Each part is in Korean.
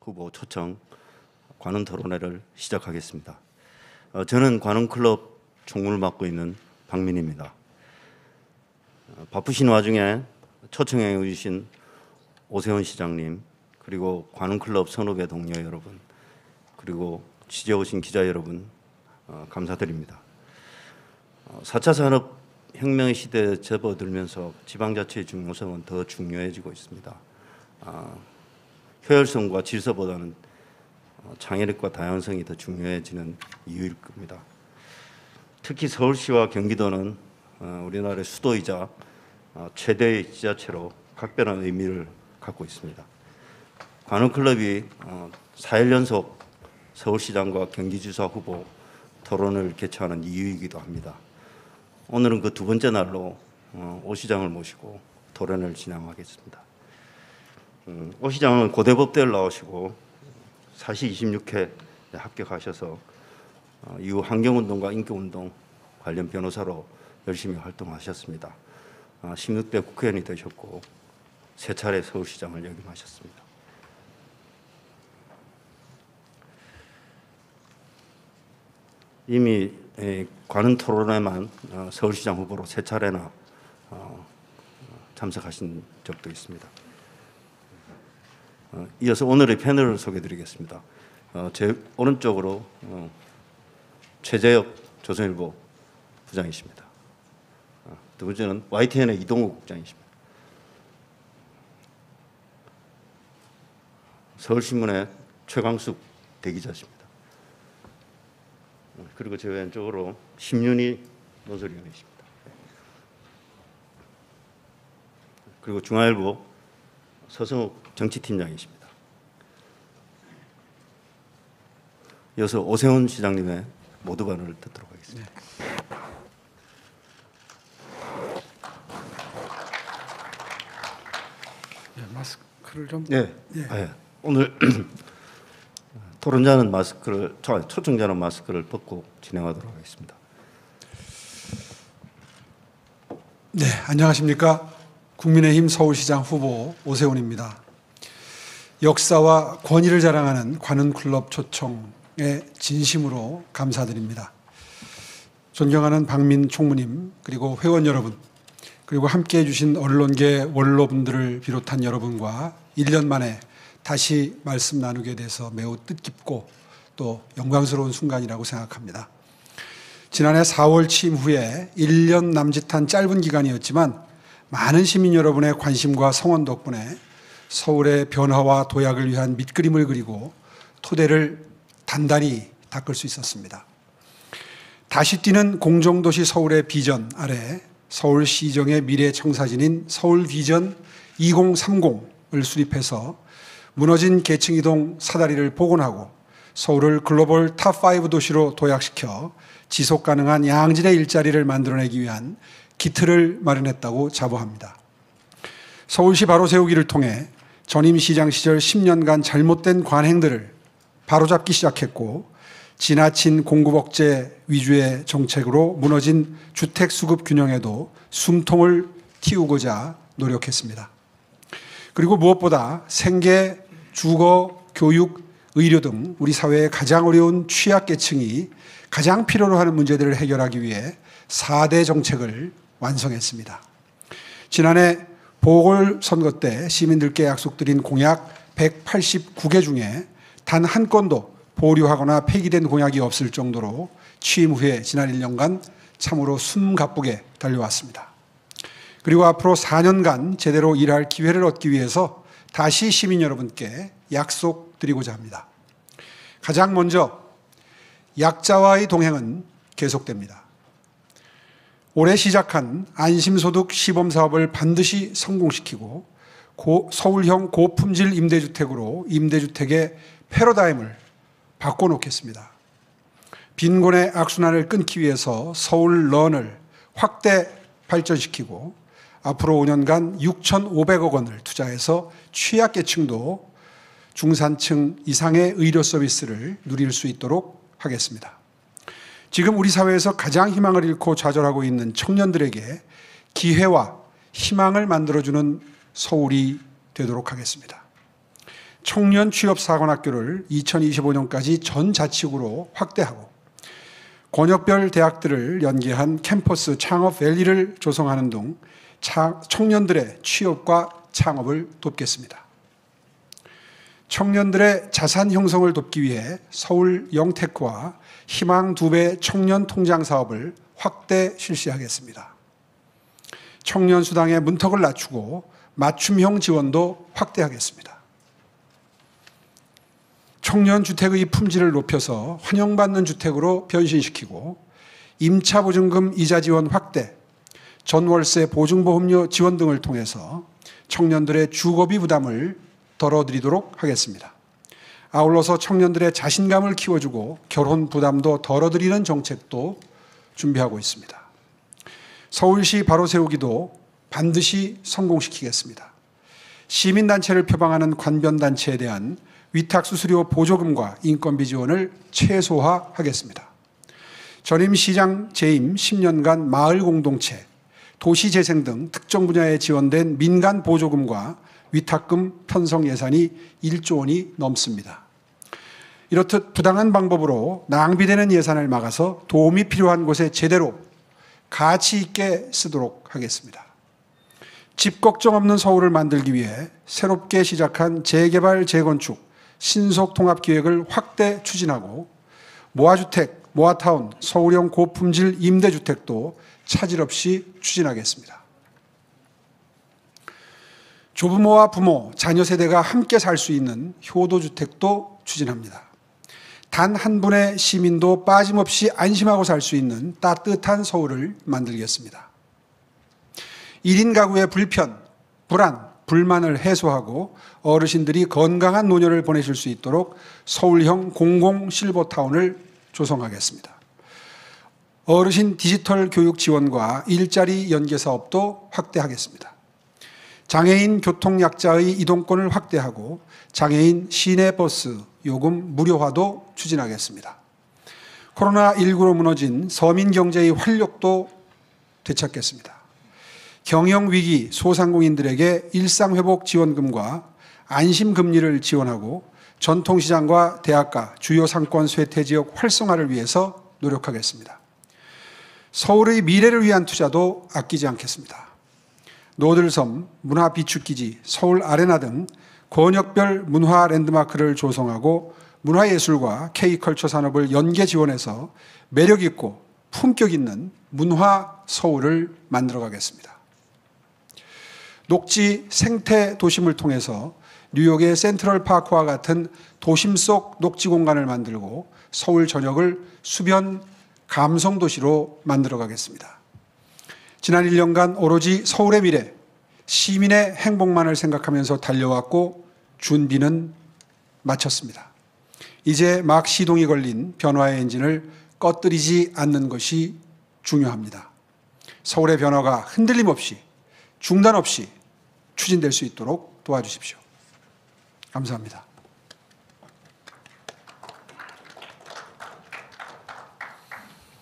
후보 초청 관훈 토론회를 시작하겠습니다. 저는 관훈클럽 총무를 맡고 있는 박민희입니다. 바쁘신 와중에 초청해 주신 오세훈 시장님, 그리고 관훈클럽 선후배 동료 여러분, 그리고 취재 오신 기자 여러분, 감사드립니다. 4차 산업혁명의 시대에 접어들면서 지방자치의 중요성은 더 중요해지고 있습니다. 효율성과 질서보다는 창의력과 다양성이 더 중요해지는 이유일 겁니다. 특히 서울시와 경기도는 우리나라의 수도이자 최대의 지자체로 각별한 의미를 갖고 있습니다. 관훈클럽이 4일 연속 서울시장과 경기지사 후보 토론을 개최하는 이유이기도 합니다. 오늘은 그 두 번째 날로 오 시장을 모시고 토론을 진행하겠습니다. 오 시장은 고대법대를 나오시고 사시 26회 합격하셔서 이후 환경운동과 인권운동 관련 변호사로 열심히 활동하셨습니다. 16대 국회의원이 되셨고 세 차례 서울시장을 역임하셨습니다. 이미 관훈 토론회만 서울시장 후보로 세 차례나 참석하신 적도 있습니다. 이어서 오늘의 패널을 소개해드리겠습니다. 제 오른쪽으로 최재혁 조선일보 부장이십니다. 두 번째는 YTN의 이동욱 국장이십니다. 서울신문의 최광숙 대기자십니다. 그리고 제 왼쪽으로 심윤희 논설위원이십니다. 그리고 중앙일보 서성욱 정치팀장이십니다. 이어서 오세훈 시장님의 모두 발언을 듣도록 하겠습니다. 네, 마스크를 좀. 네. 오늘 토론자는 마스크를, 초청자는 마스크를 벗고 진행하도록 하겠습니다. 네, 안녕하십니까. 국민의힘 서울시장 후보 오세훈입니다. 역사와 권위를 자랑하는 관훈클럽 초청에 진심으로 감사드립니다. 존경하는 박민 총무님, 그리고 회원 여러분, 그리고 함께해 주신 언론계 원로분들을 비롯한 여러분과 1년 만에 다시 말씀 나누게 돼서 매우 뜻깊고 또 영광스러운 순간이라고 생각합니다. 지난해 4월 취임 후에 1년 남짓한 짧은 기간이었지만 많은 시민 여러분의 관심과 성원 덕분에 서울의 변화와 도약을 위한 밑그림을 그리고 토대를 단단히 닦을 수 있었습니다. 다시 뛰는 공정도시 서울의 비전 아래 서울시정의 미래 청사진인 서울비전 2030을 수립해서 무너진 계층이동 사다리를 복원하고 서울을 글로벌 탑5 도시로 도약시켜 지속가능한 양질의 일자리를 만들어내기 위한 기틀을 마련했다고 자부합니다. 서울시 바로 세우기를 통해 전임 시장 시절 10년간 잘못된 관행들을 바로잡기 시작했고 지나친 공급 억제 위주의 정책으로 무너진 주택 수급 균형에도 숨통을 틔우고자 노력했습니다. 그리고 무엇보다 생계, 주거, 교육, 의료 등 우리 사회의 가장 어려운 취약계층이 가장 필요로 하는 문제들을 해결하기 위해 4대 정책을 완성했습니다. 지난해 보궐선거 때 시민들께 약속드린 공약 189개 중에 단 한 건도 보류하거나 폐기된 공약이 없을 정도로 취임 후에 지난 1년간 참으로 숨가쁘게 달려왔습니다. 그리고 앞으로 4년간 제대로 일할 기회를 얻기 위해서 다시 시민 여러분께 약속드리고자 합니다. 가장 먼저 약자와의 동행은 계속됩니다. 올해 시작한 안심소득 시범사업을 반드시 성공시키고 서울형 고품질 임대주택으로 임대주택의 패러다임을 바꿔놓겠습니다. 빈곤의 악순환을 끊기 위해서 서울런을 확대 발전시키고 앞으로 5년간 6,500억 원을 투자해서 취약계층도 중산층 이상의 의료 서비스를 누릴 수 있도록 하겠습니다. 지금 우리 사회에서 가장 희망을 잃고 좌절하고 있는 청년들에게 기회와 희망을 만들어주는 서울이 되도록 하겠습니다. 청년 취업사관학교를 2025년까지 전 자치구로 확대하고 권역별 대학들을 연계한 캠퍼스 창업밸리를 조성하는 등 청년들의 취업과 창업을 돕겠습니다. 청년들의 자산 형성을 돕기 위해 서울 영테크와 희망 2배 청년 통장 사업을 확대 실시하겠습니다. 청년 수당의 문턱을 낮추고 맞춤형 지원도 확대하겠습니다. 청년 주택의 품질을 높여서 환영받는 주택으로 변신시키고 임차 보증금 이자 지원 확대, 전월세 보증보험료 지원 등을 통해서 청년들의 주거비 부담을 덜어드리도록 하겠습니다. 아울러서 청년들의 자신감을 키워주고 결혼 부담도 덜어드리는 정책도 준비하고 있습니다. 서울시 바로 세우기도 반드시 성공시키겠습니다. 시민단체를 표방하는 관변단체에 대한 위탁수수료 보조금과 인건비 지원을 최소화하겠습니다. 전임 시장 재임 10년간 마을공동체, 도시재생 등 특정 분야에 지원된 민간 보조금과 위탁금 편성 예산이 1조 원이 넘습니다. 이렇듯 부당한 방법으로 낭비되는 예산을 막아서 도움이 필요한 곳에 제대로 가치 있게 쓰도록 하겠습니다. 집 걱정 없는 서울을 만들기 위해 새롭게 시작한 재개발, 재건축, 신속통합기획을 확대 추진하고 모아주택, 모아타운, 서울형 고품질 임대주택도 차질 없이 추진하겠습니다. 조부모와 부모, 자녀 세대가 함께 살 수 있는 효도주택도 추진합니다. 단 한 분의 시민도 빠짐없이 안심하고 살 수 있는 따뜻한 서울을 만들겠습니다. 1인 가구의 불편, 불안, 불만을 해소하고 어르신들이 건강한 노년을 보내실 수 있도록 서울형 공공실버타운을 조성하겠습니다. 어르신 디지털 교육 지원과 일자리 연계 사업도 확대하겠습니다. 장애인 교통약자의 이동권을 확대하고 장애인 시내버스 요금 무료화도 추진하겠습니다. 코로나19로 무너진 서민 경제의 활력도 되찾겠습니다. 경영위기 소상공인들에게 일상회복 지원금과 안심금리를 지원하고 전통시장과 대학가, 주요 상권 쇠퇴지역 활성화를 위해서 노력하겠습니다. 서울의 미래를 위한 투자도 아끼지 않겠습니다. 노들섬, 문화비축기지, 서울아레나 등 권역별 문화 랜드마크를 조성하고 문화예술과 K컬처 산업을 연계 지원해서 매력있고 품격 있는 문화 서울을 만들어가겠습니다. 녹지 생태 도심을 통해서 뉴욕의 센트럴파크와 같은 도심 속 녹지 공간을 만들고 서울 전역을 수변 감성도시로 만들어가겠습니다. 지난 1년간 오로지 서울의 미래, 시민의 행복만을 생각하면서 달려왔고 준비는 마쳤습니다. 이제 막 시동이 걸린 변화의 엔진을 꺼뜨리지 않는 것이 중요합니다. 서울의 변화가 흔들림 없이, 중단 없이 추진될 수 있도록 도와주십시오. 감사합니다.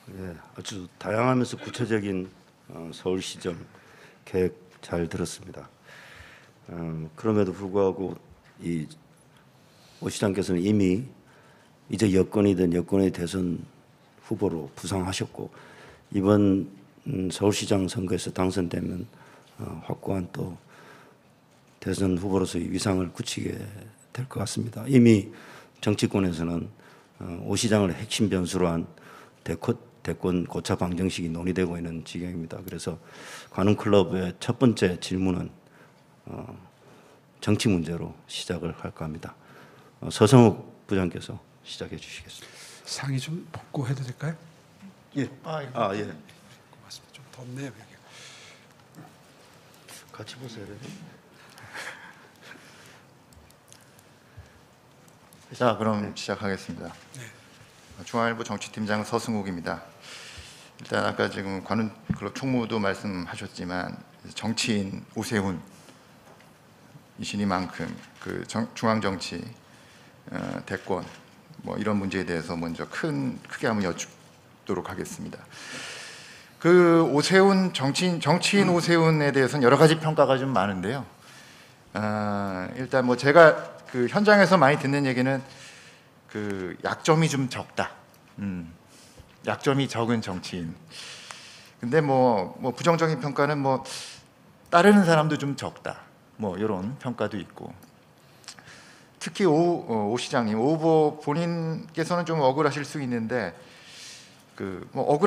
네, 아주 다양하면서 구체적인 서울시정 계획 잘 들었습니다. 그럼에도 불구하고 오 시장께서는 이미 이제 여권이든 여권의 대선 후보로 부상하셨고 이번 서울시장 선거에서 당선되면 확고한 또 대선 후보로서의 위상을 굳히게 될 것 같습니다. 이미 정치권에서는 오 시장을 핵심 변수로 한 대권 고차 방정식이 논의되고 있는 지경입니다. 그래서 관훈클럽의 첫 번째 질문은 정치 문제로 시작을 할까 합니다. 서성욱 부장께서 시작해 주시겠습니다. 상의 좀 벗고 해도 될까요? 예. 예. 고맙습니다. 좀 덥네요 여기. 같이 보세요. 자, 그럼 시작하겠습니다. 네. 중앙일보 정치팀장 서승욱입니다. 일단 아까 지금 관훈클럽 총무도 말씀하셨지만 정치인 오세훈이시니만큼 그 중앙정치 대권 뭐 이런 문제에 대해서 먼저 크게 한번 여쭙도록 하겠습니다. 그 오세훈 정치인 오세훈에 대해서는 여러 가지 평가가 좀 많은데요. 일단 뭐 제가 그 현장에서 많이 듣는 얘기는 그 약점이 좀 적다. 약점이 적은 정치인. 근데 뭐 부정적인 평가는 뭐 따르는 사람도 좀 적다. 뭐 이런 평가도 있고. 특히 오 시장님, 오 후보 본인께서는 좀 억울하실 수 있는데 그 뭐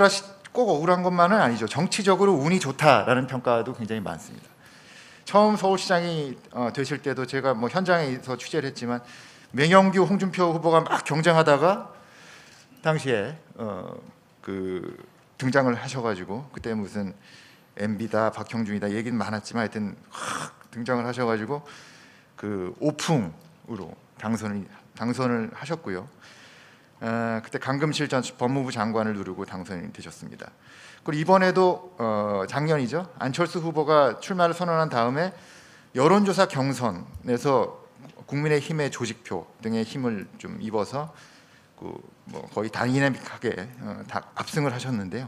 꼭 억울한 것만은 아니죠. 정치적으로 운이 좋다라는 평가도 굉장히 많습니다. 처음 서울시장이 되실 때도 제가 뭐 현장에서 취재를 했지만 맹영규, 홍준표 후보가 막 경쟁하다가 당시에 그 등장을 하셔가지고 그때 무슨 MB다 박형준이다 얘기는 많았지만 하여튼 확 등장을 하셔가지고 그 오풍으로 당선을 하셨고요. 그때 강금실 전 법무부 장관을 누르고 당선이 되셨습니다. 그리고 이번에도 작년이죠. 안철수 후보가 출마를 선언한 다음에 여론조사 경선에서 국민의힘의 조직표 등의 힘을 좀 입어서 뭐 거의 다이내믹하게 압승을 하셨는데요.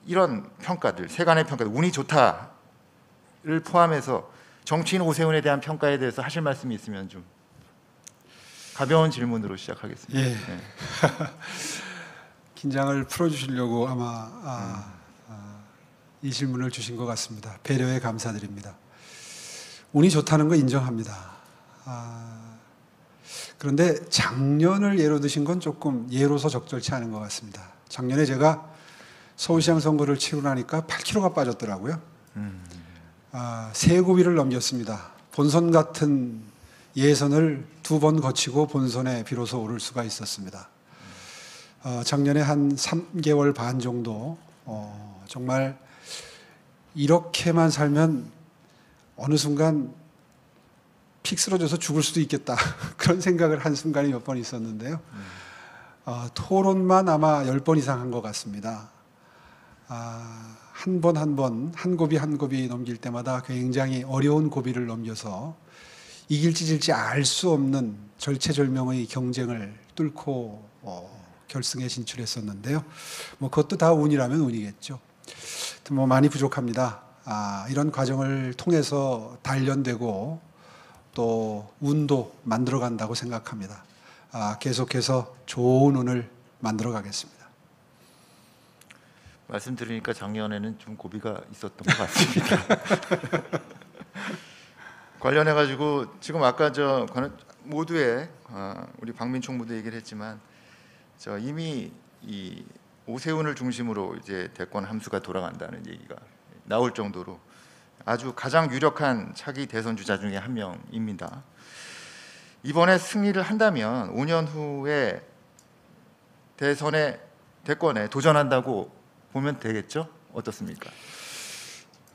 이런 평가들, 세간의 평가들, 운이 좋다를 포함해서 정치인 오세훈에 대한 평가에 대해서 하실 말씀이 있으면 좀 가벼운 질문으로 시작하겠습니다. 예. 네. 긴장을 풀어주시려고 아마 이 질문을 주신 것 같습니다. 배려에 감사드립니다. 운이 좋다는 거 인정합니다. 그런데 작년을 예로 드신 건 조금 예로서 적절치 않은 것 같습니다. 작년에 제가 서울시장 선거를 치르고 나니까 8kg가 빠졌더라고요. 세 고비를 넘겼습니다. 본선 같은 예선을 2번 거치고 본선에 비로소 오를 수가 있었습니다. 작년에 한 3개월 반 정도 정말 이렇게만 살면 어느 순간 픽 쓰러져서 죽을 수도 있겠다 그런 생각을 한 순간이 몇 번 있었는데요. 토론만 아마 10번 이상 한 것 같습니다. 한 번 한 고비 한 고비 넘길 때마다 굉장히 어려운 고비를 넘겨서 이길지 질지 알 수 없는 절체절명의 경쟁을 뚫고 결승에 진출했었는데요. 뭐 그것도 다 운이라면 운이겠죠. 뭐 많이 부족합니다. 이런 과정을 통해서 단련되고 또 운도 만들어 간다고 생각합니다. 계속해서 좋은 운을 만들어 가겠습니다. 말씀 들으니까 작년에는 좀 고비가 있었던 것 같습니다. 관련해 가지고 지금 아까 모두의 우리 박민총 모두 얘기를 했지만 이미 이 오세훈을 중심으로 이제 대권 함수가 돌아간다는 얘기가 나올 정도로 아주 가장 유력한 차기 대선 주자 중에 한 명입니다. 이번에 승리를 한다면 5년 후에 대권에 도전한다고 보면 되겠죠? 어떻습니까?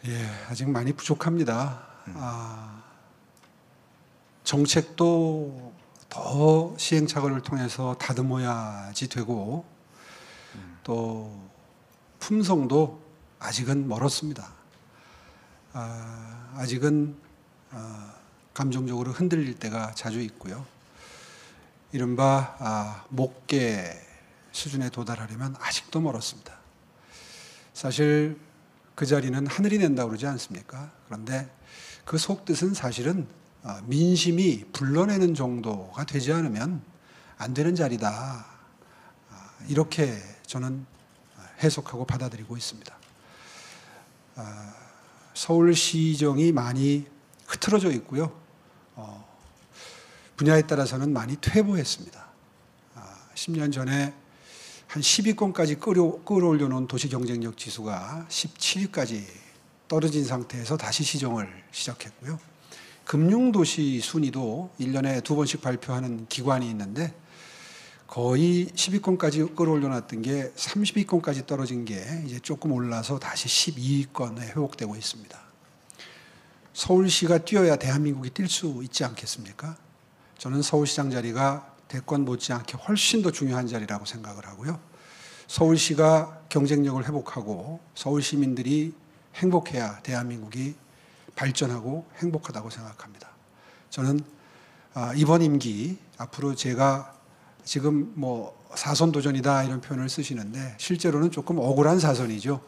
예, 아직 많이 부족합니다. 정책도 더 시행착오를 통해서 다듬어야지 되고 또 품성도 아직은 멀었습니다. 아직은 감정적으로 흔들릴 때가 자주 있고요. 이른바 목계 수준에 도달하려면 아직도 멀었습니다. 사실 그 자리는 하늘이 낸다고 그러지 않습니까? 그런데 그 속뜻은 사실은 민심이 불러내는 정도가 되지 않으면 안 되는 자리다. 이렇게 저는 해석하고 받아들이고 있습니다. 서울시정이 많이 흐트러져 있고요. 분야에 따라서는 많이 퇴보했습니다. 10년 전에 한 10위권까지 끌어올려 놓은 도시 경쟁력 지수가 17위까지 떨어진 상태에서 다시 시정을 시작했고요. 금융도시 순위도 1년에 2번씩 발표하는 기관이 있는데 거의 10위권까지 끌어올려 놨던 게 30위권까지 떨어진 게 이제 조금 올라서 다시 12위권에 회복되고 있습니다. 서울시가 뛰어야 대한민국이 뛸 수 있지 않겠습니까? 저는 서울시장 자리가 대권 못지않게 훨씬 더 중요한 자리라고 생각을 하고요. 서울시가 경쟁력을 회복하고 서울 시민들이 행복해야 대한민국이 발전하고 행복하다고 생각합니다. 저는 이번 임기 앞으로 제가 지금 뭐 사선 도전이다 이런 표현을 쓰시는데 실제로는 조금 억울한 사선이죠.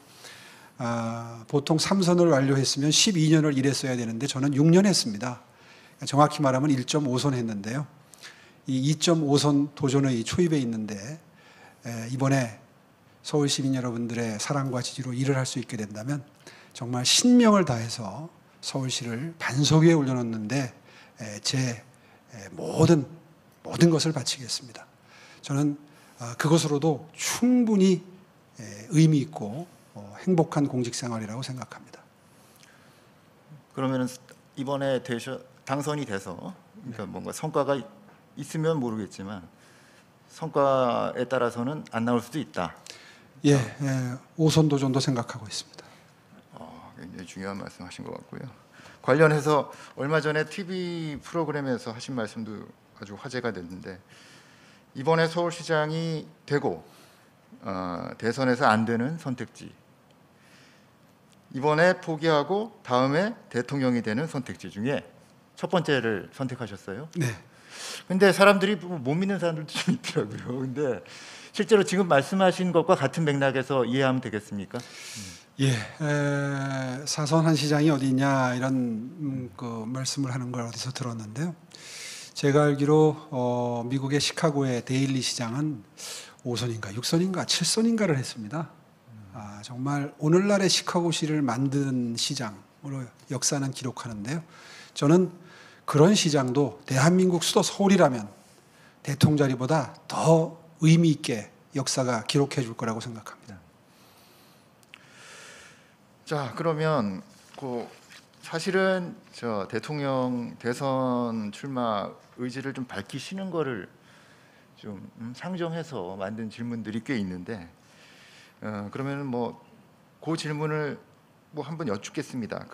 보통 3선을 완료했으면 12년을 일했어야 되는데 저는 6년 했습니다. 정확히 말하면 1.5선 했는데요. 이 2.5선 도전의 초입에 있는데 이번에 서울 시민 여러분들의 사랑과 지지로 일을 할 수 있게 된다면 정말 신명을 다해서 서울시를 반석 위에 올려놓는데 제 모든 것을 바치겠습니다. 저는 그것으로도 충분히 의미 있고 행복한 공직 생활이라고 생각합니다. 그러면은 이번에 당선이 돼서 그러니까 뭔가 성과가 있으면 모르겠지만 성과에 따라서는 안 나올 수도 있다. 예, 5선 도전도 생각하고 있습니다. 굉장히 중요한 말씀하신 것 같고요. 관련해서 얼마 전에 TV 프로그램에서 하신 말씀도 아주 화제가 됐는데 이번에 서울시장이 되고 대선에서 안 되는 선택지, 이번에 포기하고 다음에 대통령이 되는 선택지 중에 첫 번째를 선택하셨어요. 네. 근데 사람들이 못 믿는 사람들도 좀 있더라고요. 근데 실제로 지금 말씀하신 것과 같은 맥락에서 이해하면 되겠습니까? 예, 사선한 시장이 어디 있냐 이런 그 말씀을 하는 걸 어디서 들었는데요. 제가 알기로 미국의 시카고의 데일리 시장은 5선인가 6선인가 7선인가를 했습니다. 정말 오늘날의 시카고시를 만든 시장으로 역사는 기록하는데요. 저는 그런 시장도 대한민국 수도 서울이라면 대통령 자리보다 더 의미 있게 역사가 기록해 줄 거라고 생각합니다. 자, 그러면 사실은 저 대통령 대선 출마 의지를 좀 밝히시는 거를 좀 상정해서 만든 질문들이 꽤 있는데 그러면은 그 질문을 한번 여쭙겠습니다.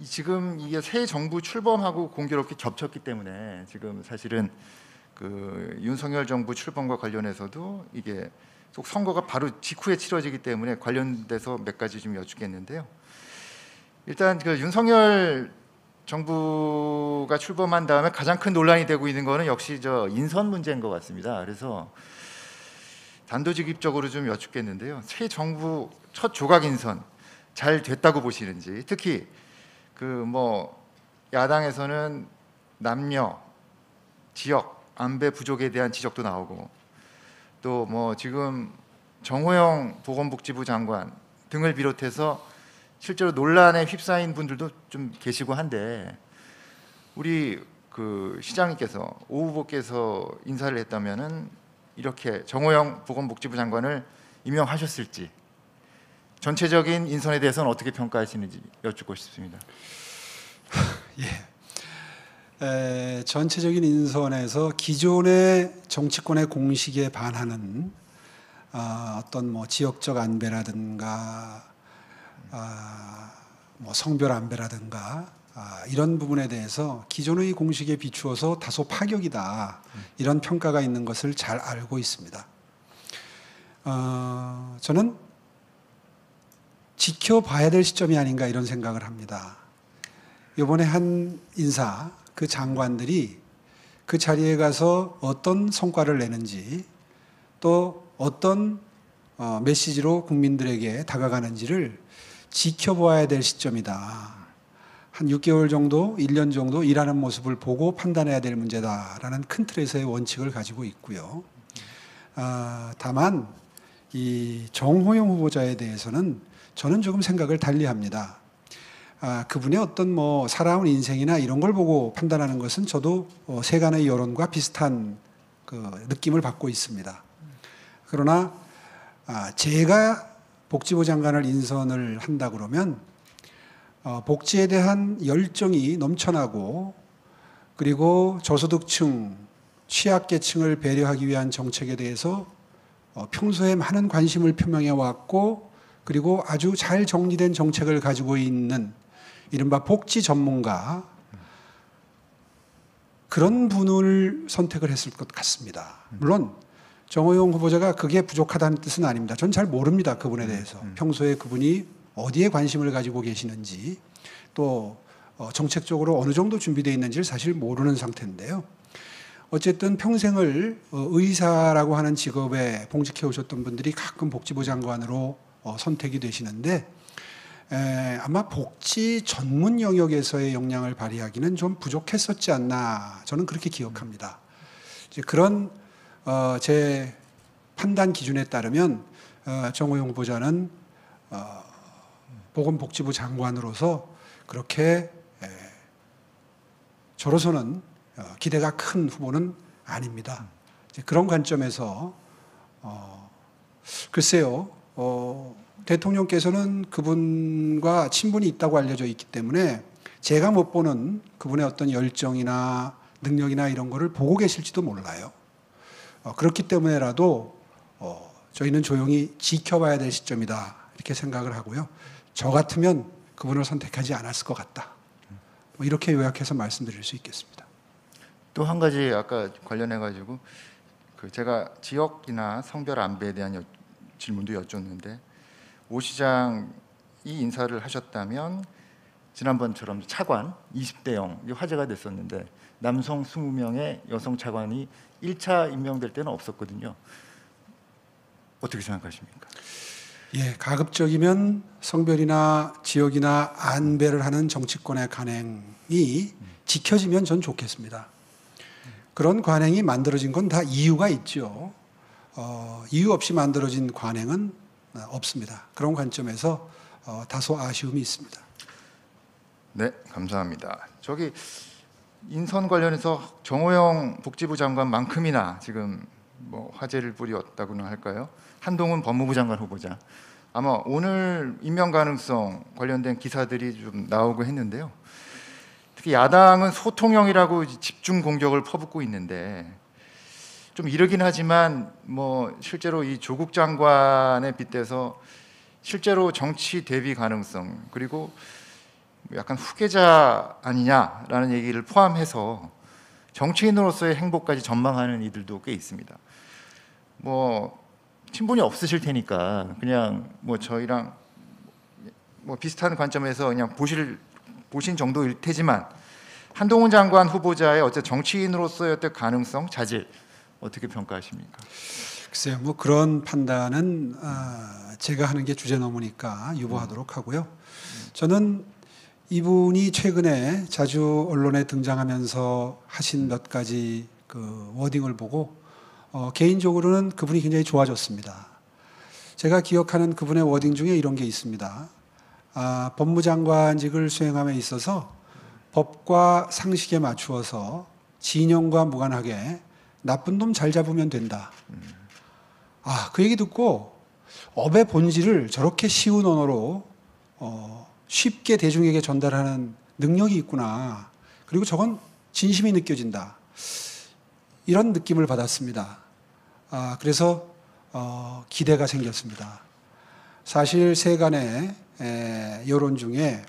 지금 이게 새 정부 출범하고 공교롭게 겹쳤기 때문에 지금 사실은 윤석열 정부 출범과 관련해서도 이게 선거가 바로 직후에 치러지기 때문에 관련돼서 몇 가지 좀 여쭙겠는데요. 일단 윤석열 정부가 출범한 다음에 가장 큰 논란이 되고 있는 거는 역시 인선 문제인 것 같습니다. 그래서 단도직입적으로 좀 여쭙겠는데요. 새 정부 첫 조각 인선 잘 됐다고 보시는지, 특히 야당에서는 남녀, 지역, 안배 부족에 대한 지적도 나오고 또 지금 정호영 보건복지부 장관 등을 비롯해서 실제로 논란에 휩싸인 분들도 좀 계시고 한데 우리 시장님께서 오 후보께서 인사를 했다면은 이렇게 정호영 보건복지부 장관을 임명하셨을지 전체적인 인선에 대해서는 어떻게 평가하시는지 여쭙고 싶습니다. 예. 전체적인 인선에서 기존의 정치권의 공식에 반하는 어떤 지역적 안배라든가 성별 안배라든가 이런 부분에 대해서 기존의 공식에 비추어서 다소 파격이다 이런 평가가 있는 것을 잘 알고 있습니다. 저는 지켜봐야 될 시점이 아닌가 이런 생각을 합니다. 이번에 한 인사, 그 장관들이 그 자리에 가서 어떤 성과를 내는지 또 어떤 메시지로 국민들에게 다가가는지를 지켜봐야 될 시점이다. 한 6개월 정도, 1년 정도 일하는 모습을 보고 판단해야 될 문제다라는 큰 틀에서의 원칙을 가지고 있고요. 다만 이 정호영 후보자에 대해서는 저는 조금 생각을 달리합니다. 그분의 어떤 살아온 인생이나 이런 걸 보고 판단하는 것은 저도 세간의 여론과 비슷한 느낌을 받고 있습니다. 그러나 제가 복지부 장관을 인선을 한다 그러면 복지에 대한 열정이 넘쳐나고 그리고 저소득층, 취약계층을 배려하기 위한 정책에 대해서 평소에 많은 관심을 표명해 왔고 그리고 아주 잘 정리된 정책을 가지고 있는 이른바 복지 전문가 그런 분을 선택을 했을 것 같습니다. 물론 정호영 후보자가 그게 부족하다는 뜻은 아닙니다. 전 잘 모릅니다. 그분에 대해서. 평소에 그분이 어디에 관심을 가지고 계시는지 또 정책적으로 어느 정도 준비되어 있는지를 사실 모르는 상태인데요. 어쨌든 평생을 의사라고 하는 직업에 봉직해 오셨던 분들이 가끔 복지부 장관으로 선택이 되시는데 아마 복지 전문 영역에서의 역량을 발휘하기는 좀 부족했었지 않나 저는 그렇게 기억합니다. 이제 그런 제 판단 기준에 따르면 정호영 후보자는 보건복지부 장관으로서 그렇게 저로서는 기대가 큰 후보는 아닙니다. 이제 그런 관점에서 글쎄요, 대통령께서는 그분과 친분이 있다고 알려져 있기 때문에 제가 못 보는 그분의 어떤 열정이나 능력이나 이런 거를 보고 계실지도 몰라요. 그렇기 때문에라도 저희는 조용히 지켜봐야 될 시점이다 이렇게 생각을 하고요. 저 같으면 그분을 선택하지 않았을 것 같다. 뭐 이렇게 요약해서 말씀드릴 수 있겠습니다. 또 한 가지 아까 관련해 가지고 제가 지역이나 성별 안배에 대한 질문도 여쭙는데 오 시장이 인사를 하셨다면 지난번처럼 차관 20대형 화제가 됐었는데 남성 20명의 여성 차관이 1차 임명될 때는 없었거든요. 어떻게 생각하십니까? 예, 가급적이면 성별이나 지역이나 안배를 하는 정치권의 관행이 지켜지면 전 좋겠습니다. 그런 관행이 만들어진 건 다 이유가 있죠. 이유 없이 만들어진 관행은 없습니다. 그런 관점에서 다소 아쉬움이 있습니다. 네, 감사합니다. 저기 인선 관련해서 정호영 복지부 장관만큼이나 지금 뭐 화제를 뿌렸다고나 할까요? 한동훈 법무부 장관 후보자. 아마 오늘 임명 가능성 관련된 기사들이 좀 나오고 했는데요. 특히 야당은 소통형이라고 집중 공격을 퍼붓고 있는데 좀 이르긴 하지만 뭐 실제로 이 조국 장관에 빗대서 실제로 정치 대비 가능성 그리고 약간 후계자 아니냐라는 얘기를 포함해서 정치인으로서의 행보까지 전망하는 이들도 꽤 있습니다. 뭐 친분이 없으실 테니까 그냥 뭐 저희랑 뭐 비슷한 관점에서 그냥 보신 정도일 테지만 한동훈 장관 후보자의 어째 정치인으로서의 어떤 가능성, 자질 어떻게 평가하십니까? 글쎄요, 뭐 그런 판단은 제가 하는 게 주제 넘으니까 유보하도록 하고요. 저는 이분이 최근에 자주 언론에 등장하면서 하신 몇 가지 그 워딩을 보고 개인적으로는 그분이 굉장히 좋아졌습니다. 제가 기억하는 그분의 워딩 중에 이런 게 있습니다. 법무장관직을 수행함에 있어서 법과 상식에 맞추어서 진영과 무관하게 나쁜 놈 잘 잡으면 된다. 그 얘기 듣고 업의 본질을 저렇게 쉬운 언어로 쉽게 대중에게 전달하는 능력이 있구나. 그리고 저건 진심이 느껴진다. 이런 느낌을 받았습니다. 그래서 기대가 생겼습니다. 사실 세간의 여론 중에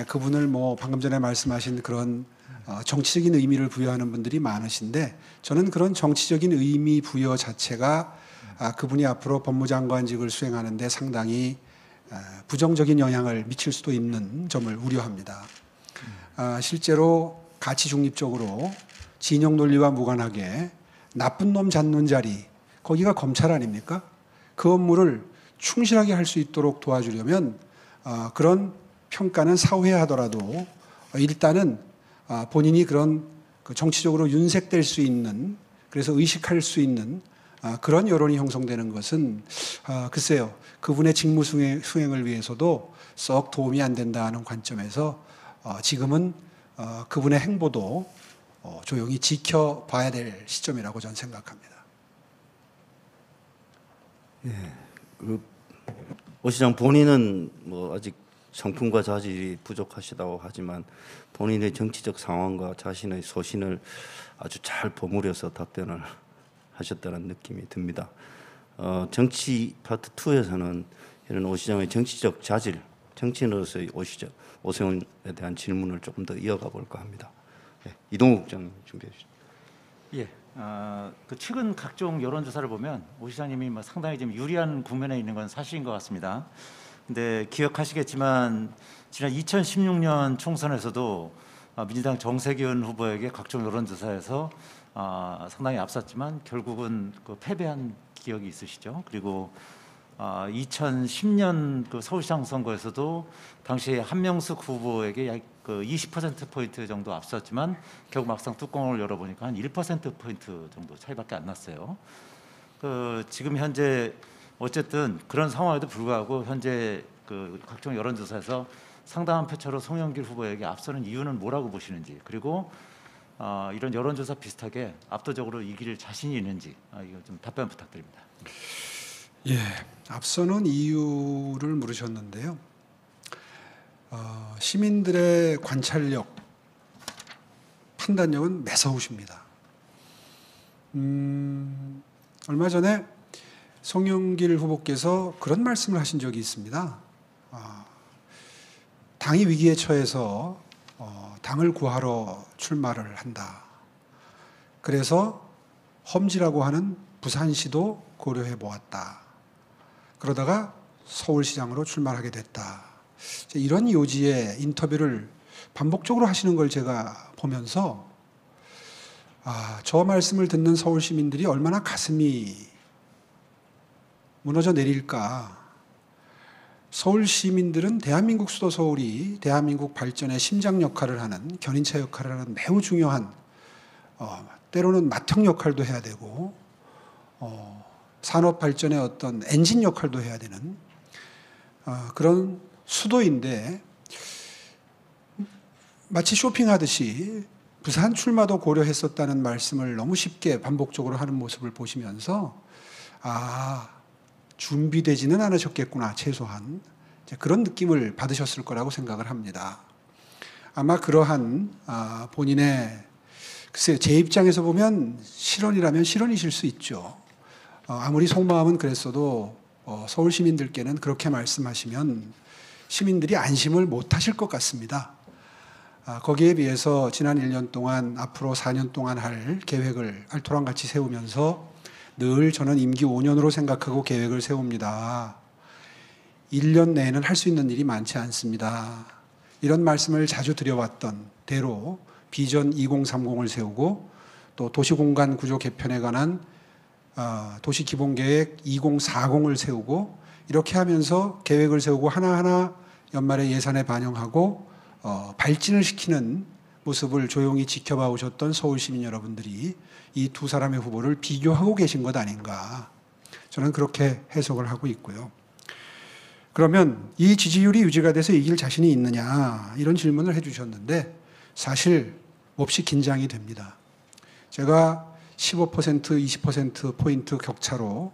그분을 뭐 방금 전에 말씀하신 그런 정치적인 의미를 부여하는 분들이 많으신데 저는 그런 정치적인 의미 부여 자체가 그분이 앞으로 법무장관직을 수행하는 데 상당히 부정적인 영향을 미칠 수도 있는 점을 우려합니다. 실제로 가치 중립적으로 진영 논리와 무관하게 나쁜 놈 잡는 자리, 거기가 검찰 아닙니까? 그 업무를 충실하게 할 수 있도록 도와주려면 그런 평가는 사후에 하더라도 일단은 본인이 그런 정치적으로 윤색될 수 있는, 그래서 의식할 수 있는 그런 여론이 형성되는 것은 글쎄요, 그분의 직무 수행을 위해서도 썩 도움이 안 된다는 관점에서 지금은 그분의 행보도 조용히 지켜봐야 될 시점이라고 저는 생각합니다. 오 시장 본인은 뭐 아직 성품과 자질이 부족하시다고 하지만 본인의 정치적 상황과 자신의 소신을 아주 잘 버무려서 답변을 하셨다는 느낌이 듭니다. 정치 파트 2에서는 이런 오 시장의 정치적 자질, 정치인으로서의 오세훈에 대한 질문을 조금 더 이어가 볼까 합니다. 이동욱 국장님 준비해 주시죠. 예, 그 최근 각종 여론조사를 보면 오 시장님이 뭐 상당히 좀 유리한 국면에 있는 건 사실인 것 같습니다. 근데 기억하시겠지만 지난 2016년 총선에서도 민주당 정세균 후보에게 각종 여론조사에서 상당히 앞섰지만 결국은 그 패배한 기억이 있으시죠. 그리고 2010년 그 서울시장 선거에서도 당시 한명숙 후보에게 약 그 20%포인트 정도 앞섰지만 결국 막상 뚜껑을 열어보니까 한 1%포인트 정도 차이밖에 안 났어요. 그 지금 현재 어쨌든 그런 상황에도 불구하고 현재 그 각종 여론조사에서 상당한 표차로 송영길 후보에게 앞서는 이유는 뭐라고 보시는지, 그리고 이런 여론조사 비슷하게 압도적으로 이길 자신이 있는지 이거 좀 답변 부탁드립니다. 예, 앞서는 이유를 물으셨는데요. 시민들의 관찰력, 판단력은 매서우십니다. 얼마 전에 송영길 후보께서 그런 말씀을 하신 적이 있습니다. 당이 위기에 처해서 당을 구하러 출마를 한다. 그래서 험지라고 하는 부산시도 고려해 보았다. 그러다가 서울시장으로 출마하게 됐다. 이런 요지의 인터뷰를 반복적으로 하시는 걸 제가 보면서 저 말씀을 듣는 서울 시민들이 얼마나 가슴이 무너져 내릴까. 서울 시민들은 대한민국 수도 서울이 대한민국 발전의 심장 역할을 하는, 견인차 역할을 하는 매우 중요한, 때로는 맏형 역할도 해야 되고 산업 발전의 어떤 엔진 역할도 해야 되는 그런 수도인데, 마치 쇼핑하듯이 부산 출마도 고려했었다는 말씀을 너무 쉽게 반복적으로 하는 모습을 보시면서 준비되지는 않으셨겠구나, 최소한 그런 느낌을 받으셨을 거라고 생각을 합니다. 아마 그러한 본인의, 글쎄요, 제 입장에서 보면 실언이라면 실언이실 수 있죠. 아무리 속마음은 그랬어도 서울 시민들께는 그렇게 말씀하시면 시민들이 안심을 못 하실 것 같습니다. 거기에 비해서 지난 1년 동안, 앞으로 4년 동안 할 계획을 알토란같이 세우면서 늘 저는 임기 5년으로 생각하고 계획을 세웁니다. 1년 내에는 할 수 있는 일이 많지 않습니다. 이런 말씀을 자주 드려왔던 대로 비전 2030을 세우고, 또 도시공간 구조 개편에 관한 도시기본계획 2040을 세우고, 이렇게 하면서 계획을 세우고 하나하나 연말에 예산에 반영하고 발진을 시키는 모습을 조용히 지켜봐 오셨던 서울 시민 여러분들이 이 두 사람의 후보를 비교하고 계신 것 아닌가, 저는 그렇게 해석을 하고 있고요. 그러면 이 지지율이 유지가 돼서 이길 자신이 있느냐, 이런 질문을 해주셨는데 사실 몹시 긴장이 됩니다. 제가 15%, 20% 포인트 격차로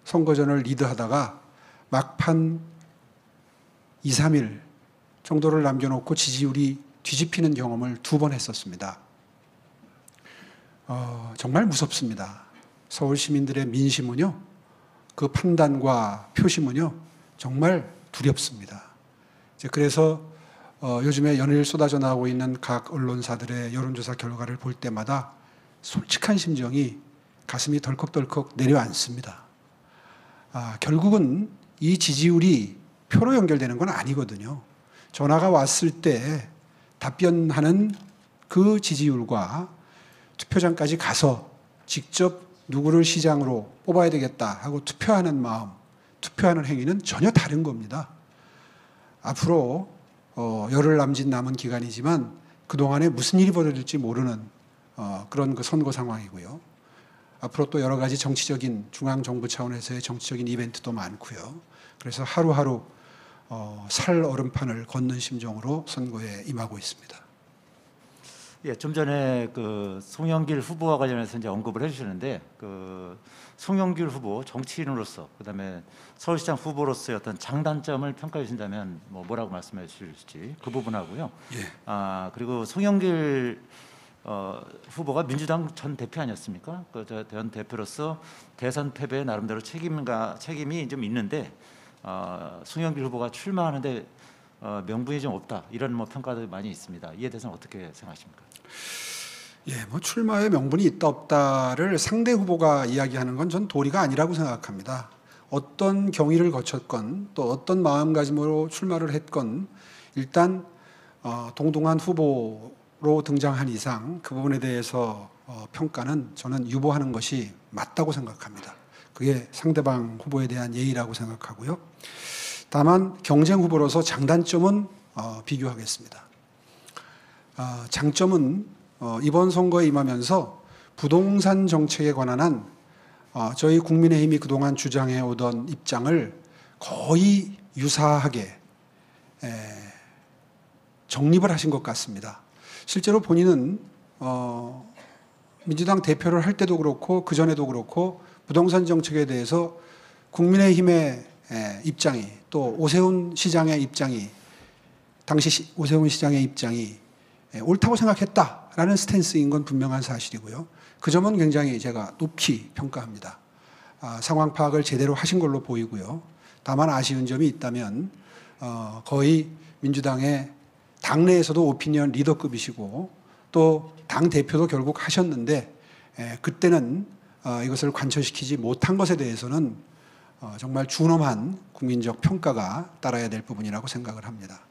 선거전을 리드하다가 막판 2, 3일 정도를 남겨놓고 지지율이 뒤집히는 경험을 2번 했었습니다. 정말 무섭습니다. 서울 시민들의 민심은요, 그 판단과 표심은요, 정말 두렵습니다. 그래서 요즘에 연일 쏟아져 나오고 있는 각 언론사들의 여론조사 결과를 볼 때마다 솔직한 심정이 가슴이 덜컥덜컥 내려앉습니다. 결국은 이 지지율이 표로 연결되는 건 아니거든요. 전화가 왔을 때 답변하는 그 지지율과 투표장까지 가서 직접 누구를 시장으로 뽑아야 되겠다 하고 투표하는 마음, 투표하는 행위는 전혀 다른 겁니다. 앞으로 열흘 남짓 남은 기간이지만 그동안에 무슨 일이 벌어질지 모르는 그런 그 선거 상황이고요. 앞으로 또 여러 가지 정치적인, 중앙정부 차원에서의 정치적인 이벤트도 많고요. 그래서 하루하루 살 얼음판을 걷는 심정으로 선거에 임하고 있습니다. 예, 좀 전에 그 송영길 후보와 관련해서 이제 언급을 해주시는데, 그 송영길 후보 정치인으로서, 그다음에 서울시장 후보로서의 어떤 장단점을 평가해 주신다면 뭐라고 말씀해 주실지 그 부분하고요. 예. 그리고 송영길 후보가 민주당 전 대표 아니었습니까? 그 전 대표로서 대선 패배에 나름대로 책임이 좀 있는데, 송영길 후보가 출마하는데 명분이 좀 없다, 이런 평가도 많이 있습니다. 이에 대해서는 어떻게 생각하십니까? 예, 출마의 명분이 있다 없다를 상대 후보가 이야기하는 건 전 도리가 아니라고 생각합니다. 어떤 경위를 거쳤건 또 어떤 마음가짐으로 출마를 했건 일단 동등한 후보로 등장한 이상 그 부분에 대해서 평가는 저는 유보하는 것이 맞다고 생각합니다. 그게 상대방 후보에 대한 예의라고 생각하고요. 다만 경쟁 후보로서 장단점은 비교하겠습니다. 장점은 이번 선거에 임하면서 부동산 정책에 관한 한 저희 국민의힘이 그동안 주장해 오던 입장을 거의 유사하게 정립을 하신 것 같습니다. 실제로 본인은 민주당 대표를 할 때도 그렇고 그전에도 그렇고 부동산 정책에 대해서 국민의힘의 입장이 또 오세훈 시장의 입장이 당시 오세훈 시장의 입장이 옳다고 생각했다라는 스탠스인 건 분명한 사실이고요. 그 점은 굉장히 제가 높이 평가합니다. 상황 파악을 제대로 하신 걸로 보이고요. 다만 아쉬운 점이 있다면 거의 민주당의 당내에서도 오피니언 리더급이시고 또 당 대표도 결국 하셨는데 그때는 이것을 관철시키지 못한 것에 대해서는 정말 준엄한 국민적 평가가 따라야 될 부분이라고 생각을 합니다.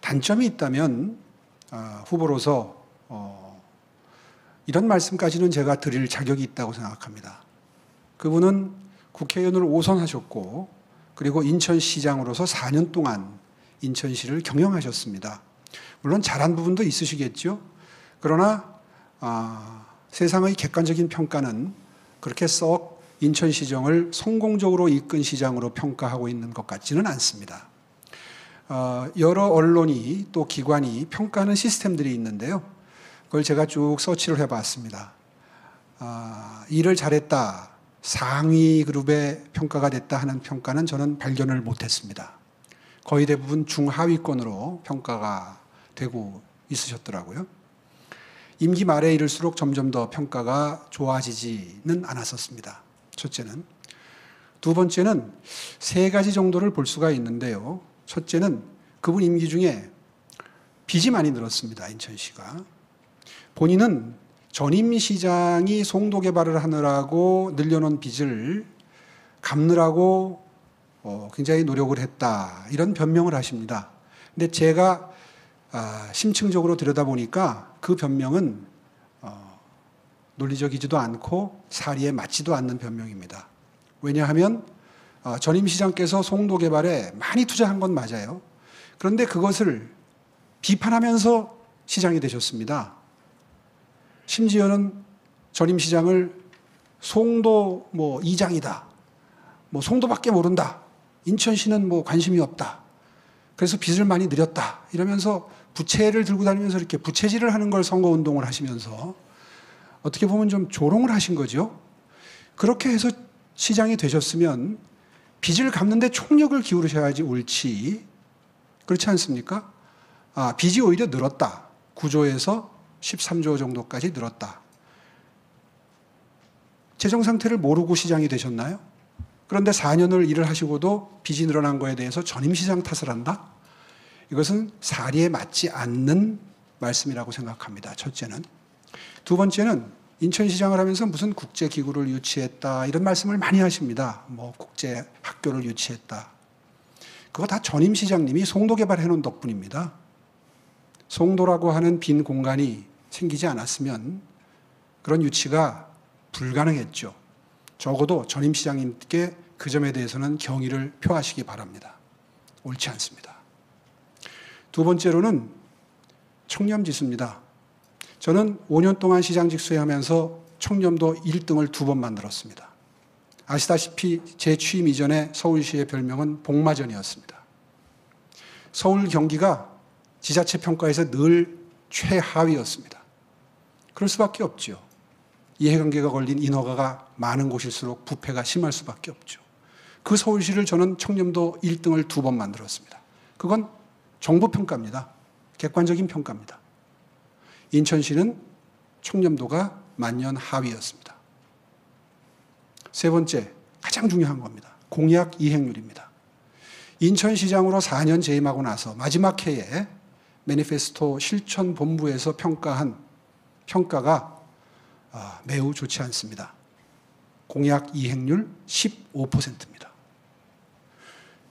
단점이 있다면 후보로서 이런 말씀까지는 제가 드릴 자격이 있다고 생각합니다. 그분은 국회의원을 5선 하셨고 그리고 인천시장으로서 4년 동안 인천시를 경영하셨습니다. 물론 잘한 부분도 있으시겠죠. 그러나 세상의 객관적인 평가는 그렇게 썩 인천시정을 성공적으로 이끈 시장으로 평가하고 있는 것 같지는 않습니다. 여러 언론이 또 기관이 평가하는 시스템들이 있는데요. 그걸 제가 쭉 서치를 해봤습니다. 일을 잘했다, 상위 그룹의 평가가 됐다 하는 평가는 저는 발견을 못했습니다. 거의 대부분 중하위권으로 평가가 되고 있으셨더라고요. 임기 말에 이를수록 점점 더 평가가 좋아지지는 않았었습니다. 첫째는. 두 번째는 세 가지 정도를 볼 수가 있는데요. 첫째는 그분 임기 중에 빚이 많이 늘었습니다. 인천시가. 본인은 전임 시장이 송도 개발을 하느라고 늘려놓은 빚을 갚느라고 굉장히 노력을 했다. 이런 변명을 하십니다. 근데 제가 심층적으로 들여다보니까 그 변명은 논리적이지도 않고 사리에 맞지도 않는 변명입니다. 왜냐하면 전임 시장께서 송도 개발에 많이 투자한 건 맞아요. 그런데 그것을 비판하면서 시장이 되셨습니다. 심지어는 전임 시장을 송도 이장이다. 송도밖에 모른다. 인천시는 관심이 없다. 그래서 빚을 많이 늘렸다. 이러면서 부채를 들고 다니면서 이렇게 부채질을 하는 걸 선거운동을 하시면서 어떻게 보면 좀 조롱을 하신 거죠. 그렇게 해서 시장이 되셨으면 빚을 갚는데 총력을 기울이셔야지 옳지. 그렇지 않습니까? 빚이 오히려 늘었다. 9조에서 13조 정도까지 늘었다. 재정 상태를 모르고 시장이 되셨나요? 그런데 4년을 일을 하시고도 빚이 늘어난 거에 대해서 전임 시장 탓을 한다? 이것은 사리에 맞지 않는 말씀이라고 생각합니다. 첫째는. 두 번째는 인천시장을 하면서 무슨 국제기구를 유치했다 이런 말씀을 많이 하십니다. 국제학교를 유치했다. 그거 다 전임 시장님이 송도 개발해놓은 덕분입니다. 송도라고 하는 빈 공간이 생기지 않았으면 그런 유치가 불가능했죠. 적어도 전임 시장님께 그 점에 대해서는 경의를 표하시기 바랍니다. 옳지 않습니다. 두 번째로는 청렴지수입니다. 저는 5년 동안 시장 직수하면서 청렴도 1등을 2번 만들었습니다. 아시다시피 제 취임 이전에 서울시의 별명은 복마전이었습니다. 서울 경기가 지자체 평가에서 늘 최하위였습니다. 그럴 수밖에 없죠. 이해관계가 걸린 인허가가 많은 곳일수록 부패가 심할 수밖에 없죠. 그 서울시를 저는 청렴도 1등을 2번 만들었습니다. 그건 정부 평가입니다. 객관적인 평가입니다. 인천시는 청렴도가 만년 하위였습니다. 세 번째, 가장 중요한 겁니다. 공약 이행률입니다. 인천시장으로 4년 재임하고 나서 마지막 해에 매니페스토 실천본부에서 평가한 평가가 매우 좋지 않습니다. 공약 이행률 15%입니다.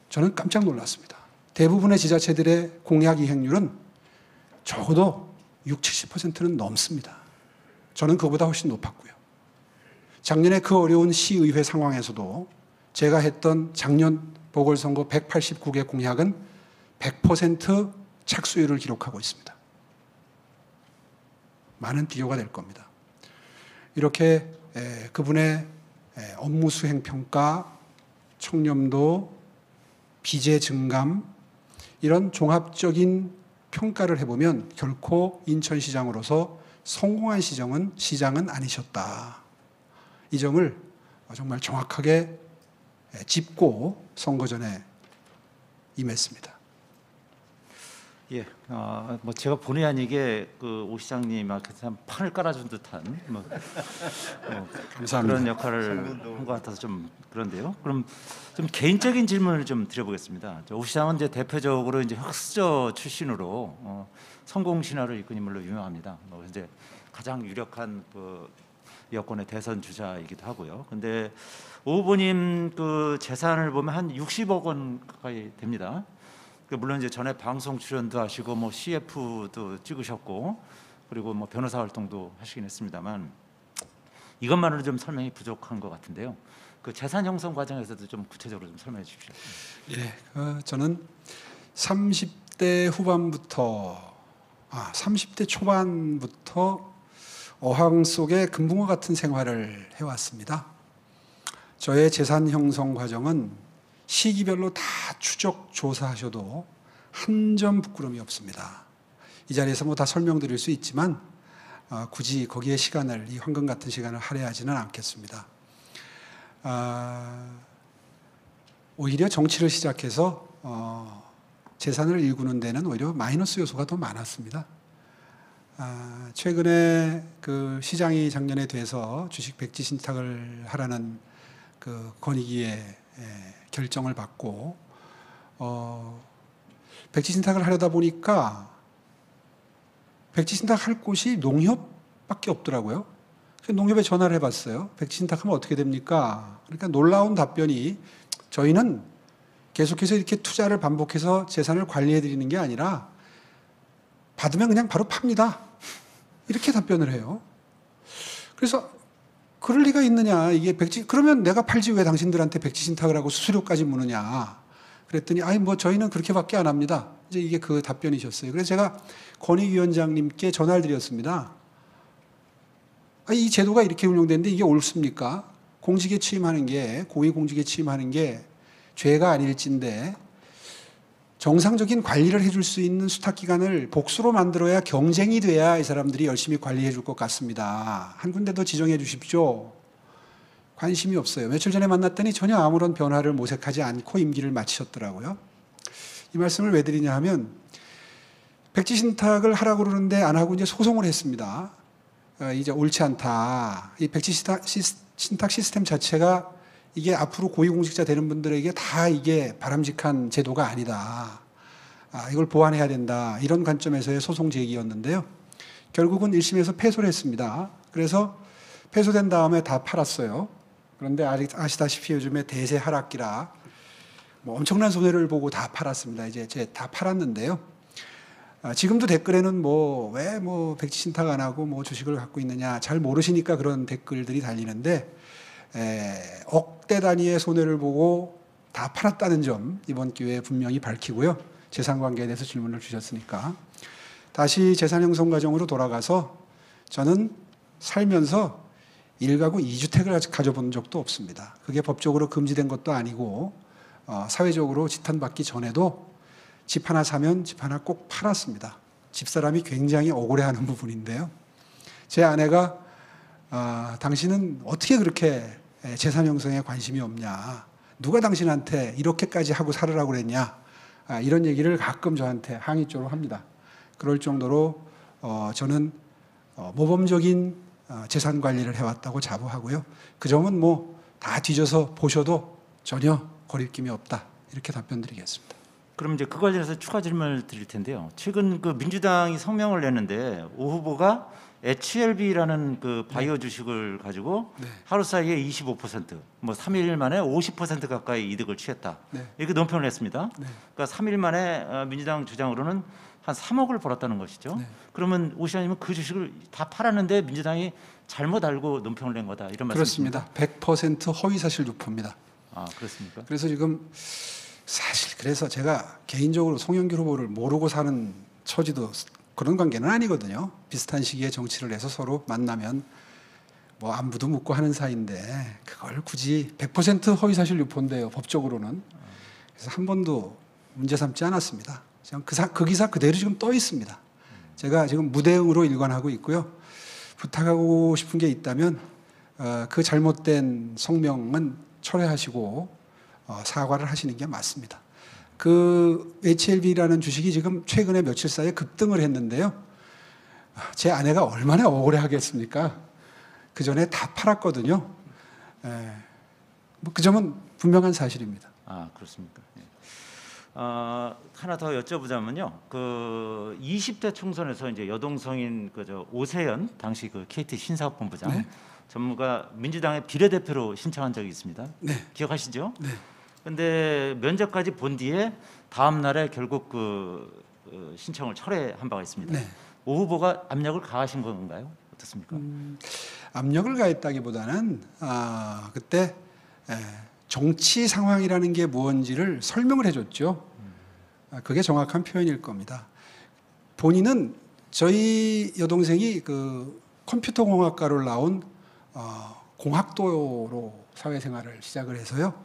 저는 깜짝 놀랐습니다. 대부분의 지자체들의 공약 이행률은 적어도 60, 70%는 넘습니다. 저는 그보다 훨씬 높았고요. 작년에 그 어려운 시의회 상황에서도 제가 했던 작년 보궐선거 189개 공약은 100% 착수율을 기록하고 있습니다. 많은 비교가 될 겁니다. 이렇게 그분의 업무 수행 평가, 청렴도, 비제 증감 이런 종합적인 평가를 해보면 결코 인천시장으로서 성공한 시장은 아니셨다. 이 점을 정말 정확하게 짚고 선거 전에 임했습니다. 예, 뭐 제가 본의 아니게 그 오 시장님한테 판을 깔아준 듯한 감사합니다. 그런 역할을 한 것 같아서 좀 그런데요. 그럼 좀 개인적인 질문을 좀 드려보겠습니다. 오 시장은 이제 대표적으로 이제 흑수저 출신으로 성공 신화를 이끈 인물로 유명합니다. 이제 가장 유력한 그 여권의 대선 주자이기도 하고요. 근데 오 후보님 그 재산을 보면 한 60억 원 가까이 됩니다. 물론 이제 전에 방송 출연도 하시고 뭐 CF도 찍으셨고 그리고 뭐 변호사 활동도 하시긴 했습니다만 이것만으로 좀 설명이 부족한 것 같은데요. 그 재산 형성 과정에서도 좀 구체적으로 좀 설명해 주십시오. 예, 저는 30대 후반부터 30대 초반부터 어항 속에 금붕어 같은 생활을 해왔습니다. 저의 재산 형성 과정은 시기별로 다 추적 조사하셔도 한 점 부끄러움이 없습니다. 이 자리에서 뭐 다 설명드릴 수 있지만 굳이 거기에 시간을 이 황금 같은 시간을 할애하지는 않겠습니다. 오히려 정치를 시작해서 재산을 일구는 데는 오히려 마이너스 요소가 더 많았습니다. 최근에 그 시장이 작년에 돼서 주식 백지 신탁을 하라는 그 권익위의 결정을 받고 백지 신탁을 하려다 보니까 백지 신탁할 곳이 농협밖에 없더라고요. 그래서 농협에 전화를 해봤어요. 백지 신탁하면 어떻게 됩니까? 그러니까 놀라운 답변이 저희는 계속해서 이렇게 투자를 반복해서 재산을 관리해 드리는 게 아니라 받으면 그냥 바로 팝니다. 이렇게 답변을 해요. 그래서 그럴 리가 있느냐. 이게 백지, 그러면 내가 팔지 왜 당신들한테 백지 신탁을 하고 수수료까지 무느냐. 그랬더니, 뭐 저희는 그렇게밖에 안 합니다. 이제 이게 그 답변이셨어요. 그래서 제가 권익위원장님께 전화를 드렸습니다. 이 제도가 이렇게 운영되는데 이게 옳습니까? 공직에 취임하는 게, 고위공직에 취임하는 게 죄가 아닐진데 정상적인 관리를 해줄 수 있는 수탁기관을 복수로 만들어야 경쟁이 돼야 이 사람들이 열심히 관리해 줄 것 같습니다. 한 군데 더 지정해 주십시오. 관심이 없어요. 며칠 전에 만났더니 전혀 아무런 변화를 모색하지 않고 임기를 마치셨더라고요. 이 말씀을 왜 드리냐 하면 백지 신탁을 하라고 그러는데 안 하고 이제 소송을 했습니다. 이제 옳지 않다. 이 백지 신탁 시스템 자체가 이게 앞으로 고위공직자 되는 분들에게 다 이게 바람직한 제도가 아니다. 이걸 보완해야 된다. 이런 관점에서의 소송 제기였는데요. 결국은 1심에서 패소를 했습니다. 그래서 패소된 다음에 다 팔았어요. 그런데 아시다시피 요즘에 대세 하락기라 뭐 엄청난 손해를 보고 다 팔았습니다. 이제 다 팔았는데요. 지금도 댓글에는 왜 백지 신탁 안 하고 뭐 주식을 갖고 있느냐 잘 모르시니까 그런 댓글들이 달리는데 억대 단위의 손해를 보고 다 팔았다는 점 이번 기회에 분명히 밝히고요. 재산 관계에 대해서 질문을 주셨으니까 다시 재산 형성 과정으로 돌아가서 저는 살면서 1가구 2주택을 가져본 적도 없습니다. 그게 법적으로 금지된 것도 아니고 사회적으로 지탄받기 전에도 집 하나 사면 집 하나 꼭 팔았습니다. 집사람이 굉장히 억울해하는 부분인데요. 제 아내가 당신은 어떻게 그렇게 재산 형성에 관심이 없냐. 누가 당신한테 이렇게까지 하고 살으라고 그랬냐. 이런 얘기를 가끔 저한테 항의조로 합니다. 그럴 정도로 저는 모범적인 재산 관리를 해왔다고 자부하고요. 그 점은 뭐 다 뒤져서 보셔도 전혀 거리낌이 없다. 이렇게 답변 드리겠습니다. 그럼 이제 그 관련해서 추가 질문을 드릴 텐데요. 최근 그 민주당이 성명을 냈는데 오 후보가 HLB라는 그 바이오 주식을 가지고 하루 사이에 25%, 뭐 3일 만에 50% 가까이 이득을 취했다. 이렇게 논평을 했습니다. 그러니까 3일 만에 민주당 주장으로는 한 3억을 벌었다는 것이죠. 네. 그러면 오 시장님은 그 주식을 다 팔았는데 민주당이 잘못 알고 논평을 낸 거다 이런 말씀이십니까? 그렇습니다. 100% 허위사실 유포입니다. 아 그렇습니까? 그래서 지금 사실 그래서 제가 개인적으로 송영길 후보를 모르고 사는 처지도 그런 관계는 아니거든요. 비슷한 시기에 정치를 해서 서로 만나면 뭐 안부도 묻고 하는 사이인데 그걸 굳이 100% 허위사실 유포인데요. 법적으로는. 그래서 한 번도 문제 삼지 않았습니다. 그냥 그 기사 그대로 지금 떠 있습니다. 제가 지금 무대응으로 일관하고 있고요. 부탁하고 싶은 게 있다면 그 잘못된 성명은 철회하시고 사과를 하시는 게 맞습니다. 그 HLB라는 주식이 지금 최근에 며칠 사이에 급등을 했는데요. 제 아내가 얼마나 억울해하겠습니까? 그 전에 다 팔았거든요. 그 점은 분명한 사실입니다. 아 그렇습니까? 예. 하나 더 여쭤보자면요. 그 20대 총선에서 이제 여동생인 그저 오세연 당시 그 KT 신사업본부장 네. 전무가 민주당의 비례대표로 신청한 적이 있습니다. 네. 기억하시죠? 네. 근데 면접까지 본 뒤에 다음 날에 결국 신청을 철회한 바가 있습니다. 네. 오 후보가 압력을 가하신 건가요? 어떻습니까? 압력을 가했다기보다는 그때 정치 상황이라는 게 무언지를 설명을 해줬죠. 그게 정확한 표현일 겁니다. 본인은 저희 여동생이 그 컴퓨터공학과를 나온 공학도로 사회생활을 시작을 해서요.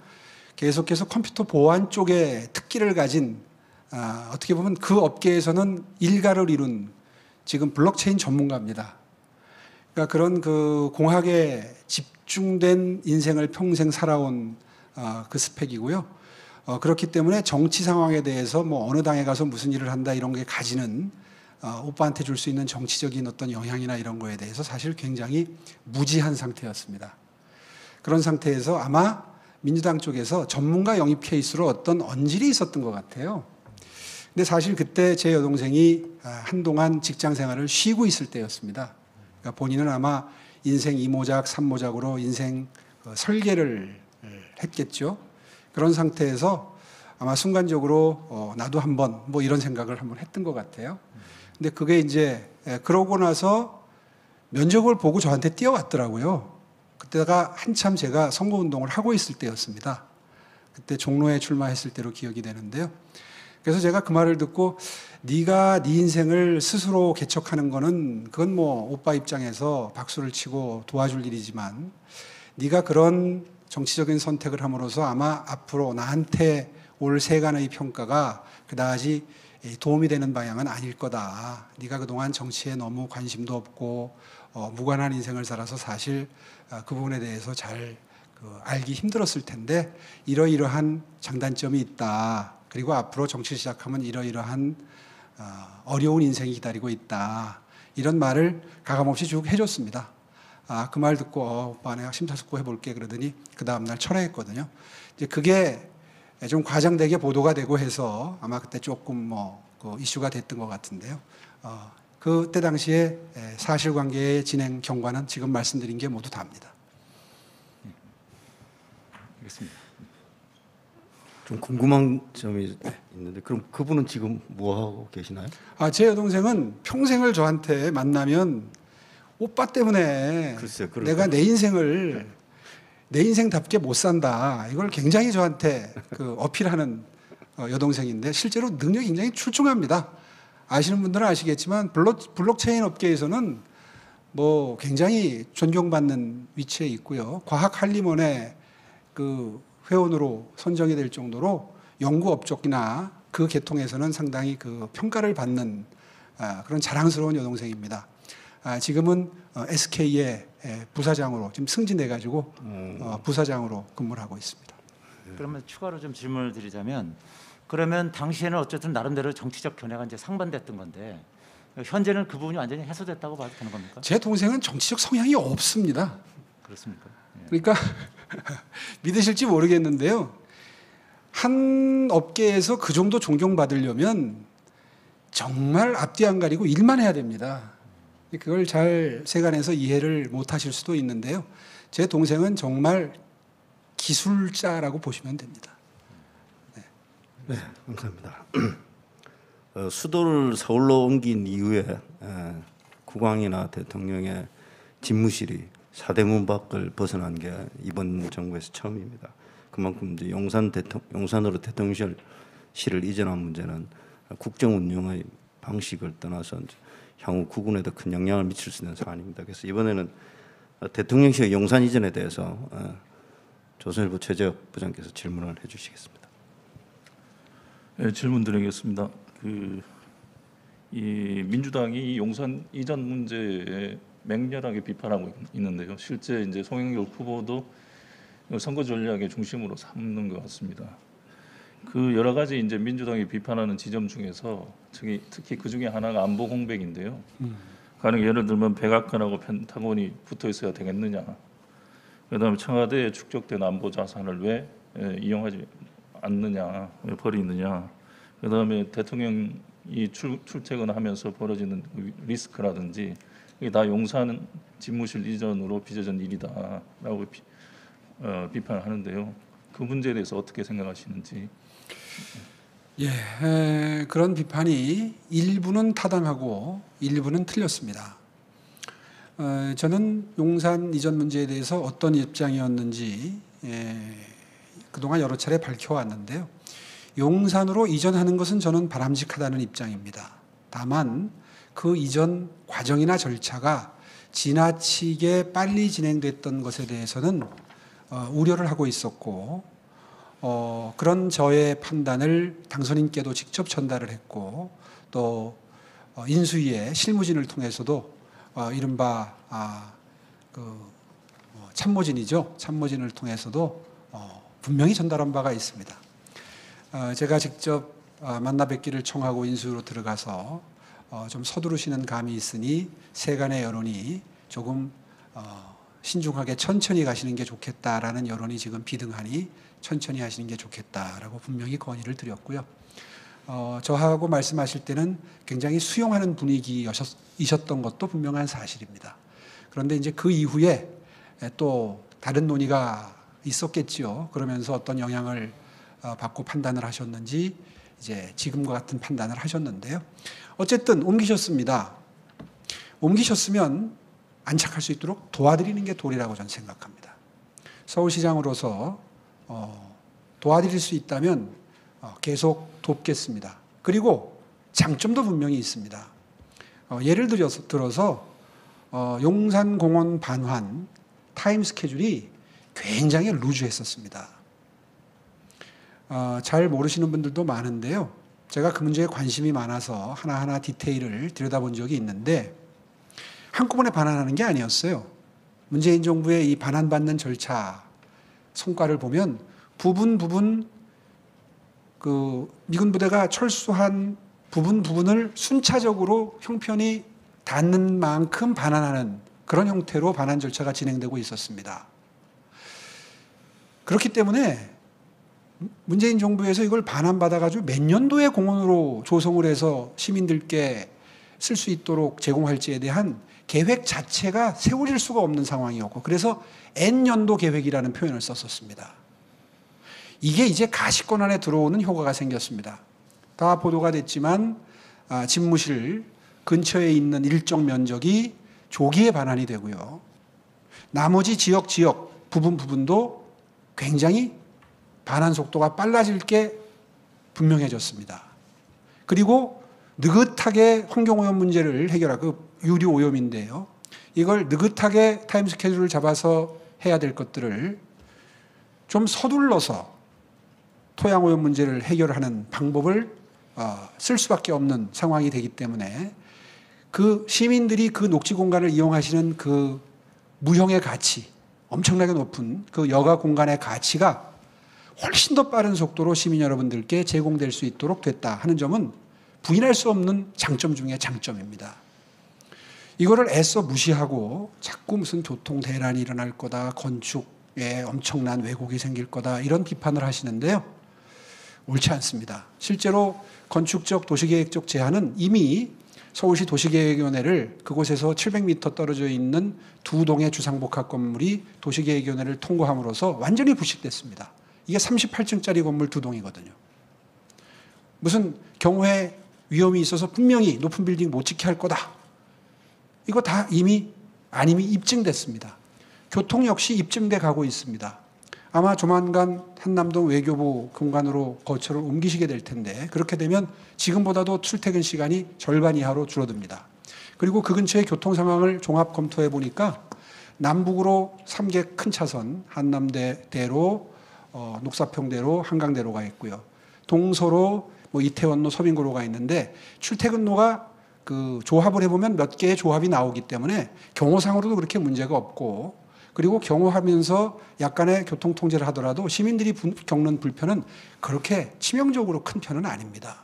계속해서 컴퓨터 보안 쪽에 특기를 가진 어떻게 보면 그 업계에서는 일가를 이룬 지금 블록체인 전문가입니다. 그러니까 그런 그 공학에 집중된 인생을 평생 살아온 그 스펙이고요. 그렇기 때문에 정치 상황에 대해서 뭐 어느 당에 가서 무슨 일을 한다 이런 게 가지는 오빠한테 줄 수 있는 정치적인 어떤 영향이나 이런 거에 대해서 사실 굉장히 무지한 상태였습니다. 그런 상태에서 아마 민주당 쪽에서 전문가 영입 케이스로 어떤 언질이 있었던 것 같아요. 근데 사실 그때 제 여동생이 한동안 직장 생활을 쉬고 있을 때였습니다. 그러니까 본인은 아마 인생 2모작, 3모작으로 인생 설계를 했겠죠. 그런 상태에서 아마 순간적으로 나도 한번 뭐 이런 생각을 한번 했던 것 같아요. 근데 그게 이제 그러고 나서 면접을 보고 저한테 뛰어왔더라고요. 그때가 한참 제가 선거운동을 하고 있을 때였습니다. 그때 종로에 출마했을 때로 기억이 되는데요. 그래서 제가 그 말을 듣고 네가 네 인생을 스스로 개척하는 거는 그건 뭐 오빠 입장에서 박수를 치고 도와줄 일이지만 네가 그런 정치적인 선택을 함으로써 아마 앞으로 나한테 올 세간의 평가가 그다지 도움이 되는 방향은 아닐 거다. 네가 그동안 정치에 너무 관심도 없고 무관한 인생을 살아서 사실 그 부분에 대해서 잘 알기 힘들었을 텐데 이러이러한 장단점이 있다. 그리고 앞으로 정치 시작하면 이러이러한 어려운 인생이 기다리고 있다. 이런 말을 가감없이 쭉 해줬습니다. 그 말 듣고 오빠 내가 심사숙고 해볼게 그러더니 그 다음날 철회했거든요. 이제 그게 좀 과장되게 보도가 되고 해서 아마 그때 조금 그 이슈가 됐던 것 같은데요. 그때 당시에 사실관계의 진행 경과는 지금 말씀드린 게 모두 답니다. 알겠습니다. 좀 궁금한 점이 있는데 그럼 그분은 지금 뭐 하고 계시나요? 제 여동생은 평생을 저한테 만나면 오빠 때문에 글쎄요, 내가 내 인생을 내 인생답게 못 산다. 이걸 굉장히 저한테 어필하는 여동생인데 실제로 능력이 굉장히 출중합니다. 아시는 분들은 아시겠지만 블록체인 업계에서는 뭐 굉장히 존경받는 위치에 있고요. 과학 한림원의 그 회원으로 선정이 될 정도로 연구 업적이나 그 계통에서는 상당히 그 평가를 받는 그런 자랑스러운 여동생입니다. 지금은 SK의 부사장으로 지금 승진돼 가지고 부사장으로 근무를 하고 있습니다. 그러면 추가로 좀 질문을 드리자면 그러면 당시에는 어쨌든 나름대로 정치적 견해가 이제 상반됐던 건데 현재는 그 부분이 완전히 해소됐다고 봐도 되는 겁니까? 제 동생은 정치적 성향이 없습니다. 그렇습니까? 예. 그러니까 믿으실지 모르겠는데요. 한 업계에서 그 정도 존경받으려면 정말 앞뒤 안 가리고 일만 해야 됩니다. 그걸 잘 세간에서 이해를 못 하실 수도 있는데요. 제 동생은 정말 기술자라고 보시면 됩니다. 네, 감사합니다. 수도를 서울로 옮긴 이후에 국왕이나 대통령의 집무실이 사대문 밖을 벗어난 게 이번 정부에서 처음입니다. 그만큼 이제 용산으로 대통령실을 이전한 문제는 국정 운영의 방식을 떠나서 이제 향후 국군에도 큰 영향을 미칠 수 있는 사안입니다. 그래서 이번에는 대통령실 용산 이전에 대해서 조선일보 최재혁 부장께서 질문을 해주시겠습니다. 네, 질문 드리겠습니다. 이 민주당이 이 용산 이전 문제에 맹렬하게 비판하고 있는데요. 실제 이제 송영길 후보도 선거 전략의 중심으로 삼는 것 같습니다. 그 여러 가지 이제 민주당이 비판하는 지점 중에서 특히 그 중에 하나가 안보 공백인데요. 가령 예를 들면 백악관하고 펜타곤이 붙어 있어야 되겠느냐. 그다음에 청와대에 축적된 안보 자산을 왜 이용하지 않느냐, 왜 버리느냐. 그다음에 대통령이 출퇴근하면서 벌어지는 리스크라든지 이게 다 용산 집무실 이전으로 빚어진 일이다라고 비판을 하는데요. 그 문제에 대해서 어떻게 생각하시는지. 예, 그런 비판이 일부는 타당하고 일부는 틀렸습니다. 저는 용산 이전 문제에 대해서 어떤 입장이었는지 그동안 여러 차례 밝혀왔는데요. 용산으로 이전하는 것은 저는 바람직하다는 입장입니다. 다만 그 이전 과정이나 절차가 지나치게 빨리 진행됐던 것에 대해서는 우려를 하고 있었고 그런 저의 판단을 당선인께도 직접 전달을 했고 또 인수위의 실무진을 통해서도 이른바 참모진이죠. 참모진을 통해서도 분명히 전달한 바가 있습니다. 제가 직접 만나 뵙기를 청하고 인수위로 들어가서 좀 서두르시는 감이 있으니 세간의 여론이 조금 신중하게 천천히 가시는 게 좋겠다라는 여론이 지금 비등하니 천천히 하시는 게 좋겠다라고 분명히 건의를 드렸고요. 저하고 말씀하실 때는 굉장히 수용하는 분위기이셨던 것도 분명한 사실입니다. 그런데 이제 그 이후에 또 다른 논의가 있었겠지요. 그러면서 어떤 영향을 받고 판단을 하셨는지 이제 지금과 같은 판단을 하셨는데요. 어쨌든 옮기셨습니다. 옮기셨으면 안착할 수 있도록 도와드리는 게 도리라고 저는 생각합니다. 서울시장으로서 도와드릴 수 있다면 계속 돕겠습니다. 그리고 장점도 분명히 있습니다. 예를 들어서 용산공원 반환 타임 스케줄이 굉장히 루즈했었습니다. 잘 모르시는 분들도 많은데요. 제가 그 문제에 관심이 많아서 하나하나 디테일을 들여다본 적이 있는데 한꺼번에 반환하는 게 아니었어요. 문재인 정부의 이 반환받는 절차 성과를 보면 부분 그 미군 부대가 철수한 부분을 순차적으로 형편이 닿는 만큼 반환하는 그런 형태로 반환 절차가 진행되고 있었습니다. 그렇기 때문에 문재인 정부에서 이걸 반환받아가지고 몇 년도에 공원으로 조성을 해서 시민들께 쓸 수 있도록 제공할지에 대한 계획 자체가 세워질 수가 없는 상황이었고 그래서 N년도 계획이라는 표현을 썼었습니다. 이게 이제 가시권 안에 들어오는 효과가 생겼습니다. 다 보도가 됐지만 집무실 근처에 있는 일정 면적이 조기에 반환이 되고요. 나머지 지역 부분도 굉장히 반환 속도가 빨라질 게 분명해졌습니다. 그리고 느긋하게 환경오염 문제를 해결하고 유류 오염인데요. 이걸 느긋하게 타임 스케줄을 잡아서 해야 될 것들을 좀 서둘러서 토양오염 문제를 해결하는 방법을 쓸 수밖에 없는 상황이 되기 때문에 그 시민들이 그 녹지 공간을 이용하시는 그 무형의 가치, 엄청나게 높은 그 여가 공간의 가치가 훨씬 더 빠른 속도로 시민 여러분들께 제공될 수 있도록 됐다 하는 점은 부인할 수 없는 장점 중에 장점입니다. 이거를 애써 무시하고 자꾸 무슨 교통 대란이 일어날 거다, 건축에 엄청난 왜곡이 생길 거다 이런 비판을 하시는데요. 옳지 않습니다. 실제로 건축적 도시계획적 제한은 이미 서울시 도시계획위원회를 그곳에서 700m 떨어져 있는 두 동의 주상복합 건물이 도시계획위원회를 통과함으로써 완전히 부식됐습니다. 이게 38층짜리 건물 두 동이거든요. 무슨 경우에 위험이 있어서 분명히 높은 빌딩 못 짓게 할 거다. 이거 다 이미 아님이 입증됐습니다. 교통 역시 입증돼 가고 있습니다. 아마 조만간 한남동 외교부 공간으로 거처를 옮기시게 될 텐데 그렇게 되면 지금보다도 출퇴근 시간이 절반 이하로 줄어듭니다. 그리고 그 근처의 교통 상황을 종합 검토해 보니까 남북으로 3개 큰 차선 한남대로 녹사평대로 한강대로가 있고요. 동서로 뭐 이태원로 서빙고로가 있는데 출퇴근로가 그 조합을 해보면 몇 개의 조합이 나오기 때문에 경호상으로도 그렇게 문제가 없고 그리고 경호하면서 약간의 교통 통제를 하더라도 시민들이 겪는 불편은 그렇게 치명적으로 큰 편은 아닙니다.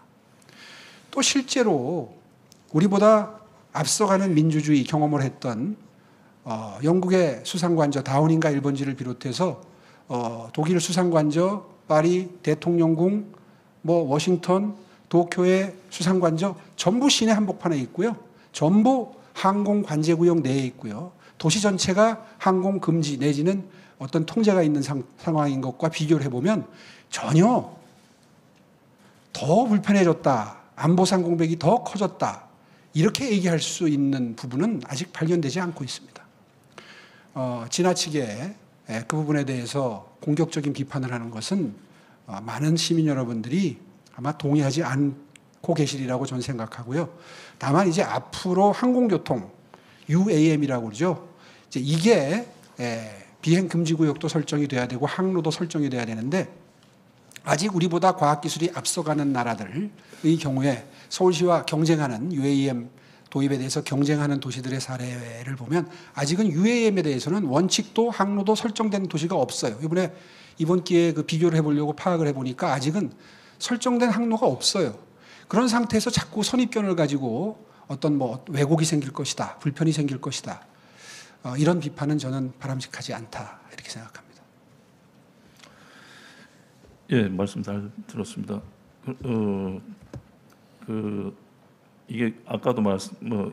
또 실제로 우리보다 앞서가는 민주주의 경험을 했던 영국의 수상관저 다우닝가 1번지를 비롯해서 독일 수상관저, 파리 대통령궁, 뭐 워싱턴, 도쿄의 수상관저 전부 시내 한복판에 있고요. 전부 항공 관제구역 내에 있고요. 도시 전체가 항공 금지 내지는 어떤 통제가 있는 상황인 것과 비교를 해보면 전혀 더 불편해졌다. 안보상 공백이 더 커졌다. 이렇게 얘기할 수 있는 부분은 아직 발견되지 않고 있습니다. 지나치게 그 부분에 대해서 공격적인 비판을 하는 것은 많은 시민 여러분들이 아마 동의하지 않고 계시리라고 저는 생각하고요. 다만 이제 앞으로 항공교통 UAM이라고 그러죠. 이제 이게 비행 금지 구역도 설정이 돼야 되고 항로도 설정이 돼야 되는데 아직 우리보다 과학기술이 앞서가는 나라들의 경우에 서울시와 경쟁하는 UAM 도입에 대해서 경쟁하는 도시들의 사례를 보면 아직은 UAM에 대해서는 원칙도 항로도 설정된 도시가 없어요. 이번 기회에 그 비교를 해보려고 파악을 해보니까 아직은 설정된 항로가 없어요. 그런 상태에서 자꾸 선입견을 가지고 어떤 뭐 왜곡이 생길 것이다, 불편이 생길 것이다. 이런 비판은 저는 바람직하지 않다 이렇게 생각합니다. 예, 말씀 잘 들었습니다. 이게 아까도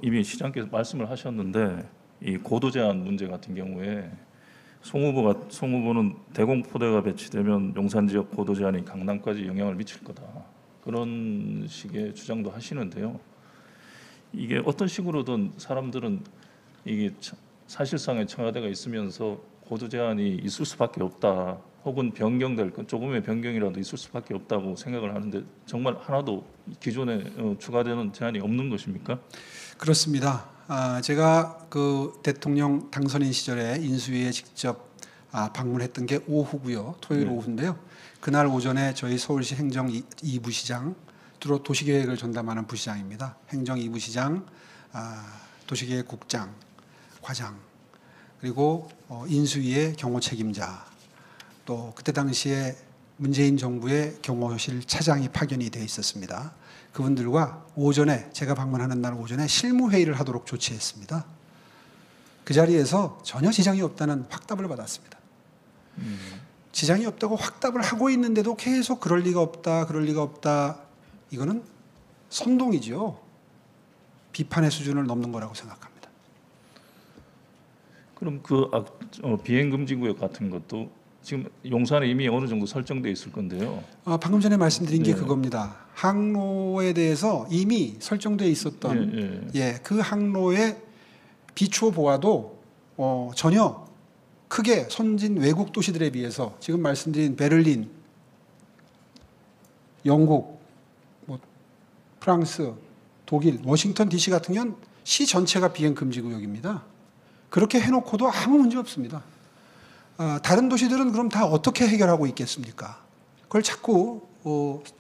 이미 시장께서 말씀을 하셨는데 이 고도 제한 문제 같은 경우에 송 후보는 대공포대가 배치되면 용산 지역 고도 제한이 강남까지 영향을 미칠 거다. 그런 식의 주장도 하시는데요. 이게 어떤 식으로든 사람들은 이게 사실상의 청와대가 있으면서 고도 제한이 있을 수밖에 없다. 혹은 변경될 것 조금의 변경이라도 있을 수밖에 없다고 생각을 하는데 정말 하나도 기존에 추가되는 제한이 없는 것입니까? 그렇습니다. 제가 그 대통령 당선인 시절에 인수위에 직접 방문했던 게 오후고요. 토요일 네. 오후인데요. 그날 오전에 저희 서울시 행정 2부시장, 주로 도시계획을 전담하는 부시장입니다. 행정 2부시장, 도시계획국장, 과장, 그리고 인수위의 경호 책임자, 또 그때 당시에 문재인 정부의 경호실 차장이 파견이 돼 있었습니다. 그분들과 오전에 제가 방문하는 날 오전에 실무회의를 하도록 조치했습니다. 그 자리에서 전혀 지장이 없다는 확답을 받았습니다. 지장이 없다고 확답을 하고 있는데도 계속 그럴 리가 없다, 그럴 리가 없다. 이거는 선동이죠. 비판의 수준을 넘는 거라고 생각합니다. 그럼 비행 금지 구역 같은 것도 지금 용산에 이미 어느 정도 설정돼 있을 건데요. 방금 전에 말씀드린 게 네. 그겁니다. 항로에 대해서 이미 설정돼 있었던 그 항로의 비추어 보아도 전혀 크게 선진 외국 도시들에 비해서 지금 말씀드린 베를린, 영국, 프랑스, 독일, 워싱턴 DC 같은 경우는 시 전체가 비행 금지 구역입니다. 그렇게 해놓고도 아무 문제 없습니다. 다른 도시들은 그럼 다 어떻게 해결하고 있겠습니까? 그걸 자꾸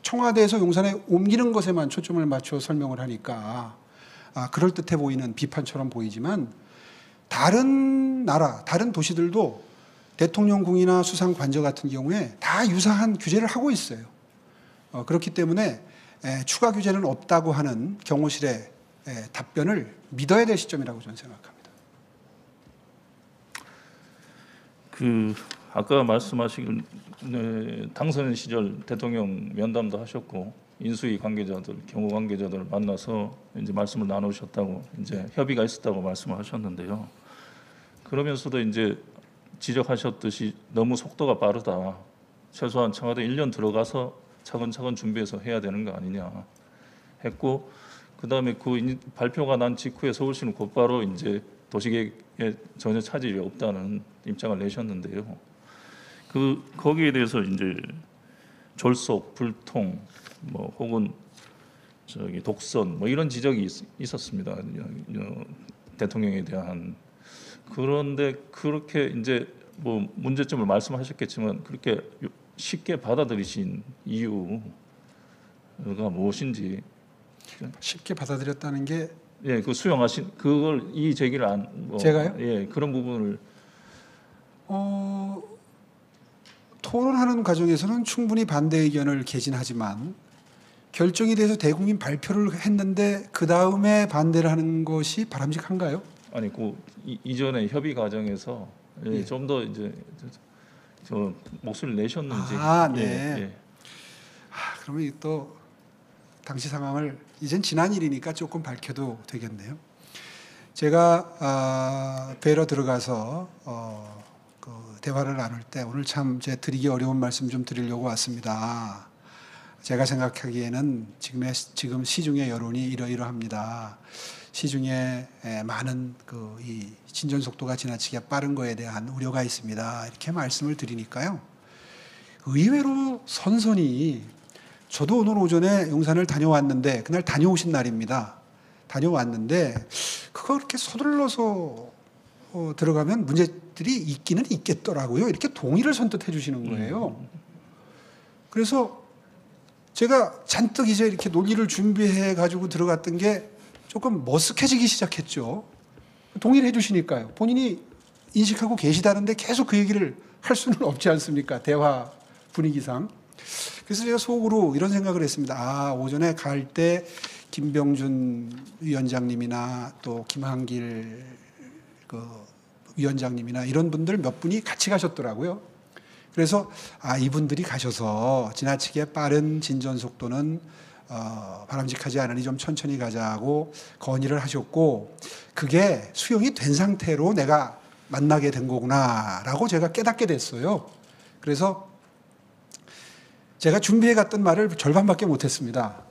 청와대에서 용산에 옮기는 것에만 초점을 맞춰 설명을 하니까 그럴듯해 보이는 비판처럼 보이지만 다른 나라, 다른 도시들도 대통령궁이나 수상관저 같은 경우에 다 유사한 규제를 하고 있어요. 그렇기 때문에 추가 규제는 없다고 하는 경호실의 답변을 믿어야 될 시점이라고 저는 생각합니다. 아까 말씀하신 당선 시절 대통령 면담도 하셨고 인수위 관계자들, 경호 관계자들 만나서 이제 말씀을 나누셨다고 이제 협의가 있었다고 말씀을 하셨는데요. 그러면서도 이제 지적하셨듯이 너무 속도가 빠르다. 최소한 청와대 1년 들어가서 차근차근 준비해서 해야 되는 거 아니냐. 했고 그다음에 발표가 난 직후에 서울시는 곧바로 이제 도시계획에 전혀 차질이 없다는 입장을 내셨는데요. 거기에 대해서 이제 졸속, 불통, 뭐 혹은 독선 뭐 이런 지적이 있었습니다. 대통령에 대한. 그런데 그렇게 이제 뭐 문제점을 말씀하셨겠지만 그렇게 쉽게 받아들이신 이유가 무엇인지. 쉽게 받아들였다는 게 예, 그 수용하신 그걸 이 제기를 제가요? 예, 그런 부분을 토론하는 과정에서는 충분히 반대 의견을 개진하지만 결정이 돼서 대국민 발표를 했는데 그 다음에 반대를 하는 것이 바람직한가요? 아니 이전에 협의 과정에서 예. 좀 더 이제 저 목소리를 내셨는지. 네. 예. 그러면 또 당시 상황을 이젠 지난 일이니까 조금 밝혀도 되겠네요. 제가 뵈러 들어가서 그 대화를 나눌 때 오늘 참 제 드리기 어려운 말씀 좀 드리려고 왔습니다. 제가 생각하기에는 지금 시중의 여론이 이러이러합니다. 시중에 많은 이 진전 속도가 지나치게 빠른 거에 대한 우려가 있습니다. 이렇게 말씀을 드리니까요. 의외로 선선히 저도 오늘 오전에 용산을 다녀왔는데 그날 다녀오신 날입니다. 다녀왔는데 그거 그렇게 서둘러서 들어가면 문제들이 있기는 있겠더라고요. 이렇게 동의를 선뜻 해주시는 거예요. 그래서 제가 잔뜩 이제 이렇게 논의를 준비해 가지고 들어갔던 게 조금 머쓱해지기 시작했죠. 동의를 해주시니까요. 본인이 인식하고 계시다는데 계속 그 얘기를 할 수는 없지 않습니까? 대화 분위기상. 그래서 제가 속으로 이런 생각을 했습니다. 오전에 갈 때 김병준 위원장님이나 또 김한길 위원장님이나 이런 분들 몇 분이 같이 가셨더라고요. 그래서 이분들이 가셔서 지나치게 빠른 진전 속도는 바람직하지 않으니 좀 천천히 가자고 건의를 하셨고 그게 수용이 된 상태로 내가 만나게 된 거구나라고 제가 깨닫게 됐어요. 그래서 제가 준비해 갔던 말을 절반밖에 못했습니다.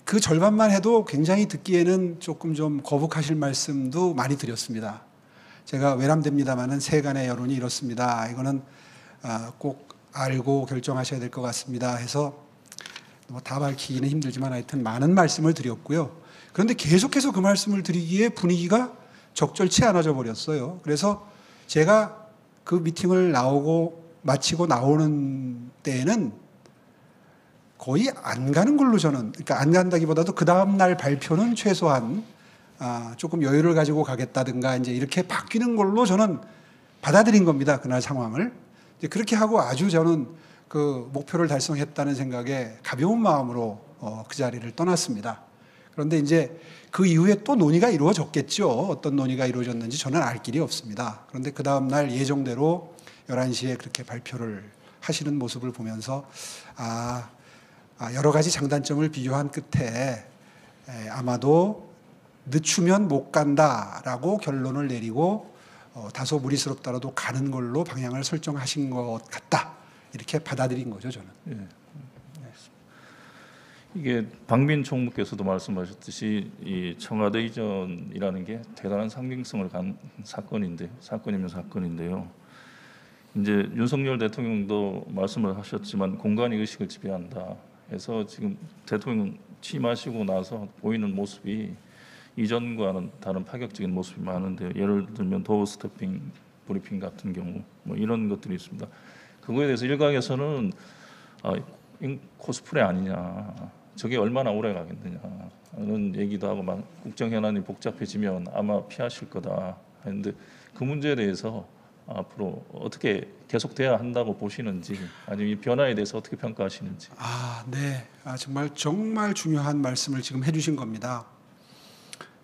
그 절반만 해도 굉장히 듣기에는 조금 좀 거북하실 말씀도 많이 드렸습니다. 제가 외람됩니다마는 세간의 여론이 이렇습니다. 이거는 꼭 알고 결정하셔야 될 것 같습니다. 해서 뭐 다 밝히기는 힘들지만 하여튼 많은 말씀을 드렸고요. 그런데 계속해서 그 말씀을 드리기에 분위기가 적절치 않아져 버렸어요. 그래서 제가 그 미팅을 마치고 나오는 때에는 거의 안 가는 걸로 저는, 그러니까 안 간다기보다도 그 다음날 발표는 최소한 조금 여유를 가지고 가겠다든가 이제 이렇게 바뀌는 걸로 저는 받아들인 겁니다. 그날 상황을. 이제 그렇게 하고 아주 저는 그 목표를 달성했다는 생각에 가벼운 마음으로 그 자리를 떠났습니다. 그런데 이제 그 이후에 또 논의가 이루어졌겠죠. 어떤 논의가 이루어졌는지 저는 알 길이 없습니다. 그런데 그 다음날 예정대로 11시에 그렇게 발표를 하시는 모습을 보면서 여러 가지 장단점을 비교한 끝에 아마도 늦추면 못 간다라고 결론을 내리고 다소 무리스럽더라도 가는 걸로 방향을 설정하신 것 같다. 이렇게 받아들인 거죠, 저는. 예. 이게 박민 총무께서도 말씀하셨듯이 이 청와대 이전이라는 게 대단한 상징성을 간 사건인데요. 이제 윤석열 대통령도 말씀을 하셨지만 공간의 의식을 지배한다 해서 지금 대통령 취임하시고 나서 보이는 모습이 이전과는 다른 파격적인 모습이 많은데요. 예를 들면 도어 스태핑 브리핑 같은 경우 뭐 이런 것들이 있습니다. 그거에 대해서 일각에서는 코스프레 아니냐, 저게 얼마나 오래 가겠느냐 하는 얘기도 하고 막 국정 현안이 복잡해지면 아마 피하실 거다 했는데 그 문제에 대해서 앞으로 어떻게 계속돼야 한다고 보시는지 아니면 이 변화에 대해서 어떻게 평가하시는지. 네. 정말 중요한 말씀을 지금 해주신 겁니다.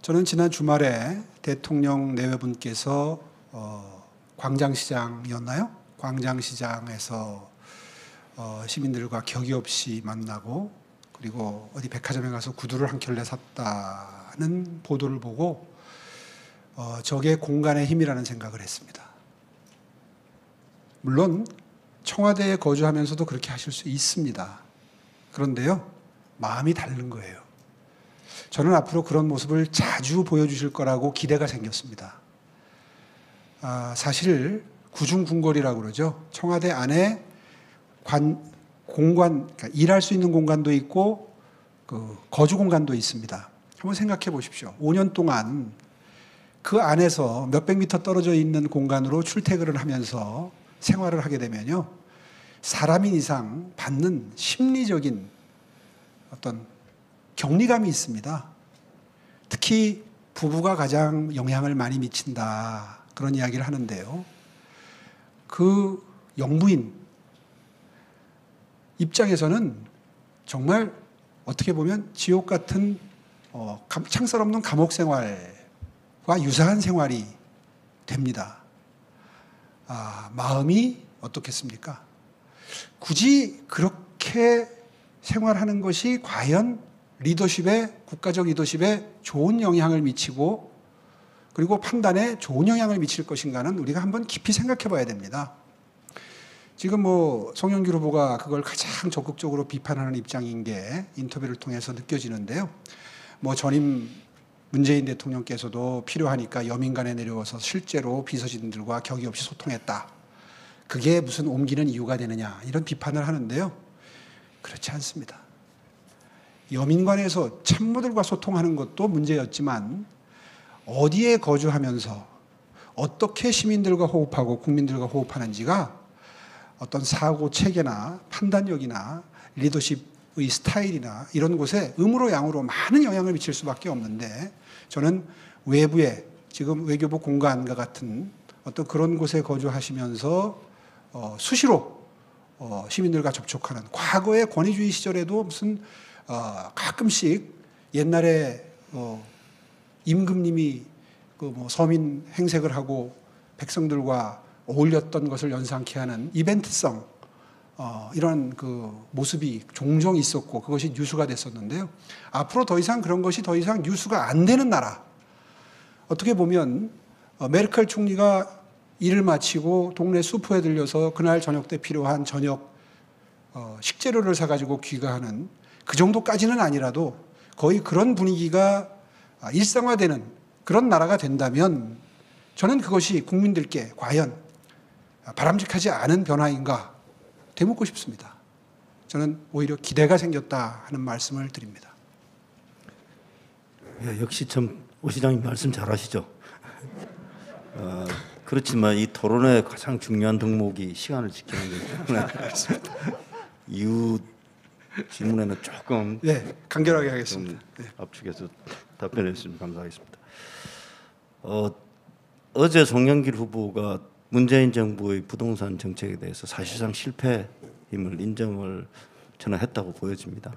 저는 지난 주말에 대통령 내외분께서 광장시장이었나요? 광장시장에서 시민들과 격이 없이 만나고 그리고 어디 백화점에 가서 구두를 한 켤레 샀다는 보도를 보고 저게 공간의 힘이라는 생각을 했습니다. 물론 청와대에 거주하면서도 그렇게 하실 수 있습니다. 그런데요, 마음이 다른 거예요. 저는 앞으로 그런 모습을 자주 보여주실 거라고 기대가 생겼습니다. 사실 구중궁궐이라고 그러죠. 청와대 안에 공간, 그러니까 일할 수 있는 공간도 있고 그 거주 공간도 있습니다. 한번 생각해 보십시오. 5년 동안 그 안에서 몇백 미터 떨어져 있는 공간으로 출퇴근을 하면서 생활을 하게 되면요, 사람인 이상 받는 심리적인 어떤 격리감이 있습니다. 특히 부부가 가장 영향을 많이 미친다, 그런 이야기를 하는데요. 그 영부인 입장에서는 정말 어떻게 보면 지옥 같은 창살 없는 감옥 생활과 유사한 생활이 됩니다. 마음이 어떻겠습니까? 굳이 그렇게 생활하는 것이 과연 국가적 리더십에 좋은 영향을 미치고 그리고 판단에 좋은 영향을 미칠 것인가는 우리가 한번 깊이 생각해 봐야 됩니다. 지금 송영길 후보가 그걸 가장 적극적으로 비판하는 입장인 게 인터뷰를 통해서 느껴지는데요. 전임 문재인 대통령께서도 필요하니까 여민간에 내려와서 실제로 비서진들과 격의 없이 소통했다. 그게 무슨 옮기는 이유가 되느냐, 이런 비판을 하는데요. 그렇지 않습니다. 여민관에서 참모들과 소통하는 것도 문제였지만 어디에 거주하면서 어떻게 시민들과 호흡하고 국민들과 호흡하는지가 어떤 사고 체계나 판단력이나 리더십의 스타일이나 이런 곳에 음으로 양으로 많은 영향을 미칠 수밖에 없는데, 저는 외부에 지금 외교부 공간과 같은 어떤 그런 곳에 거주하시면서 수시로 시민들과 접촉하는, 과거의 권위주의 시절에도 무슨 가끔씩 옛날에 임금님이 서민 행색을 하고 백성들과 어울렸던 것을 연상케 하는 이벤트성 이런 그 모습이 종종 있었고 그것이 뉴스가 됐었는데요. 앞으로 더 이상 그런 것이 더 이상 뉴스가 안 되는 나라. 어떻게 보면 메르켈 총리가 일을 마치고 동네 슈퍼에 들려서 그날 저녁 때 필요한 저녁 식재료를 사가지고 귀가하는 그 정도까지는 아니라도 거의 그런 분위기가 일상화되는 그런 나라가 된다면 저는 그것이 국민들께 과연 바람직하지 않은 변화인가 되묻고 싶습니다. 저는 오히려 기대가 생겼다 하는 말씀을 드립니다. 역시 오 시장님 말씀 잘하시죠. 그렇지만 이 토론의 가장 중요한 덕목이 시간을 지키는 거기 때문에 이후 질문에는 조금 간결하게 하겠습니다. 압축해서 답변해 주시면 감사하겠습니다. 어제 송영길 후보가 문재인 정부의 부동산 정책에 대해서 사실상 실패임을 인정을 저는 했다고 보여집니다.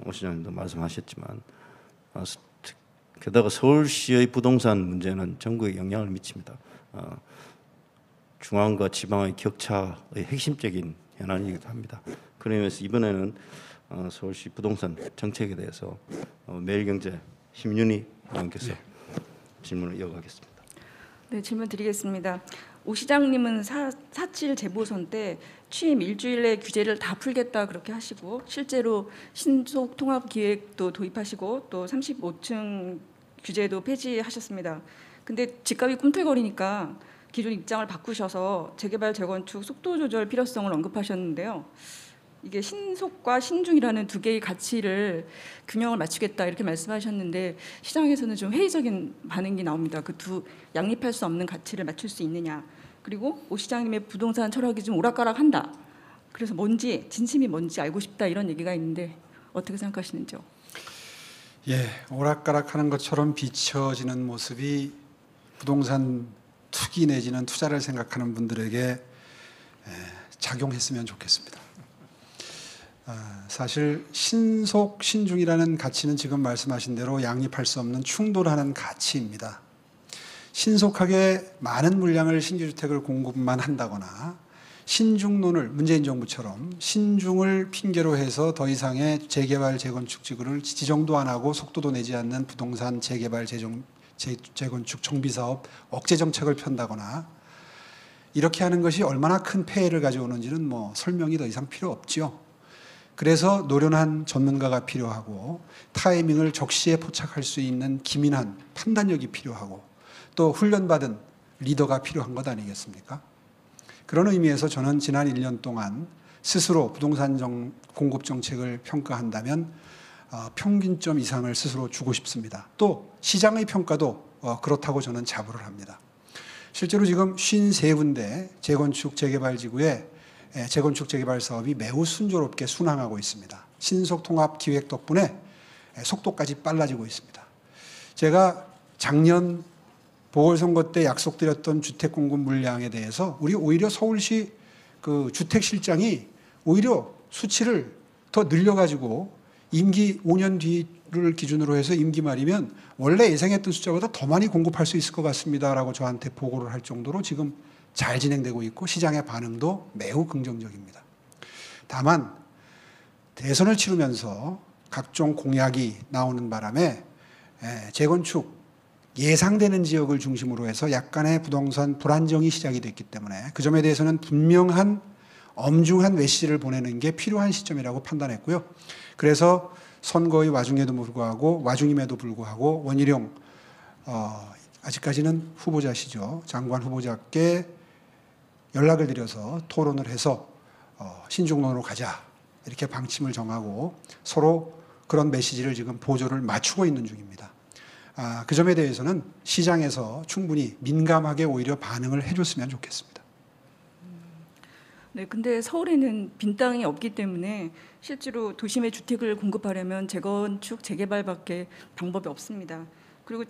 오 시장님도 말씀하셨지만 게다가 서울시의 부동산 문제는 전국에 영향을 미칩니다. 중앙과 지방의 격차의 핵심적인 현안이기도 합니다. 그러면서 이번에는 서울시 부동산 정책에 대해서 매일경제 심윤희 의원께서 질문을 이어가겠습니다. 네, 질문 드리겠습니다. 오 시장님은 4.7 재보선 때 취임 일주일 내 규제를 다 풀겠다 그렇게 하시고 실제로 신속 통합 기획도 도입하시고 또 35층 규제도 폐지하셨습니다. 근데 집값이 꿈틀거리니까 기존 입장을 바꾸셔서 재개발 재건축 속도 조절 필요성을 언급하셨는데요. 이게 신속과 신중이라는 두 개의 가치를 균형을 맞추겠다 이렇게 말씀하셨는데 시장에서는 좀 회의적인 반응이 나옵니다. 그 두 양립할 수 없는 가치를 맞출 수 있느냐. 그리고 오 시장님의 부동산 철학이 좀 오락가락한다. 그래서 진심이 뭔지 알고 싶다 이런 얘기가 있는데 어떻게 생각하시는지요? 오락가락하는 것처럼 비춰지는 모습이 부동산 투기 내지는 투자를 생각하는 분들에게 작용했으면 좋겠습니다. 사실 신속, 신중이라는 가치는 지금 말씀하신 대로 양립할 수 없는 충돌하는 가치입니다. 신속하게 많은 물량을 신규주택을 공급만 한다거나 신중론을 문재인 정부처럼 신중을 핑계로 해서 더 이상의 재개발, 재건축 지구를 지정도 안 하고 속도도 내지 않는 부동산 재개발, 재건축 정비사업 억제 정책을 편다거나 이렇게 하는 것이 얼마나 큰 폐해를 가져오는지는 설명이 더 이상 필요 없죠. 그래서 노련한 전문가가 필요하고 타이밍을 적시에 포착할 수 있는 기민한 판단력이 필요하고 또 훈련받은 리더가 필요한 것 아니겠습니까? 그런 의미에서 저는 지난 1년 동안 스스로 부동산 공급 정책을 평가한다면 평균점 이상을 스스로 주고 싶습니다. 또 시장의 평가도 그렇다고 저는 자부를 합니다. 실제로 지금 53군데 재건축 재개발 지구에 재건축 재개발 사업이 매우 순조롭게 순항하고 있습니다. 신속 통합 기획 덕분에 속도까지 빨라지고 있습니다. 제가 작년 보궐선거 때 약속드렸던 주택 공급 물량에 대해서 우리 오히려 서울시 그 주택실장이 오히려 수치를 더 늘려가지고 임기 5년 뒤를 기준으로 해서 임기 말이면 원래 예상했던 숫자보다 더 많이 공급할 수 있을 것 같습니다라고 저한테 보고를 할 정도로 지금 잘 진행되고 있고 시장의 반응도 매우 긍정적입니다. 다만 대선을 치르면서 각종 공약이 나오는 바람에 재건축 예상되는 지역을 중심으로 해서 약간의 부동산 불안정이 시작이 됐기 때문에 그 점에 대해서는 분명한 엄중한 메시지를 보내는 게 필요한 시점이라고 판단했고요. 그래서 선거의 와중임에도 불구하고 원희룡 아직까지는 후보자시죠. 장관 후보자께 연락을 드려서 토론을 해서 신중론으로 가자 이렇게 방침을 정하고 서로 그런 메시지를 지금 보조를 맞추고 있는 중입니다. 그 점에 대해서는 시장에서 충분히 민감하게 오히려 반응을 해줬으면 좋겠습니다. 네, 근데 서울에는 빈 땅이 없기 때문에 실제로 도심에 주택을 공급하려면 재건축, 재개발밖에 방법이 없습니다. 그리고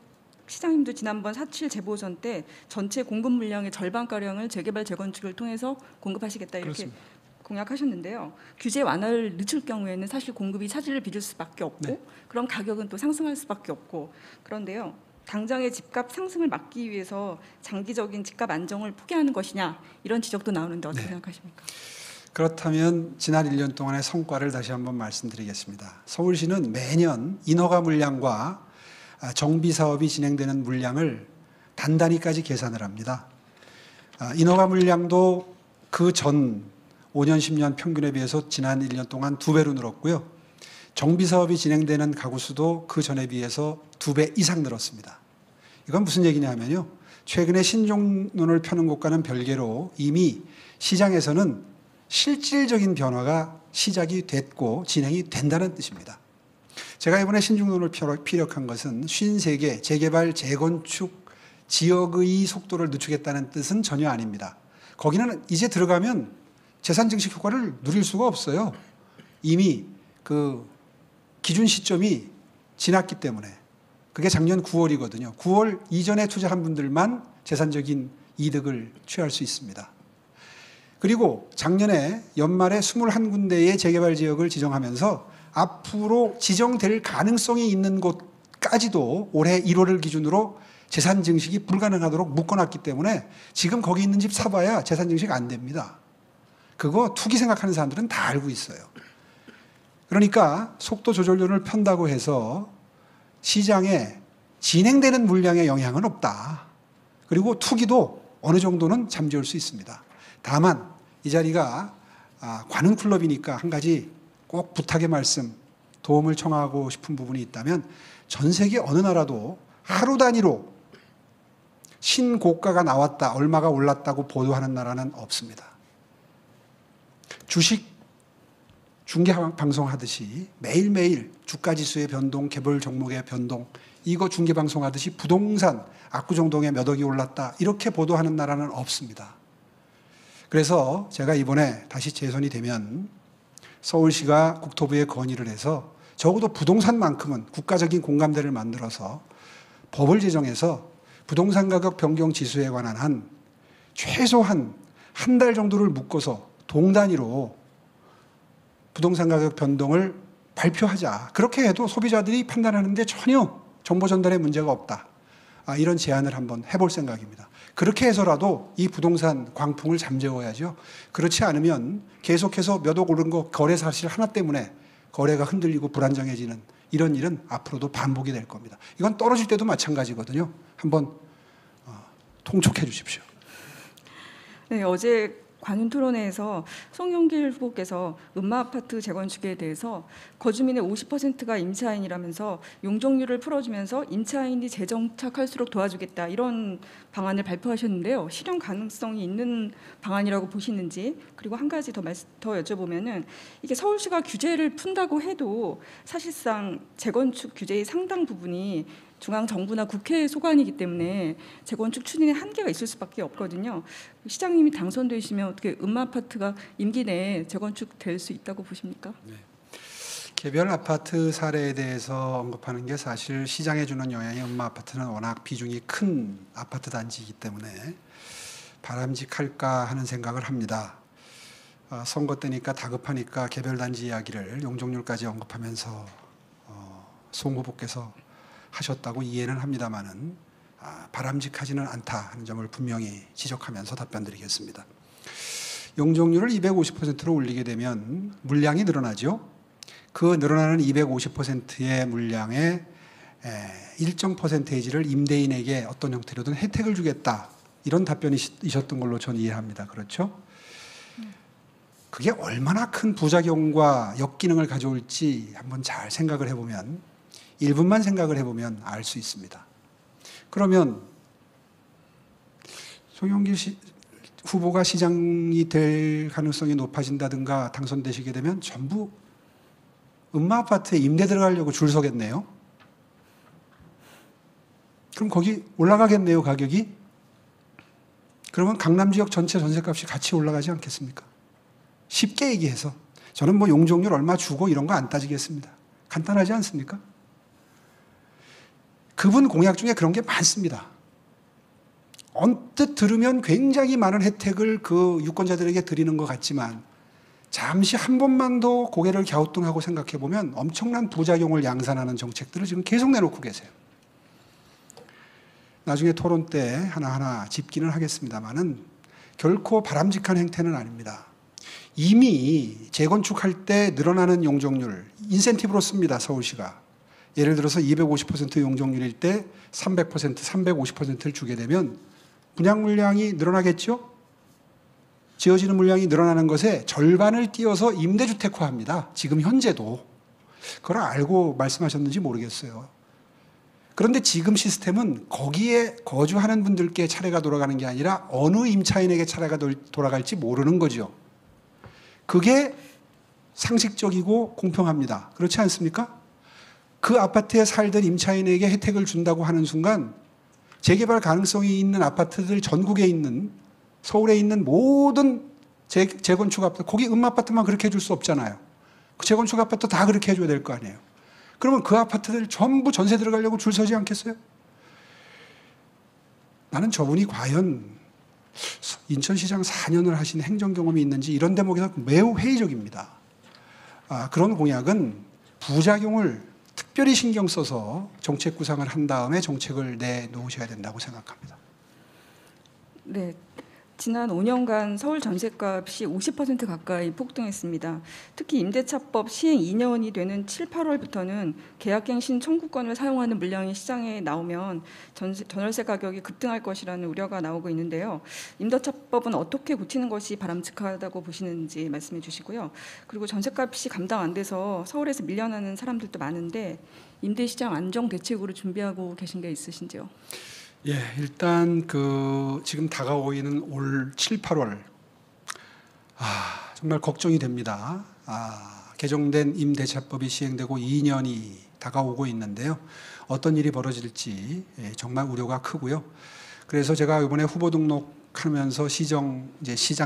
시장님도 지난번 4.7 재보선 때 전체 공급 물량의 절반가량을 재개발, 재건축을 통해서 공급하시겠다 이렇게 그렇습니다. 공약하셨는데요. 규제 완화를 늦출 경우에는 사실 공급이 차질을 빚을 수밖에 없고 네. 그럼 가격은 또 상승할 수밖에 없고 그런데요. 당장의 집값 상승을 막기 위해서 장기적인 집값 안정을 포기하는 것이냐 이런 지적도 나오는데 어떻게 네. 생각하십니까? 그렇다면 지난 1년 동안의 성과를 다시 한번 말씀드리겠습니다. 서울시는 매년 인허가 물량과 정비 사업이 진행되는 물량을 단단히까지 계산을 합니다. 인허가 물량도 그 전 5년, 10년 평균에 비해서 지난 1년 동안 2배로 늘었고요. 정비 사업이 진행되는 가구 수도 그 전에 비해서 2배 이상 늘었습니다. 이건 무슨 얘기냐 하면요. 최근에 신종론을 펴는 것과는 별개로 이미 시장에서는 실질적인 변화가 시작이 됐고 진행이 된다는 뜻입니다. 제가 이번에 신중론을 피력한 것은 53개 재개발, 재건축 지역의 속도를 늦추겠다는 뜻은 전혀 아닙니다. 거기는 이제 들어가면 재산 증식 효과를 누릴 수가 없어요. 이미 그 기준 시점이 지났기 때문에 그게 작년 9월이거든요. 9월 이전에 투자한 분들만 재산적인 이득을 취할 수 있습니다. 그리고 작년에 연말에 21군데의 재개발 지역을 지정하면서 앞으로 지정될 가능성이 있는 곳까지도 올해 1월을 기준으로 재산 증식이 불가능하도록 묶어놨기 때문에 지금 거기 있는 집 사봐야 재산 증식 안 됩니다. 그거 투기 생각하는 사람들은 다 알고 있어요. 그러니까 속도 조절론을 편다고 해서 시장에 진행되는 물량에 영향은 없다. 그리고 투기도 어느 정도는 잠재울 수 있습니다. 다만 이 자리가 관훈 클럽이니까 한 가지 꼭 부탁의 말씀, 도움을 청하고 싶은 부분이 있다면 전 세계 어느 나라도 하루 단위로 신고가가 나왔다, 얼마가 올랐다고 보도하는 나라는 없습니다. 주식 중계 방송 하듯이 매일매일 주가지수의 변동, 개별 종목의 변동, 이거 중계 방송 하듯이 부동산 압구정동에 몇 억이 올랐다 이렇게 보도하는 나라는 없습니다. 그래서 제가 이번에 다시 재선이 되면 서울시가 국토부에 건의를 해서 적어도 부동산만큼은 국가적인 공감대를 만들어서 법을 제정해서 부동산 가격 변경 지수에 관한 한 최소한 한 달 정도를 묶어서 동단위로 부동산 가격 변동을 발표하자. 그렇게 해도 소비자들이 판단하는데 전혀 정보 전달에 문제가 없다. 이런 제안을 한번 해볼 생각입니다. 그렇게 해서라도 이 부동산 광풍을 잠재워야죠. 그렇지 않으면 계속해서 몇 억 오른 거 거래 사실 하나 때문에 거래가 흔들리고 불안정해지는 이런 일은 앞으로도 반복이 될 겁니다. 이건 떨어질 때도 마찬가지거든요. 한번 통촉해 주십시오. 네, 어제 관훈 토론회에서 송영길 후보께서 음마아파트 재건축에 대해서 거주민의 50%가 임차인이라면서 용적률을 풀어주면서 임차인이 재정착할수록 도와주겠다 이런 방안을 발표하셨는데요. 실현 가능성이 있는 방안이라고 보시는지, 그리고 한 가지 더 여쭤보면은 이게 서울시가 규제를 푼다고 해도 사실상 재건축 규제의 상당 부분이 중앙 정부나 국회의 소관이기 때문에 재건축 추진에 한계가 있을 수밖에 없거든요. 시장님이 당선되시면 어떻게 음마아파트가 임기 내에 재건축될 수 있다고 보십니까? 개별 아파트 사례에 대해서 언급하는 게 사실 시장에 주는 영향이 음마아파트는 워낙 비중이 큰 아파트 단지이기 때문에 바람직할까 하는 생각을 합니다. 선거 때니까 다급하니까 개별 단지 이야기를 용적률까지 언급하면서 송 후보께서 하셨다고 이해는 합니다만은 바람직하지는 않다 하는 점을 분명히 지적하면서 답변드리겠습니다. 용적률을 250%로 올리게 되면 물량이 늘어나죠. 그 늘어나는 250%의 물량의 일정 퍼센테이지를 임대인에게 어떤 형태로든 혜택을 주겠다, 이런 답변이셨던 걸로 저는 이해합니다. 그렇죠? 그게 얼마나 큰 부작용과 역기능을 가져올지 한번 잘 생각을 해보면, 1분만 생각을 해보면 알 수 있습니다. 그러면 송영길 후보가 시장이 될 가능성이 높아진다든가 당선되시게 되면 전부 음마아파트에 임대 들어가려고 줄 서겠네요. 그럼 거기 올라가겠네요, 가격이. 그러면 강남 지역 전체 전셋값이 같이 올라가지 않겠습니까? 쉽게 얘기해서 저는 뭐 용적률 얼마 주고 이런 거 안 따지겠습니다. 간단하지 않습니까? 그분 공약 중에 그런 게 많습니다. 언뜻 들으면 굉장히 많은 혜택을 그 유권자들에게 드리는 것 같지만 잠시 한 번만 더 고개를 갸우뚱하고 생각해 보면 엄청난 부작용을 양산하는 정책들을 지금 계속 내놓고 계세요. 나중에 토론 때 하나하나 짚기는 하겠습니다만은 결코 바람직한 행태는 아닙니다. 이미 재건축할 때 늘어나는 용적률 인센티브로 씁니다, 서울시가. 예를 들어서 250% 용적률일 때 300%, 350%를 주게 되면 분양 물량이 늘어나겠죠? 지어지는 물량이 늘어나는 것에 절반을 띄어서 임대주택화합니다. 지금 현재도. 그걸 알고 말씀하셨는지 모르겠어요. 그런데 지금 시스템은 거기에 거주하는 분들께 차례가 돌아가는 게 아니라 어느 임차인에게 차례가 돌아갈지 모르는 거죠. 그게 상식적이고 공평합니다. 그렇지 않습니까? 그 아파트에 살던 임차인에게 혜택을 준다고 하는 순간 재개발 가능성이 있는 아파트들 전국에 있는, 서울에 있는 모든 재건축 아파트, 거기 음아파트만 그렇게 해줄 수 없잖아요. 그 재건축 아파트 다 그렇게 해줘야 될 거 아니에요. 그러면 그 아파트들 전부 전세 들어가려고 줄 서지 않겠어요? 나는 저분이 과연 인천시장 4년을 하신 행정 경험이 있는지 이런 대목에서 매우 회의적입니다. 그런 공약은 부작용을 특별히 신경 써서 정책 구상을 한 다음에 정책을 내놓으셔야 된다고 생각합니다. 네, 지난 5년간 서울 전셋값이 50% 가까이 폭등했습니다. 특히 임대차법 시행 2년이 되는 7, 8월부터는 계약갱신 청구권을 사용하는 물량이 시장에 나오면 전월세 가격이 급등할 것이라는 우려가 나오고 있는데요. 임대차법은 어떻게 고치는 것이 바람직하다고 보시는지 말씀해 주시고요. 그리고 전셋값이 감당 안 돼서 서울에서 밀려나는 사람들도 많은데 임대시장 안정 대책으로 준비하고 계신 게 있으신지요? 예, 일단 지금 다가오고 있는 올 7, 8월 정말 걱정이 됩니다. 개정된 임대차법이 시행되고 2년이 다가오고 있는데요. 어떤 일이 벌어질지 정말 우려가 크고요. 그래서 제가 이번에 후보 등록하면서 시장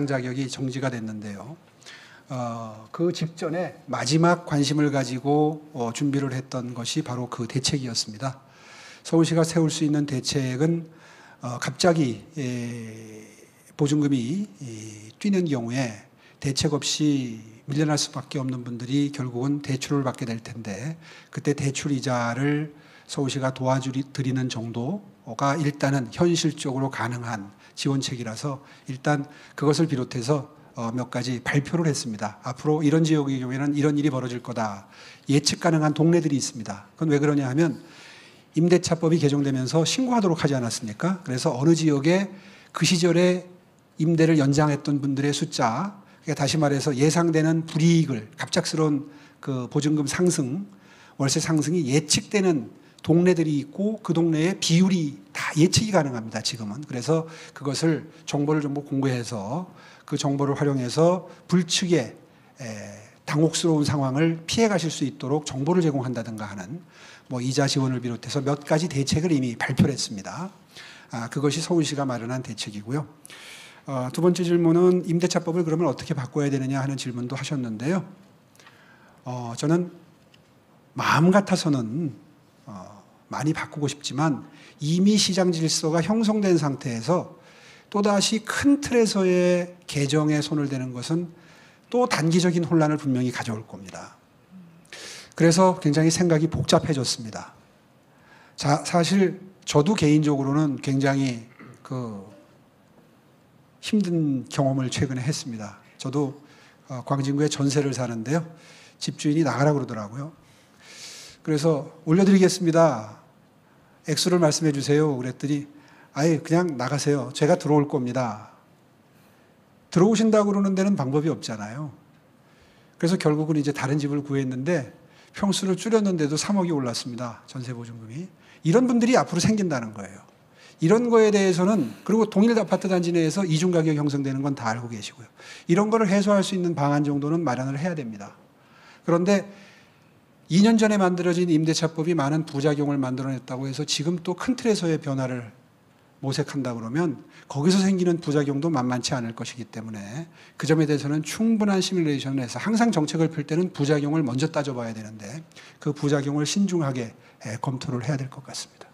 자격이 정지가 됐는데요. 그 직전에 마지막 관심을 가지고 준비를 했던 것이 바로 그 대책이었습니다. 서울시가 세울 수 있는 대책은 갑자기 보증금이 뛰는 경우에 대책 없이 밀려날 수밖에 없는 분들이 결국은 대출을 받게 될 텐데 그때 대출 이자를 서울시가 도와드리는 정도가 일단은 현실적으로 가능한 지원책이라서 일단 그것을 비롯해서 몇 가지 발표를 했습니다. 앞으로 이런 지역의 경우에는 이런 일이 벌어질 거다. 예측 가능한 동네들이 있습니다. 그건 왜 그러냐 하면 임대차법이 개정되면서 신고하도록 하지 않았습니까? 그래서 어느 지역에 그 시절에 임대를 연장했던 분들의 숫자, 그러니까 다시 말해서 예상되는 불이익을 갑작스러운 그 보증금 상승, 월세 상승이 예측되는 동네들이 있고 그 동네의 비율이 다 예측이 가능합니다. 지금은. 그래서 그것을 정보를 전부 공개해서 그 정보를 활용해서 불측의 당혹스러운 상황을 피해 가실 수 있도록 정보를 제공한다든가 하는 뭐 이자 지원을 비롯해서 몇 가지 대책을 이미 발표를 했습니다. 그것이 서울시가 마련한 대책이고요. 두 번째 질문은 임대차법을 그러면 어떻게 바꿔야 되느냐 하는 질문도 하셨는데요. 저는 마음 같아서는 많이 바꾸고 싶지만 이미 시장 질서가 형성된 상태에서 또다시 큰 틀에서의 개정에 손을 대는 것은 또 단기적인 혼란을 분명히 가져올 겁니다. 그래서 굉장히 생각이 복잡해졌습니다. 사실 저도 개인적으로는 굉장히 힘든 경험을 최근에 했습니다. 저도 광진구에 전세를 사는데요. 집주인이 나가라고 그러더라고요. 그래서 올려드리겠습니다. 액수를 말씀해 주세요. 그랬더니 아예 그냥 나가세요. 제가 들어올 겁니다. 들어오신다고 그러는 데는 방법이 없잖아요. 그래서 결국은 이제 다른 집을 구했는데 평수를 줄였는데도 3억이 올랐습니다. 전세 보증금이. 이런 분들이 앞으로 생긴다는 거예요. 이런 거에 대해서는, 그리고 동일 아파트 단지 내에서 이중 가격이 형성되는 건 다 알고 계시고요. 이런 거를 해소할 수 있는 방안 정도는 마련을 해야 됩니다. 그런데 2년 전에 만들어진 임대차법이 많은 부작용을 만들어냈다고 해서 지금 또 큰 틀에서의 변화를 모색한다 그러면 거기서 생기는 부작용도 만만치 않을 것이기 때문에 그 점에 대해서는 충분한 시뮬레이션을 해서 항상 정책을 펼 때는 부작용을 먼저 따져봐야 되는데 그 부작용을 신중하게 검토를 해야 될 것 같습니다.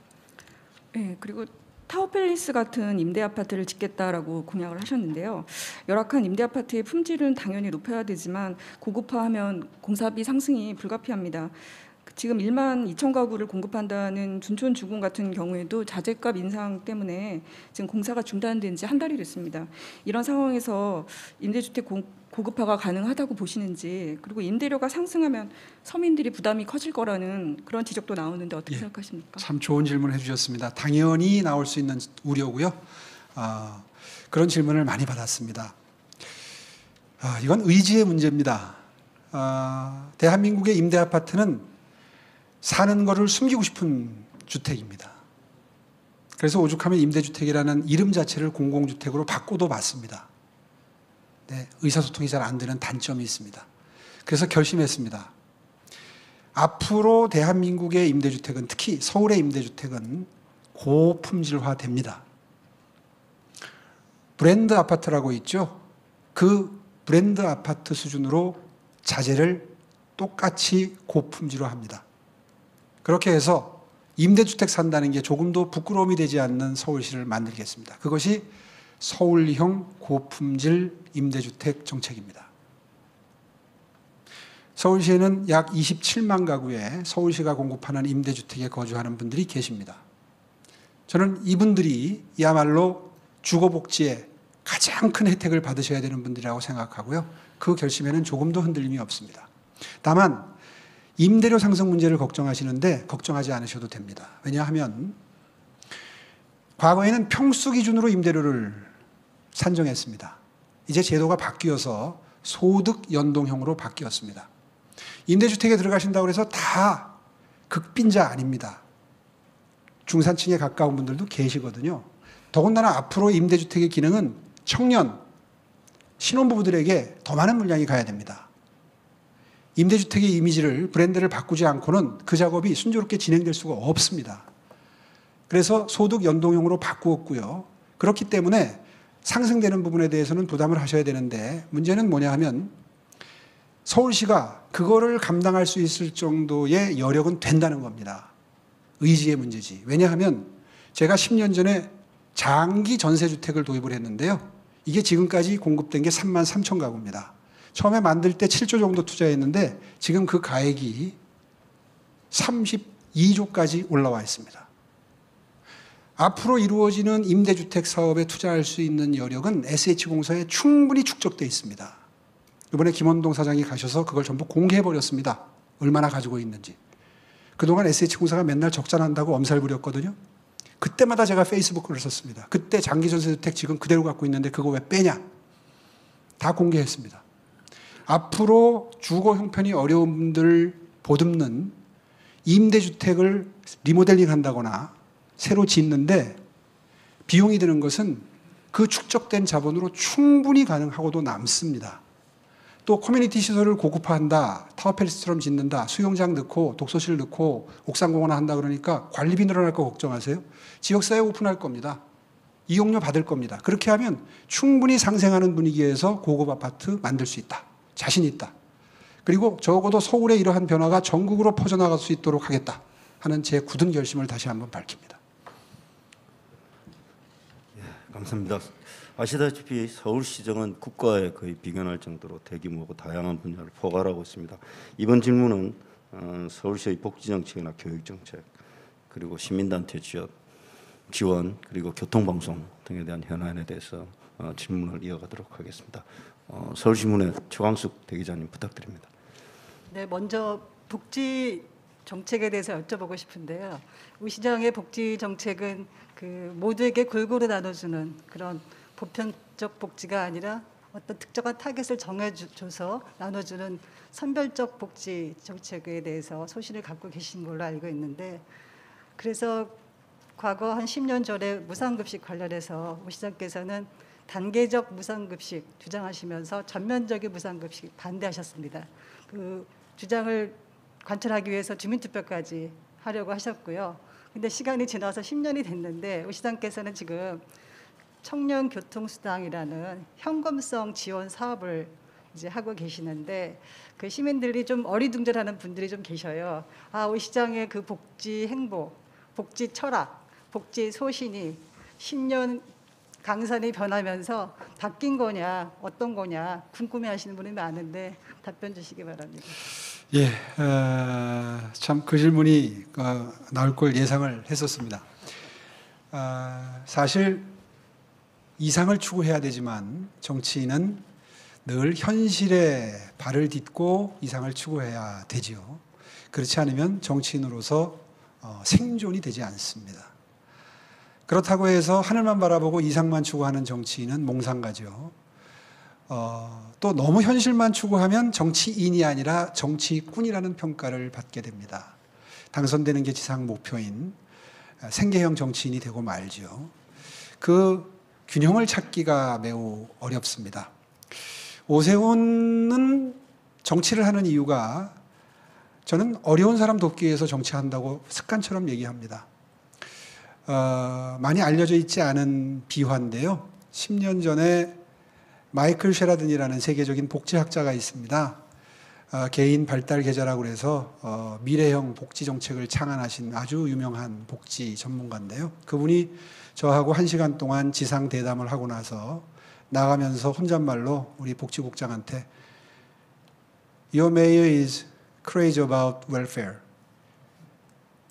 네, 그리고 타워팰리스 같은 임대 아파트를 짓겠다라고 공약을 하셨는데요. 열악한 임대 아파트의 품질은 당연히 높여야 되지만 고급화하면 공사비 상승이 불가피합니다. 지금 1만 2천 가구를 공급한다는 둔촌주공 같은 경우에도 자재값 인상 때문에 지금 공사가 중단된 지 한 달이 됐습니다. 이런 상황에서 임대주택 고급화가 가능하다고 보시는지, 그리고 임대료가 상승하면 서민들이 부담이 커질 거라는 그런 지적도 나오는데 어떻게 생각하십니까? 참 좋은 질문을 해주셨습니다. 당연히 나올 수 있는 우려고요. 그런 질문을 많이 받았습니다. 이건 의지의 문제입니다. 대한민국의 임대 아파트는 사는 거를 숨기고 싶은 주택입니다. 그래서 오죽하면 임대주택이라는 이름 자체를 공공주택으로 바꿔도 봤습니다. 네, 의사소통이 잘 안 되는 단점이 있습니다. 그래서 결심했습니다. 앞으로 대한민국의 임대주택은, 특히 서울의 임대주택은 고품질화됩니다. 브랜드 아파트라고 있죠. 그 브랜드 아파트 수준으로 자재를 똑같이 고품질화합니다. 그렇게 해서 임대주택 산다는 게 조금도 부끄러움이 되지 않는 서울시를 만들겠습니다. 그것이 서울형 고품질 임대주택 정책입니다. 서울시에는 약 27만 가구의 서울시가 공급하는 임대주택에 거주하는 분들이 계십니다. 저는 이분들이야말로 주거복지에 가장 큰 혜택을 받으셔야 되는 분들이라고 생각하고요. 그 결심에는 조금도 흔들림이 없습니다. 다만 임대료 상승 문제를 걱정하시는데 걱정하지 않으셔도 됩니다. 왜냐하면 과거에는 평수 기준으로 임대료를 산정했습니다. 이제 제도가 바뀌어서 소득 연동형으로 바뀌었습니다. 임대주택에 들어가신다고 해서 다 극빈자 아닙니다. 중산층에 가까운 분들도 계시거든요. 더군다나 앞으로 임대주택의 기능은 청년, 신혼부부들에게 더 많은 물량이 가야 됩니다. 임대주택의 이미지를, 브랜드를 바꾸지 않고는 그 작업이 순조롭게 진행될 수가 없습니다. 그래서 소득 연동형으로 바꾸었고요. 그렇기 때문에 상승되는 부분에 대해서는 부담을 하셔야 되는데 문제는 뭐냐 하면 서울시가 그거를 감당할 수 있을 정도의 여력은 된다는 겁니다. 의지의 문제지. 왜냐하면 제가 10년 전에 장기 전세주택을 도입을 했는데요. 이게 지금까지 공급된 게 3만 3천 가구입니다. 처음에 만들 때 7조 정도 투자했는데 지금 그 가액이 32조까지 올라와 있습니다. 앞으로 이루어지는 임대주택 사업에 투자할 수 있는 여력은 SH공사에 충분히 축적되어 있습니다. 이번에 김원동 사장이 가셔서 그걸 전부 공개해버렸습니다. 얼마나 가지고 있는지. 그동안 SH공사가 맨날 적자 난다고 엄살 부렸거든요. 그때마다 제가 페이스북을 썼습니다. 그때 장기전세주택 지금 그대로 갖고 있는데 그거 왜 빼냐? 다 공개했습니다. 앞으로 주거 형편이 어려운 분들 보듬는 임대주택을 리모델링 한다거나 새로 짓는데 비용이 드는 것은 그 축적된 자본으로 충분히 가능하고도 남습니다. 또 커뮤니티 시설을 고급화한다, 타워팰리스처럼 짓는다, 수영장 넣고 독서실 넣고 옥상공원 한다 그러니까 관리비 늘어날 거 걱정하세요? 지역사회 오픈할 겁니다. 이용료 받을 겁니다. 그렇게 하면 충분히 상생하는 분위기에서 고급 아파트 만들 수 있다. 자신 있다. 그리고 적어도 서울의 이러한 변화가 전국으로 퍼져나갈 수 있도록 하겠다 하는 제 굳은 결심을 다시 한번 밝힙니다. 감사합니다. 아시다시피 서울시정은 국가에 거의 비견할 정도로 대규모고 다양한 분야를 포괄하고 있습니다. 이번 질문은 서울시의 복지정책이나 교육정책, 그리고 시민단체 지원, 그리고 교통방송 등에 대한 현안에 대해서 질문을 이어가도록 하겠습니다. 서울신문의 최광숙 대기자님 부탁드립니다. 네, 먼저 복지 정책에 대해서 여쭤보고 싶은데요. 우 시장의 복지 정책은 그 모두에게 골고루 나눠주는 그런 보편적 복지가 아니라 어떤 특정한 타겟을 정해줘서 나눠주는 선별적 복지 정책에 대해서 소신을 갖고 계신 걸로 알고 있는데, 그래서 과거 한 10년 전에 무상급식 관련해서 우 시장께서는 단계적 무상급식 주장하시면서 전면적인 무상급식 반대하셨습니다. 그 주장을 관철하기 위해서 주민투표까지 하려고 하셨고요. 근데 시간이 지나서 10년이 됐는데 우 시장께서는 지금 청년교통수당이라는 현금성 지원 사업을 이제 하고 계시는데, 그 시민들이 좀 어리둥절하는 분들이 좀 계셔요. 아, 우 시장의 그 복지 행보, 복지 철학, 복지 소신이 10년 강산이 변하면서 바뀐 거냐, 어떤 거냐 궁금해하시는 분이 많은데 답변 주시기 바랍니다. 예, 참 그 질문이 나올 걸 예상을 했었습니다. 사실 이상을 추구해야 되지만 정치인은 늘 현실에 발을 딛고 이상을 추구해야 되지요. 그렇지 않으면 정치인으로서 생존이 되지 않습니다. 그렇다고 해서 하늘만 바라보고 이상만 추구하는 정치인은 몽상가죠. 또 너무 현실만 추구하면 정치인이 아니라 정치꾼이라는 평가를 받게 됩니다. 당선되는 게 지상 목표인 생계형 정치인이 되고 말죠. 그 균형을 찾기가 매우 어렵습니다. 오세훈은 정치를 하는 이유가, 저는 어려운 사람 돕기 위해서 정치한다고 습관처럼 얘기합니다. 많이 알려져 있지 않은 비화인데요. 10년 전에 마이클 셰라든이라는 세계적인 복지학자가 있습니다. 개인 발달 계좌라고 해서 미래형 복지 정책을 창안하신 아주 유명한 복지 전문가인데요. 그분이 저하고 1시간 동안 지상 대담을 하고 나서 나가면서 혼잣말로 우리 복지국장한테 Your mayor is crazy about welfare.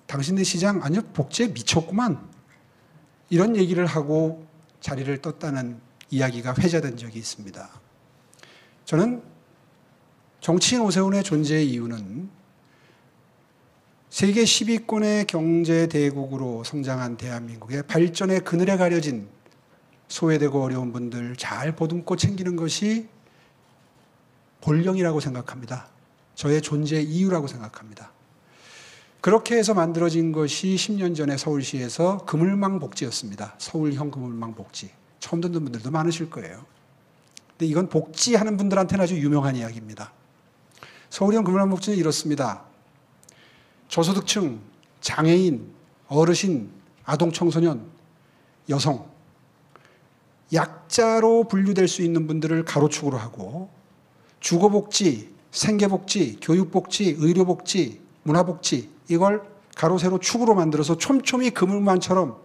당신네 시장 아니요 복지에 미쳤구만. 이런 얘기를 하고 자리를 떴다는 이야기가 회자된 적이 있습니다. 저는 정치인 오세훈의 존재의 이유는 세계 10위권의 경제 대국으로 성장한 대한민국의 발전의 그늘에 가려진 소외되고 어려운 분들 잘 보듬고 챙기는 것이 본령이라고 생각합니다. 저의 존재의 이유라고 생각합니다. 그렇게 해서 만들어진 것이 10년 전에 서울시에서 그물망 복지였습니다. 서울형 그물망 복지. 처음 듣는 분들도 많으실 거예요. 근데 이건 복지하는 분들한테는 아주 유명한 이야기입니다. 서울형 그물망 복지는 이렇습니다. 저소득층, 장애인, 어르신, 아동 청소년, 여성, 약자로 분류될 수 있는 분들을 가로축으로 하고 주거복지, 생계복지, 교육복지, 의료복지, 문화복지 이걸 가로 세로 축으로 만들어서 촘촘히 그물망처럼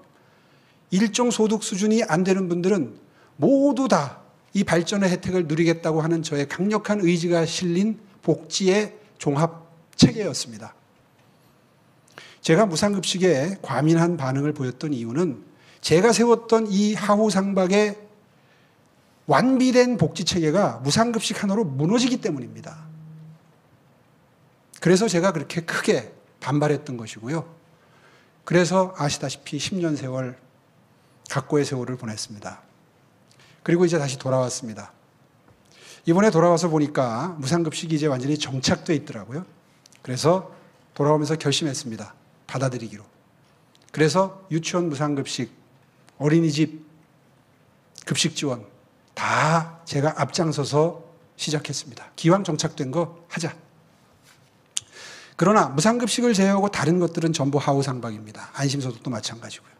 일정 소득 수준이 안 되는 분들은 모두 다 이 발전의 혜택을 누리겠다고 하는 저의 강력한 의지가 실린 복지의 종합 체계였습니다. 제가 무상급식에 과민한 반응을 보였던 이유는 제가 세웠던 이 하후상박의 완비된 복지체계가 무상급식 하나로 무너지기 때문입니다. 그래서 제가 그렇게 크게 반발했던 것이고요. 그래서 아시다시피 10년 세월, 각고의 세월을 보냈습니다. 그리고 이제 다시 돌아왔습니다. 이번에 돌아와서 보니까 무상급식이 이제 완전히 정착돼 있더라고요. 그래서 돌아오면서 결심했습니다. 받아들이기로. 그래서 유치원 무상급식, 어린이집 급식 지원 다 제가 앞장서서 시작했습니다. 기왕 정착된 거 하자. 그러나 무상급식을 제외하고 다른 것들은 전부 하우상박입니다. 안심소득도 마찬가지고요.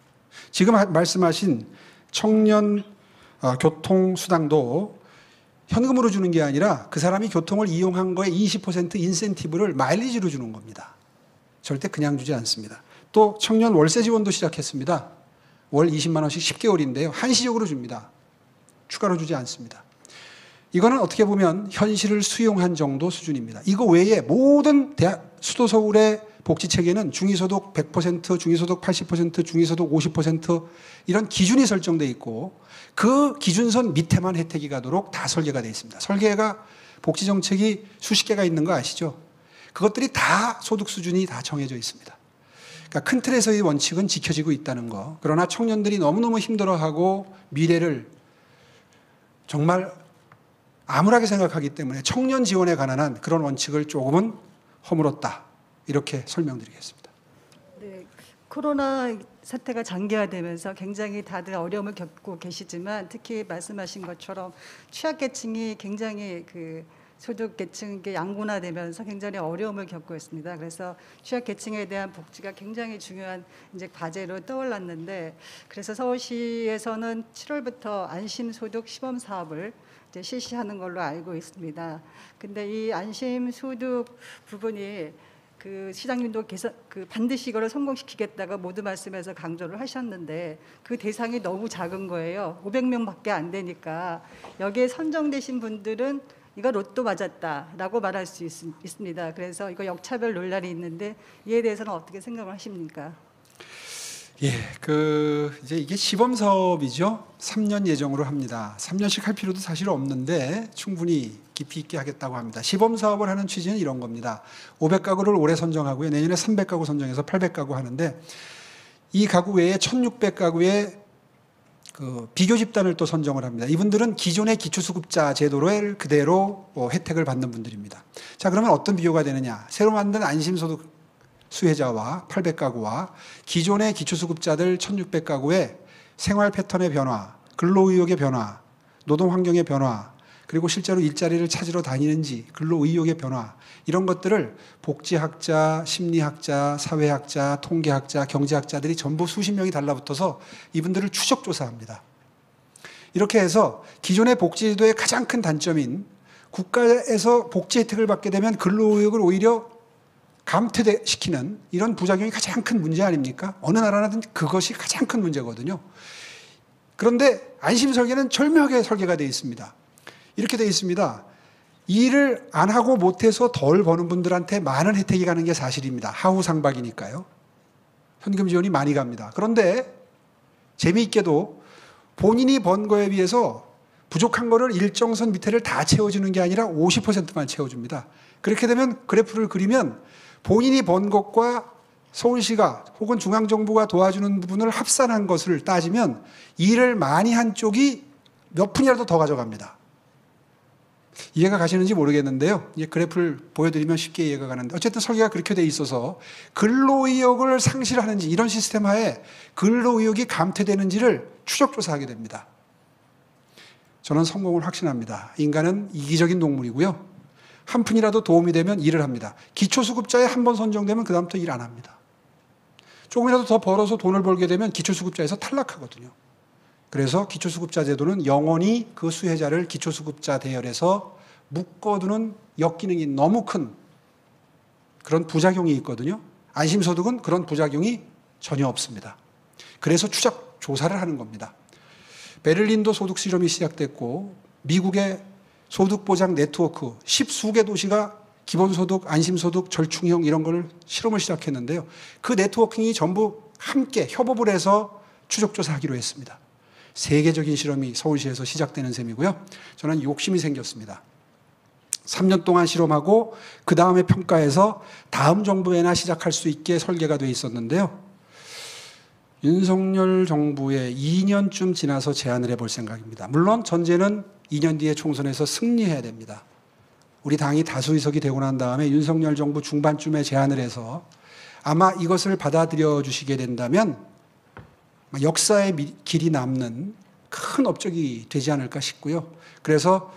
지금 말씀하신 청년 교통수당도 현금으로 주는 게 아니라 그 사람이 교통을 이용한 거에 20% 인센티브를 마일리지로 주는 겁니다. 절대 그냥 주지 않습니다. 또 청년 월세 지원도 시작했습니다. 월 20만 원씩 10개월인데요. 한시적으로 줍니다. 추가로 주지 않습니다. 이거는 어떻게 보면 현실을 수용한 정도 수준입니다. 이거 외에 모든 수도 서울의 복지체계는 중위소득 100%, 중위소득 80%, 중위소득 50% 이런 기준이 설정되어 있고 그 기준선 밑에만 혜택이 가도록 다 설계가 되어 있습니다. 설계가 복지정책이 수십 개가 있는 거 아시죠? 그것들이 다 소득 수준이 다 정해져 있습니다. 그러니까 큰 틀에서의 원칙은 지켜지고 있다는 거. 그러나 청년들이 너무너무 힘들어하고 미래를 정말 암울하게 생각하기 때문에 청년 지원에 관한 한 그런 원칙을 조금은 허물었다. 이렇게 설명드리겠습니다. 네, 코로나 사태가 장기화되면서 굉장히 다들 어려움을 겪고 계시지만 특히 말씀하신 것처럼 취약계층이 굉장히 그 소득계층이 양분화되면서 굉장히 어려움을 겪고 있습니다. 그래서 취약계층에 대한 복지가 굉장히 중요한 이제 과제로 떠올랐는데 그래서 서울시에서는 7월부터 안심소득 시범 사업을 이제 실시하는 걸로 알고 있습니다. 근데 이 안심소득 부분이 그 시장님도 반드시 이거를 성공시키겠다가 모두 말씀에서 강조를 하셨는데 그 대상이 너무 작은 거예요. 500명밖에 안 되니까 여기에 선정되신 분들은 이거 로또 맞았다라고 말할 수 있습니다. 그래서 이거 역차별 논란이 있는데 이에 대해서는 어떻게 생각을 하십니까? 예, 이제 이게 시범 사업이죠. 3년 예정으로 합니다. 3년씩 할 필요도 사실 없는데 충분히 깊이 있게 하겠다고 합니다. 시범 사업을 하는 취지는 이런 겁니다. 500가구를 올해 선정하고요. 내년에 300가구 선정해서 800가구 하는데 이 가구 외에 1600가구의 그 비교 집단을 또 선정을 합니다. 이분들은 기존의 기초수급자 제도를 그대로 혜택을 받는 분들입니다. 자, 그러면 어떤 비교가 되느냐? 새로 만든 안심소득 수혜자와 800가구와 기존의 기초수급자들 1600가구의 생활 패턴의 변화, 근로의욕의 변화, 노동환경의 변화, 그리고 실제로 일자리를 찾으러 다니는지 근로의욕의 변화 이런 것들을 복지학자, 심리학자, 사회학자, 통계학자, 경제학자들이 전부 수십 명이 달라붙어서 이분들을 추적조사합니다. 이렇게 해서 기존의 복지제도의 가장 큰 단점인 국가에서 복지 혜택을 받게 되면 근로의욕을 오히려 감퇴시키는 이런 부작용이 가장 큰 문제 아닙니까? 어느 나라든 그것이 가장 큰 문제거든요. 그런데 안심설계는 절묘하게 설계가 되어 있습니다. 이렇게 되어 있습니다. 일을 안 하고 못해서 덜 버는 분들한테 많은 혜택이 가는 게 사실입니다. 하우상박이니까요. 현금 지원이 많이 갑니다. 그런데 재미있게도 본인이 번 거에 비해서 부족한 거를 일정선 밑에를 다 채워주는 게 아니라 50%만 채워줍니다. 그렇게 되면 그래프를 그리면 본인이 번 것과 서울시가 혹은 중앙정부가 도와주는 부분을 합산한 것을 따지면 일을 많이 한 쪽이 몇 푼이라도 더 가져갑니다. 이해가 가시는지 모르겠는데요. 이제 그래프를 보여드리면 쉽게 이해가 가는데 어쨌든 설계가 그렇게 돼 있어서 근로의욕을 상실하는지 이런 시스템 하에 근로의욕이 감퇴되는지를 추적조사하게 됩니다. 저는 성공을 확신합니다. 인간은 이기적인 동물이고요. 한 푼이라도 도움이 되면 일을 합니다. 기초수급자에 한 번 선정되면 그 다음부터 일 안 합니다. 조금이라도 더 벌어서 돈을 벌게 되면 기초수급자에서 탈락하거든요. 그래서 기초수급자 제도는 영원히 그 수혜자를 기초수급자 대열에서 묶어두는 역기능이 너무 큰 그런 부작용이 있거든요. 안심소득은 그런 부작용이 전혀 없습니다. 그래서 추적 조사를 하는 겁니다. 베를린도 소득 실험이 시작됐고 미국의 소득보장 네트워크 10수개 도시가 기본소득, 안심소득, 절충형 이런 걸 실험을 시작했는데요. 그 네트워킹이 전부 함께 협업을 해서 추적조사하기로 했습니다. 세계적인 실험이 서울시에서 시작되는 셈이고요. 저는 욕심이 생겼습니다. 3년 동안 실험하고 그 다음에 평가해서 다음 정부에나 시작할 수 있게 설계가 돼 있었는데요. 윤석열 정부의 2년쯤 지나서 제안을 해볼 생각입니다. 물론 전제는 2년 뒤에 총선에서 승리해야 됩니다. 우리 당이 다수 의석이 되고 난 다음에 윤석열 정부 중반쯤에 제안을 해서 아마 이것을 받아들여 주시게 된다면 역사의 길이 남는 큰 업적이 되지 않을까 싶고요. 그래서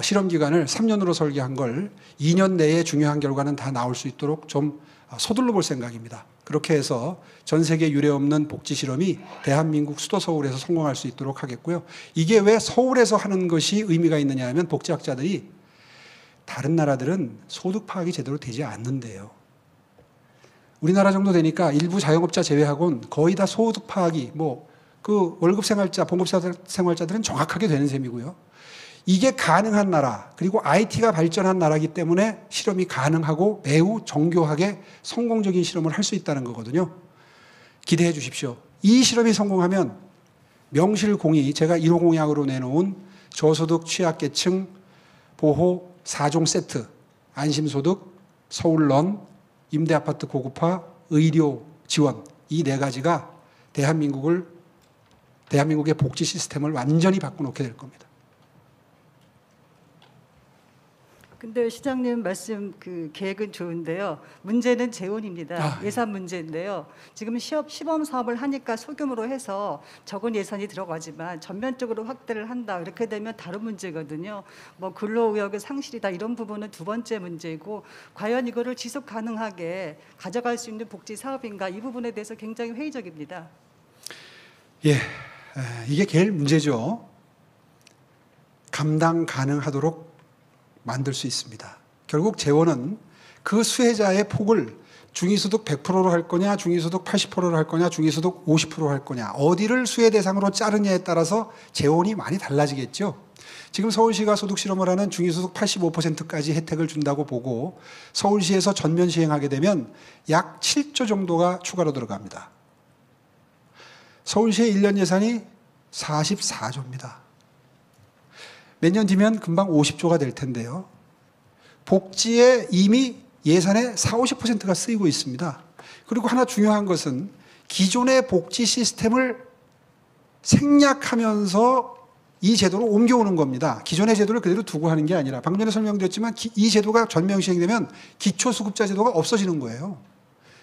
실험 기간을 3년으로 설계한 걸 2년 내에 중요한 결과는 다 나올 수 있도록 좀 서둘러 볼 생각입니다. 그렇게 해서 전 세계 유례 없는 복지 실험이 대한민국 수도 서울에서 성공할 수 있도록 하겠고요. 이게 왜 서울에서 하는 것이 의미가 있느냐 하면 복지학자들이 다른 나라들은 소득 파악이 제대로 되지 않는데요. 우리나라 정도 되니까 일부 자영업자 제외하고는 거의 다 소득 파악이 그 월급 생활자, 봉급 생활자들은 정확하게 되는 셈이고요. 이게 가능한 나라, 그리고 IT가 발전한 나라이기 때문에 실험이 가능하고 매우 정교하게 성공적인 실험을 할 수 있다는 거거든요. 기대해 주십시오. 이 실험이 성공하면 명실공히 제가 1호 공약으로 내놓은 저소득 취약계층 보호 4종 세트, 안심소득, 서울런, 임대아파트 고급화, 의료 지원, 이 네 가지가 대한민국의 복지 시스템을 완전히 바꿔놓게 될 겁니다. 근데 시장님 말씀 그 계획은 좋은데요. 문제는 재원입니다. 예산 문제인데요. 지금 시범 사업을 하니까 소규모로 해서 적은 예산이 들어가지만 전면적으로 확대를 한다. 이렇게 되면 다른 문제거든요. 근로의욕의 상실이다. 이런 부분은 두 번째 문제이고 과연 이거를 지속 가능하게 가져갈 수 있는 복지 사업인가 이 부분에 대해서 굉장히 회의적입니다. 예, 이게 제일 문제죠. 감당 가능하도록 만들 수 있습니다. 결국 재원은 그 수혜자의 폭을 중위소득 100%로 할 거냐, 중위소득 80%로 할 거냐, 중위소득 50%로 할 거냐, 어디를 수혜 대상으로 자르냐에 따라서 재원이 많이 달라지겠죠. 지금 서울시가 소득 실험을 하는 중위소득 85%까지 혜택을 준다고 보고 서울시에서 전면 시행하게 되면 약 7조 정도가 추가로 들어갑니다. 서울시의 1년 예산이 44조입니다. 몇 년 뒤면 금방 50조가 될 텐데요. 복지에 이미 예산의 40~50%가 쓰이고 있습니다. 그리고 하나 중요한 것은 기존의 복지 시스템을 생략하면서 이 제도로 옮겨오는 겁니다. 기존의 제도를 그대로 두고 하는 게 아니라 방금 전에 설명드렸지만 이 제도가 전면 시행되면 기초수급자 제도가 없어지는 거예요.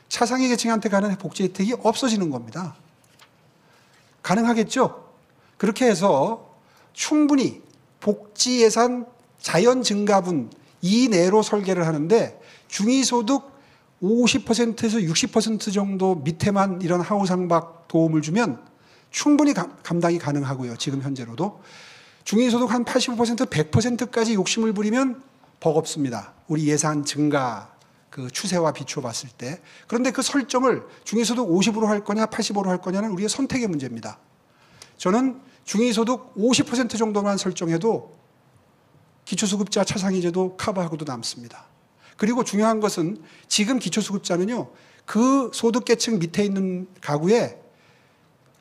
차상위 계층한테 가는 복지 혜택이 없어지는 겁니다. 가능하겠죠? 그렇게 해서 충분히 복지 예산 자연 증가분 이내로 설계를 하는데 중위소득 50%에서 60% 정도 밑에만 이런 하우상박 도움을 주면 충분히 감당이 가능하고요. 지금 현재로도. 중위소득 한 85%, 100%까지 욕심을 부리면 버겁습니다. 우리 예산 증가 그 추세와 비추어 봤을 때. 그런데 그 설정을 중위소득 50으로 할 거냐 85로 할 거냐는 우리의 선택의 문제입니다. 저는 중위소득 50% 정도만 설정해도 기초수급자 차상위제도 커버하고도 남습니다. 그리고 중요한 것은 지금 기초수급자는요, 그 소득계층 밑에 있는 가구에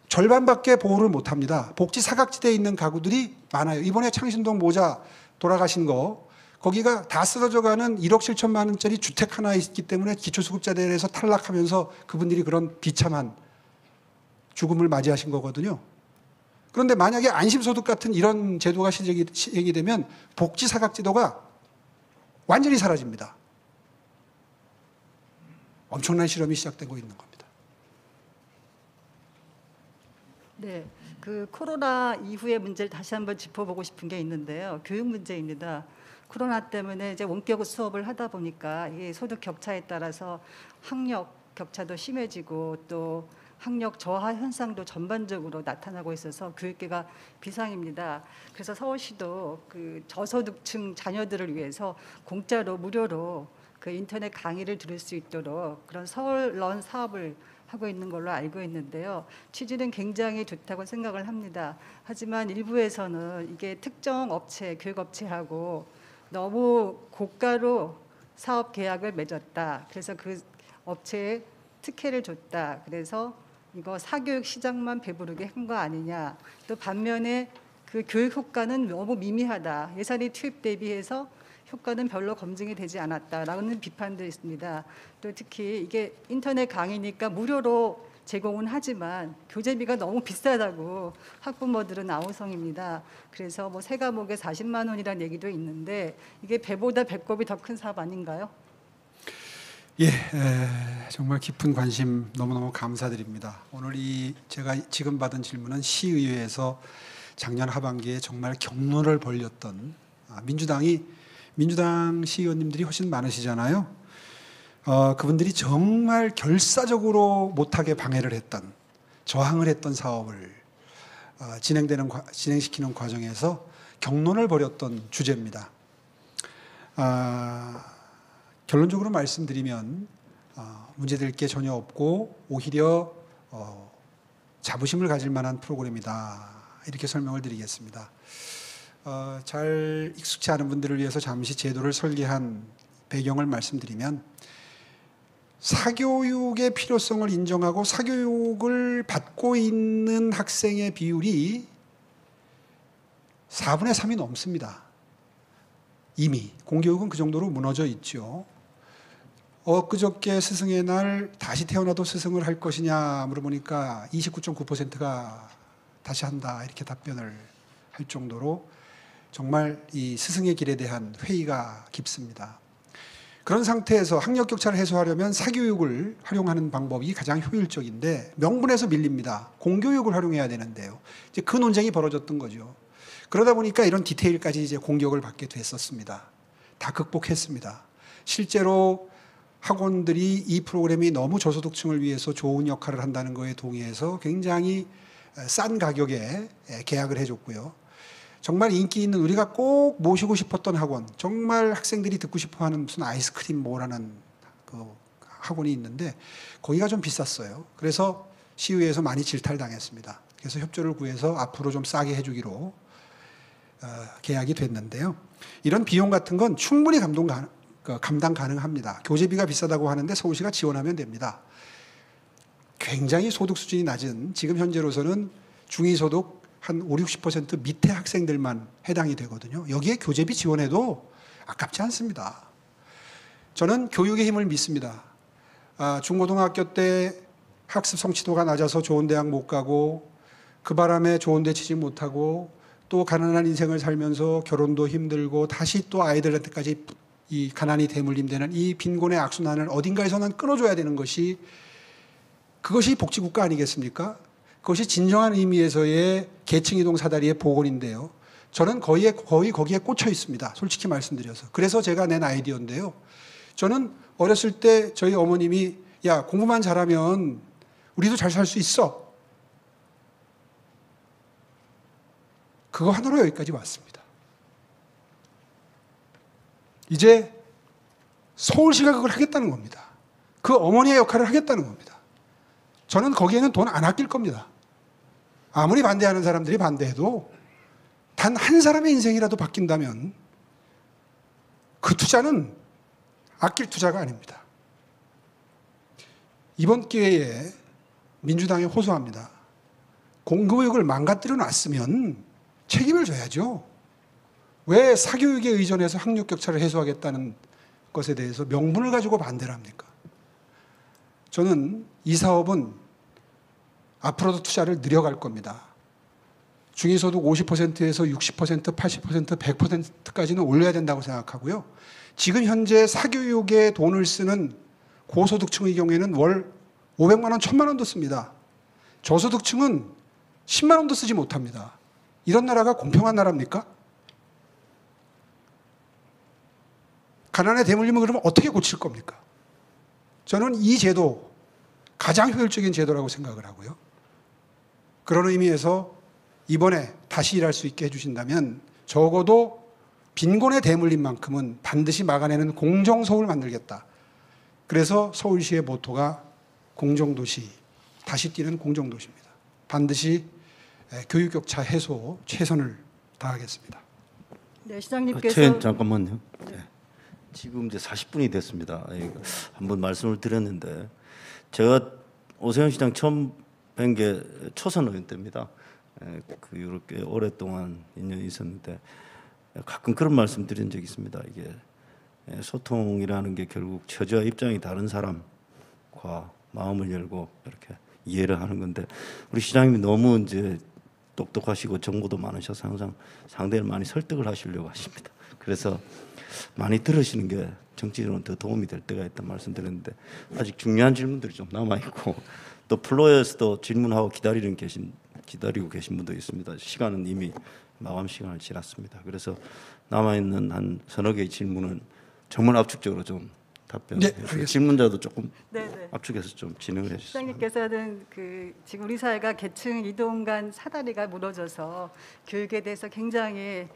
절반밖에 보호를 못합니다. 복지 사각지대에 있는 가구들이 많아요. 이번에 창신동 모자 돌아가신 거 거기가 다 쓰러져가는 1억 7천만 원짜리 주택 하나 있기 때문에 기초수급자들에서 탈락하면서 그분들이 그런 비참한 죽음을 맞이하신 거거든요. 그런데 만약에 안심소득 같은 이런 제도가 시행이 되면 복지 사각지도가 완전히 사라집니다. 엄청난 실험이 시작되고 있는 겁니다. 네, 그 코로나 이후의 문제를 다시 한번 짚어보고 싶은 게 있는데요. 교육 문제입니다. 코로나 때문에 이제 원격 수업을 하다 보니까 이 소득 격차에 따라서 학력 격차도 심해지고 또 학력 저하 현상도 전반적으로 나타나고 있어서 교육계가 비상입니다. 그래서 서울시도 그 저소득층 자녀들을 위해서 공짜로 무료로 그 인터넷 강의를 들을 수 있도록 그런 서울런 사업을 하고 있는 걸로 알고 있는데요. 취지는 굉장히 좋다고 생각을 합니다. 하지만 일부에서는 이게 특정 업체, 교육업체하고 너무 고가로 사업 계약을 맺었다. 그래서 그 업체에 특혜를 줬다. 그래서 이거 사교육 시장만 배부르게 한 거 아니냐. 또 반면에 그 교육 효과는 너무 미미하다. 예산이 투입 대비해서 효과는 별로 검증이 되지 않았다라는 비판도 있습니다. 또 특히 이게 인터넷 강의니까 무료로 제공은 하지만 교재비가 너무 비싸다고 학부모들은 아우성입니다. 그래서 뭐 세 과목에 40만 원이라는 얘기도 있는데 이게 배보다 배꼽이 더 큰 사업 아닌가요? 예, 정말 깊은 관심 너무너무 감사드립니다. 오늘 제가 지금 받은 질문은 시의회에서 작년 하반기에 정말 경로를 벌였던 민주당 시의원님들이 훨씬 많으시잖아요. 그분들이 정말 결사적으로 못하게 방해를 했던, 저항을 했던 사업을 진행시키는 과정에서 경론을 벌였던 주제입니다. 결론적으로 말씀드리면 문제될 게 전혀 없고 오히려 자부심을 가질 만한 프로그램이다, 이렇게 설명을 드리겠습니다. 잘 익숙치 않은 분들을 위해서 잠시 제도를 설계한 배경을 말씀드리면, 사교육의 필요성을 인정하고 사교육을 받고 있는 학생의 비율이 4분의 3이 넘습니다. 이미 공교육은 그 정도로 무너져 있죠. 엊그저께 스승의 날 다시 태어나도 스승을 할 것이냐 물어보니까 29.9%가 다시 한다, 이렇게 답변을 할 정도로 정말 이 스승의 길에 대한 회의가 깊습니다. 그런 상태에서 학력 격차를 해소하려면 사교육을 활용하는 방법이 가장 효율적인데 명분에서 밀립니다. 공교육을 활용해야 되는데요. 이제 그 논쟁이 벌어졌던 거죠. 그러다 보니까 이런 디테일까지 이제 공격을 받게 됐었습니다. 다 극복했습니다. 실제로 학원들이 이 프로그램이 너무 저소득층을 위해서 좋은 역할을 한다는 거에 동의해서 굉장히 싼 가격에 계약을 해줬고요. 정말 인기 있는, 우리가 꼭 모시고 싶었던 학원, 정말 학생들이 듣고 싶어하는 무슨 아이스크림 뭐라는 그 학원이 있는데 거기가 좀 비쌌어요. 그래서 시의회에서 많이 질타당했습니다. 그래서 협조를 구해서 앞으로 좀 싸게 해주기로 계약이 됐는데요. 이런 비용 같은 건 충분히 감당 가능합니다. 교재비가 비싸다고 하는데 서울시가 지원하면 됩니다. 굉장히 소득 수준이 낮은, 지금 현재로서는 중위소득 한 5, 60% 밑에 학생들만 해당이 되거든요. 여기에 교재비 지원해도 아깝지 않습니다. 저는 교육의 힘을 믿습니다. 중고등학교 때 학습 성취도가 낮아서 좋은 대학 못 가고 그 바람에 좋은 데 취직 못하고 또 가난한 인생을 살면서 결혼도 힘들고 다시 또 아이들한테까지 이 가난이 대물림되는 이 빈곤의 악순환을 어딘가에서는 끊어줘야 되는 것이, 그것이 복지국가 아니겠습니까? 그것이 진정한 의미에서의 계층이동 사다리의 복원인데요. 저는 거의 거기에 꽂혀 있습니다. 솔직히 말씀드려서. 그래서 제가 낸 아이디어인데요. 저는 어렸을 때 저희 어머님이 야, 공부만 잘하면 우리도 잘 살 수 있어. 그거 하나로 여기까지 왔습니다. 이제 서울시가 그걸 하겠다는 겁니다. 그 어머니의 역할을 하겠다는 겁니다. 저는 거기에는 돈 안 아낄 겁니다. 아무리 반대하는 사람들이 반대해도 단 한 사람의 인생이라도 바뀐다면 그 투자는 아낄 투자가 아닙니다. 이번 기회에 민주당에 호소합니다. 공교육을 망가뜨려 놨으면 책임을 져야죠. 왜 사교육에 의존해서 학력 격차를 해소하겠다는 것에 대해서 명분을 가지고 반대를 합니까? 저는 이 사업은 앞으로도 투자를 늘려갈 겁니다. 중위소득 50%에서 60%, 80%, 100%까지는 올려야 된다고 생각하고요. 지금 현재 사교육에 돈을 쓰는 고소득층의 경우에는 월 500만 원, 1000만 원도 씁니다. 저소득층은 10만 원도 쓰지 못합니다. 이런 나라가 공평한 나라입니까? 가난의 대물림을 그러면 어떻게 고칠 겁니까? 저는 이 제도 가장 효율적인 제도라고 생각을 하고요. 그런 의미에서 이번에 다시 일할 수 있게 해주신다면 적어도 빈곤의 대물림만큼은 반드시 막아내는 공정서울 만들겠다. 그래서 서울시의 모토가 공정도시, 다시 뛰는 공정도시입니다. 반드시 교육격차 해소 최선을 다하겠습니다. 네, 시장님께서 잠깐만요. 네. 지금 이제 40분이 됐습니다. 한번 말씀을 드렸는데 제가 오세훈 시장 처음 뵌 게 초선 의원 때입니다. 그 이렇게 오랫동안 인연이 있었는데 가끔 그런 말씀 드린 적이 있습니다. 이게 소통이라는 게 결국 처지와 입장이 다른 사람과 마음을 열고 이렇게 이해를 하는 건데 우리 시장님이 너무 이제 똑똑하시고 정보도 많으셔서 항상 상대를 많이 설득을 하시려고 하십니다. 그래서 많이 들으시는 게 정치적으로는 더 도움이 될 때가 있다 말씀드렸는데 아직 중요한 질문들이 좀 남아 있고 또 플로어에서도 질문하고 기다리고 계신 분도 있습니다. 시간은 이미 마감 시간을 지났습니다. 그래서 남아 있는 한 서너 개의 질문은 정말 압축적으로 좀 답변해 주세요. 질문자도 조금 네네. 압축해서 좀 진행을 해주세요. 시장님께서는 지금 우리 사회가 계층 이동 간 사다리가 무너져서 교육에 대해서 굉장히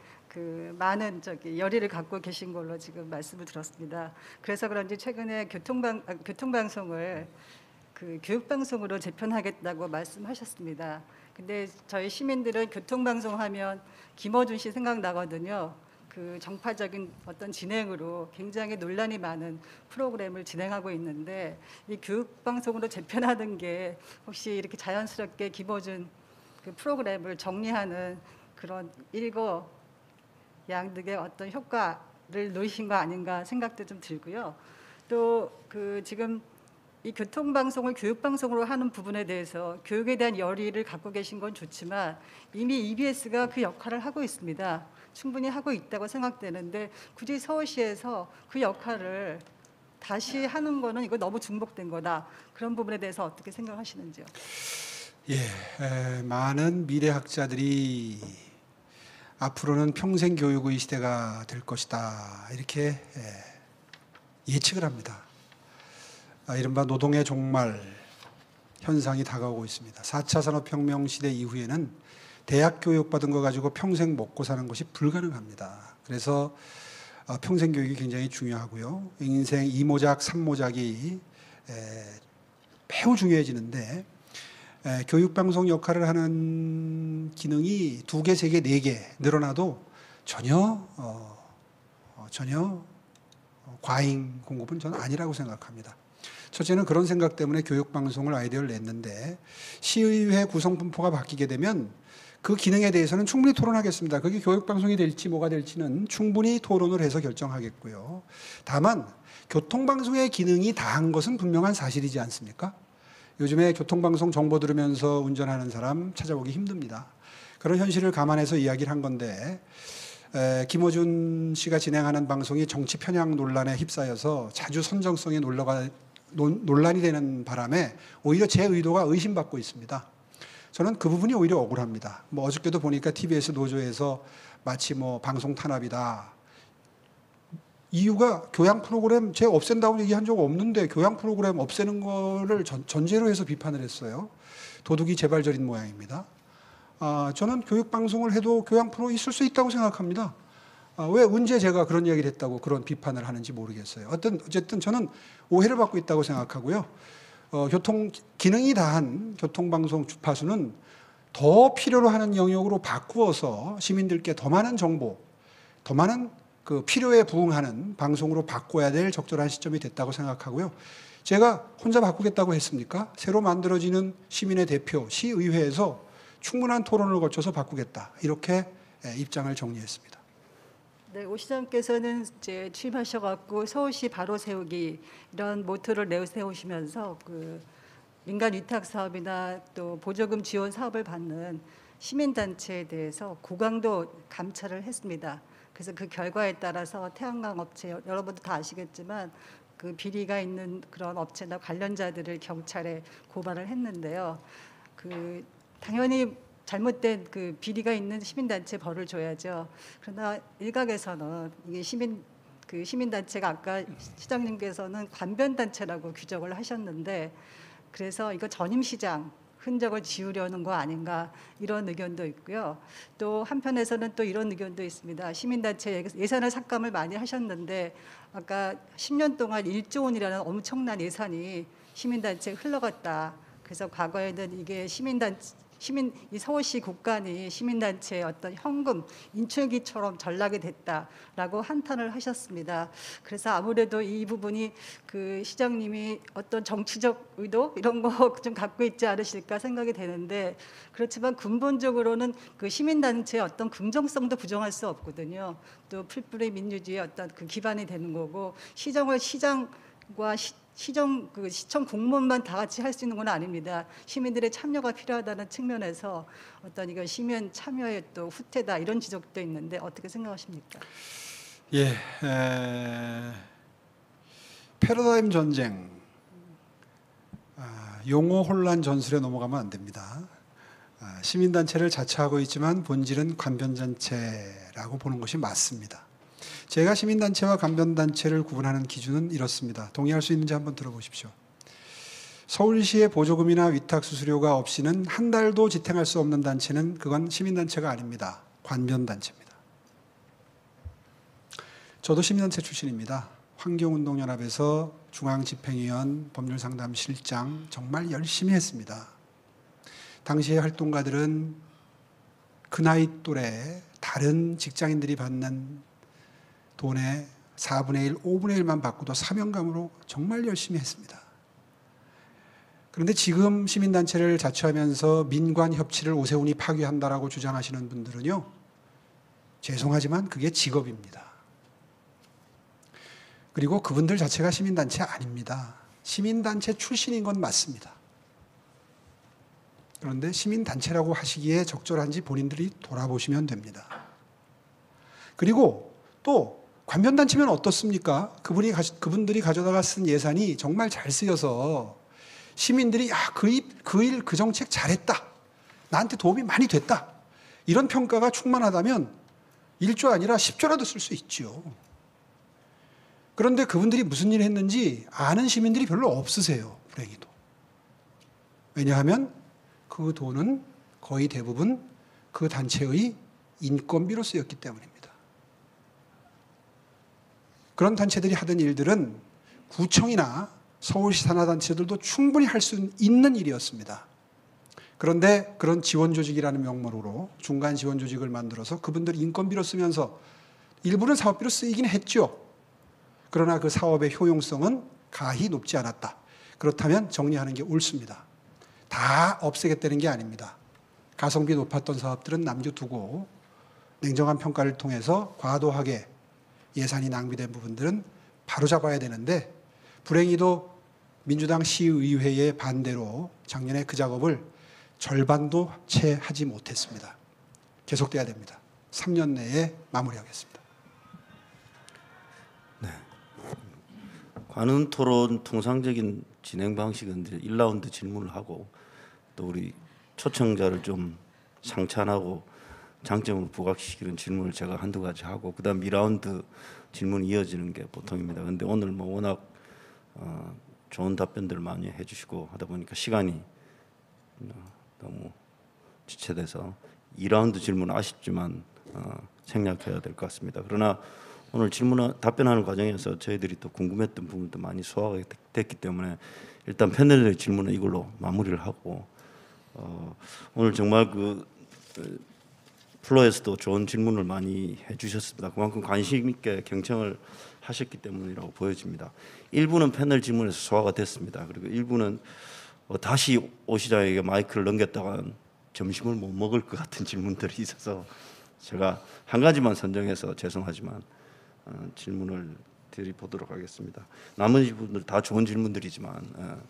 많은 열의를 갖고 계신 걸로 지금 말씀을 들었습니다. 그래서 그런지 최근에 교통방송을 교육방송으로 재편하겠다고 말씀하셨습니다. 근데 저희 시민들은 교통방송하면 김어준 씨 생각나거든요. 정파적인 어떤 진행으로 굉장히 논란이 많은 프로그램을 진행하고 있는데 이 교육방송으로 재편하는 게 혹시 이렇게 자연스럽게 김어준 프로그램을 정리하는 그런 일거양득의 어떤 효과를 놓으신 거 아닌가 생각도 좀 들고요. 또 지금 이 교통방송을 교육방송으로 하는 부분에 대해서 교육에 대한 열의를 갖고 계신 건 좋지만 이미 EBS가 그 역할을 하고 있습니다. 충분히 하고 있다고 생각되는데 굳이 서울시에서 그 역할을 다시 하는 거는 이거 너무 중복된 거다. 그런 부분에 대해서 어떻게 생각하시는지요? 예, 많은 미래학자들이 앞으로는 평생 교육의 시대가 될 것이다 이렇게 예측을 합니다. 이른바 노동의 종말 현상이 다가오고 있습니다. 4차 산업혁명 시대 이후에는 대학 교육 받은 거 가지고 평생 먹고 사는 것이 불가능합니다. 그래서 평생 교육이 굉장히 중요하고요. 인생 2모작, 3모작이 매우 중요해지는데 교육방송 역할을 하는 기능이 2개, 3개, 4개 늘어나도 전혀 과잉 공급은 저는 아니라고 생각합니다. 첫째는 그런 생각 때문에 교육방송을 아이디어를 냈는데 시의회 구성 분포가 바뀌게 되면 그 기능에 대해서는 충분히 토론하겠습니다. 그게 교육방송이 될지 뭐가 될지는 충분히 토론을 해서 결정하겠고요. 다만 교통방송의 기능이 다한 것은 분명한 사실이지 않습니까? 요즘에 교통방송 정보 들으면서 운전하는 사람 찾아보기 힘듭니다. 그런 현실을 감안해서 이야기를 한 건데 김어준 씨가 진행하는 방송이 정치 편향 논란에 휩싸여서 자주 선정성이 논란이 되는 바람에 오히려 제 의도가 의심받고 있습니다. 저는 그 부분이 오히려 억울합니다. 어저께도 보니까 TBS 노조에서 마치 방송 탄압이다. 이유가 교양 프로그램 제가 없앤다고 얘기한 적 없는데 교양 프로그램 없애는 거를 전제로 해서 비판을 했어요. 도둑이 재발절인 모양입니다. 저는 교육방송을 해도 교양 프로 있을 수 있다고 생각합니다. 왜 언제 제가 그런 이야기를 했다고 그런 비판을 하는지 모르겠어요. 어쨌든 저는 오해를 받고 있다고 생각하고요. 기능이 다한 교통방송 주파수는 더 필요로 하는 영역으로 바꾸어서 시민들께 더 많은 정보, 더 많은 필요에 부응하는 방송으로 바꿔야 될 적절한 시점이 됐다고 생각하고요. 제가 혼자 바꾸겠다고 했습니까? 새로 만들어지는 시민의 대표, 시의회에서 충분한 토론을 거쳐서 바꾸겠다. 이렇게 입장을 정리했습니다. 네, 오 시장께서는 이제 취임하셔갖고 서울시 바로 세우기 이런 모토를 내세우시면서 민간 위탁 사업이나 또 보조금 지원 사업을 받는 시민단체에 대해서 고강도 감찰을 했습니다. 그래서 그 결과에 따라서 태양광 업체 여러분도 다 아시겠지만 비리가 있는 그런 업체나 관련자들을 경찰에 고발을 했는데요. 당연히 잘못된 비리가 있는 시민단체 벌을 줘야죠. 그러나 일각에서는 이게 시민단체가 아까 시장님께서는 관변단체라고 규정을 하셨는데 그래서 이거 전임시장 흔적을 지우려는 거 아닌가 이런 의견도 있고요. 또 한편에서는 또 이런 의견도 있습니다. 시민단체 예산을 삭감을 많이 하셨는데 아까 10년 동안 1조 원이라는 엄청난 예산이 시민단체에 흘러갔다. 그래서 과거에는 이게 이 서울시 국간이 시민단체의 어떤 현금 인출기처럼 전락이 됐다라고 한탄을 하셨습니다. 그래서 아무래도 이 부분이 시장님이 어떤 정치적 의도 이런 거 좀 갖고 있지 않으실까 생각이 되는데 그렇지만 근본적으로는 시민단체의 어떤 긍정성도 부정할 수 없거든요. 또 풀뿌리 민주주의의 어떤 기반이 되는 거고 시장과 시청 공무원만 다 같이 할 수 있는 건 아닙니다. 시민들의 참여가 필요하다는 측면에서 어떤 이거 시민 참여의 또 후퇴다 이런 지적도 있는데 어떻게 생각하십니까? 예, 패러다임 전쟁, 용어 혼란 전술에 넘어가면 안 됩니다. 시민단체를 자처하고 있지만 본질은 관변단체라고 보는 것이 맞습니다. 제가 시민단체와 관변단체를 구분하는 기준은 이렇습니다. 동의할 수 있는지 한번 들어보십시오. 서울시의 보조금이나 위탁수수료가 없이는 한 달도 지탱할 수 없는 단체는 그건 시민단체가 아닙니다. 관변단체입니다. 저도 시민단체 출신입니다. 환경운동연합에서 중앙집행위원, 법률상담실장 정말 열심히 했습니다. 당시의 활동가들은 그 나이 또래 다른 직장인들이 받는 돈의 4분의 1, 5분의 1만 받고도 사명감으로 정말 열심히 했습니다. 그런데 지금 시민단체를 자처하면서 민관협치를 오세훈이 파괴한다라고 주장하시는 분들은요, 죄송하지만 그게 직업입니다. 그리고 그분들 자체가 시민단체 아닙니다. 시민단체 출신인 건 맞습니다. 그런데 시민단체라고 하시기에 적절한지 본인들이 돌아보시면 됩니다. 그리고 또 관변단체면 어떻습니까? 그분들이 가져다가 쓴 예산이 정말 잘 쓰여서 시민들이 그 일, 그 정책 잘했다. 나한테 도움이 많이 됐다. 이런 평가가 충만하다면 1조 아니라 10조라도 쓸 수 있죠. 그런데 그분들이 무슨 일을 했는지 아는 시민들이 별로 없으세요. 불행히도. 왜냐하면 그 돈은 거의 대부분 그 단체의 인건비로 쓰였기 때문입니다. 그런 단체들이 하던 일들은 구청이나 서울시 산하단체들도 충분히 할 수 있는 일이었습니다. 그런데 그런 지원조직이라는 명목으로 중간 지원조직을 만들어서 그분들 인건비로 쓰면서 일부는 사업비로 쓰이긴 했죠. 그러나 그 사업의 효용성은 가히 높지 않았다. 그렇다면 정리하는 게 옳습니다. 다 없애겠다는 게 아닙니다. 가성비 높았던 사업들은 남겨두고 냉정한 평가를 통해서 과도하게 예산이 낭비된 부분들은 바로잡아야 되는데 불행히도 민주당 시의회의 반대로 작년에 그 작업을 절반도 채 하지 못했습니다. 계속돼야 됩니다. 3년 내에 마무리하겠습니다. 관훈 토론 통상적인 진행 방식은 1라운드 질문을 하고 또 우리 초청자를 좀 상찬하고 장점을 부각시키는 질문을 제가 한두 가지 하고 그다음 2라운드 질문이 이어지는 게 보통입니다. 그런데 오늘 뭐 워낙 좋은 답변들을 많이 해주시고 하다 보니까 시간이 너무 지체돼서 2라운드 질문 아쉽지만 생략해야 될 것 같습니다. 그러나 오늘 답변하는 과정에서 저희들이 또 궁금했던 부분도 많이 소화가 됐기 때문에 일단 패널의 질문은 이걸로 마무리를 하고 오늘 정말 플로에서도 좋은 질문을 많이 해주셨습니다. 그만큼 관심 있게 경청을 하셨기 때문이라고 보여집니다. 일부는 패널 질문에서 소화가 됐습니다. 그리고 일부는 다시 오 시장에게 마이크를 넘겼다가 점심을 못 먹을 것 같은 질문들이 있어서 제가 한 가지만 선정해서 죄송하지만 질문을 드려보도록 하겠습니다. 나머지 분들 다 좋은 질문들이지만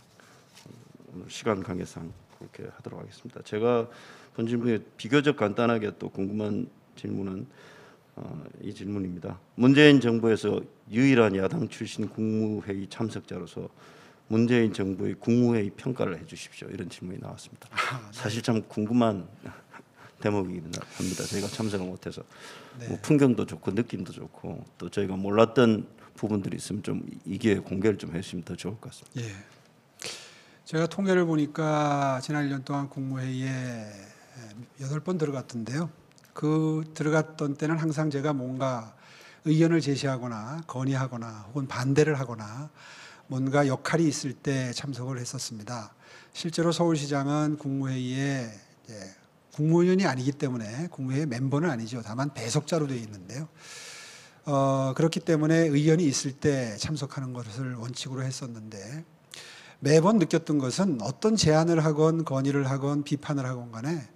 오늘 시간 관계상 그렇게 하도록 하겠습니다. 제가 본 질문에 비교적 간단하게 또 궁금한 질문은 이 질문입니다. 문재인 정부에서 유일한 야당 출신 국무회의 참석자로서 문재인 정부의 국무회의 평가를 해주십시오. 이런 질문이 나왔습니다. 사실 참 궁금한 대목이긴 합니다. 저희가 참석을 못해서 뭐 풍경도 좋고 느낌도 좋고 또 저희가 몰랐던 부분들이 있으면 좀 이 기회에 공개를 좀 해주시면 더 좋을 것 같습니다. 예. 제가 통계를 보니까 지난 1년 동안 국무회의에 8번 들어갔던데요. 그 들어갔던 때는 항상 제가 뭔가 의견을 제시하거나 건의하거나 혹은 반대를 하거나 뭔가 역할이 있을 때 참석을 했었습니다. 실제로 서울시장은 국무회의에 국무위원이 아니기 때문에 국무회의 멤버는 아니죠. 다만 배석자로 되어 있는데요. 그렇기 때문에 의견이 있을 때 참석하는 것을 원칙으로 했었는데 매번 느꼈던 것은 어떤 제안을 하건 건의를 하건 비판을 하건 간에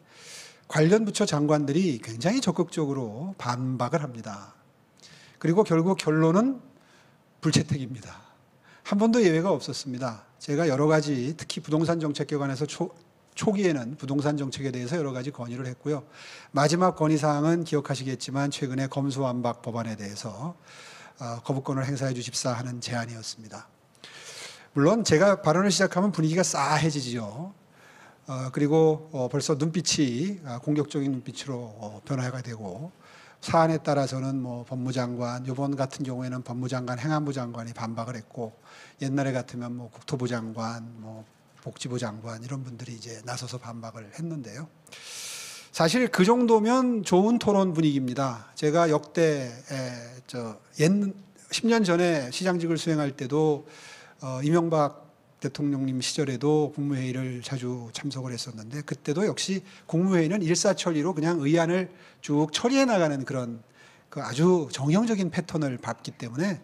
관련 부처 장관들이 굉장히 적극적으로 반박을 합니다. 그리고 결국 결론은 불채택입니다. 한 번도 예외가 없었습니다. 제가 여러 가지 특히 부동산 정책 개관에서 초기에는 부동산 정책에 대해서 여러 가지 건의를 했고요. 마지막 건의사항은 기억하시겠지만 최근에 검수완박 법안에 대해서 거부권을 행사해 주십사 하는 제안이었습니다. 물론 제가 발언을 시작하면 분위기가 싸해지죠. 그리고 벌써 눈빛이 공격적인 눈빛으로 변화가 되고 사안에 따라서는 뭐 법무장관, 이번 같은 경우에는 법무장관, 행안부 장관이 반박을 했고 옛날에 같으면 뭐 국토부 장관, 뭐 복지부 장관 이런 분들이 이제 나서서 반박을 했는데요. 사실 그 정도면 좋은 토론 분위기입니다. 제가 역대 10년 전에 시장직을 수행할 때도 이명박 대통령님 시절에도 국무회의를 자주 참석을 했었는데 그때도 역시 국무회의는 일사천리로 그냥 의안을 쭉 처리해 나가는 그런 그 아주 정형적인 패턴을 밟기 때문에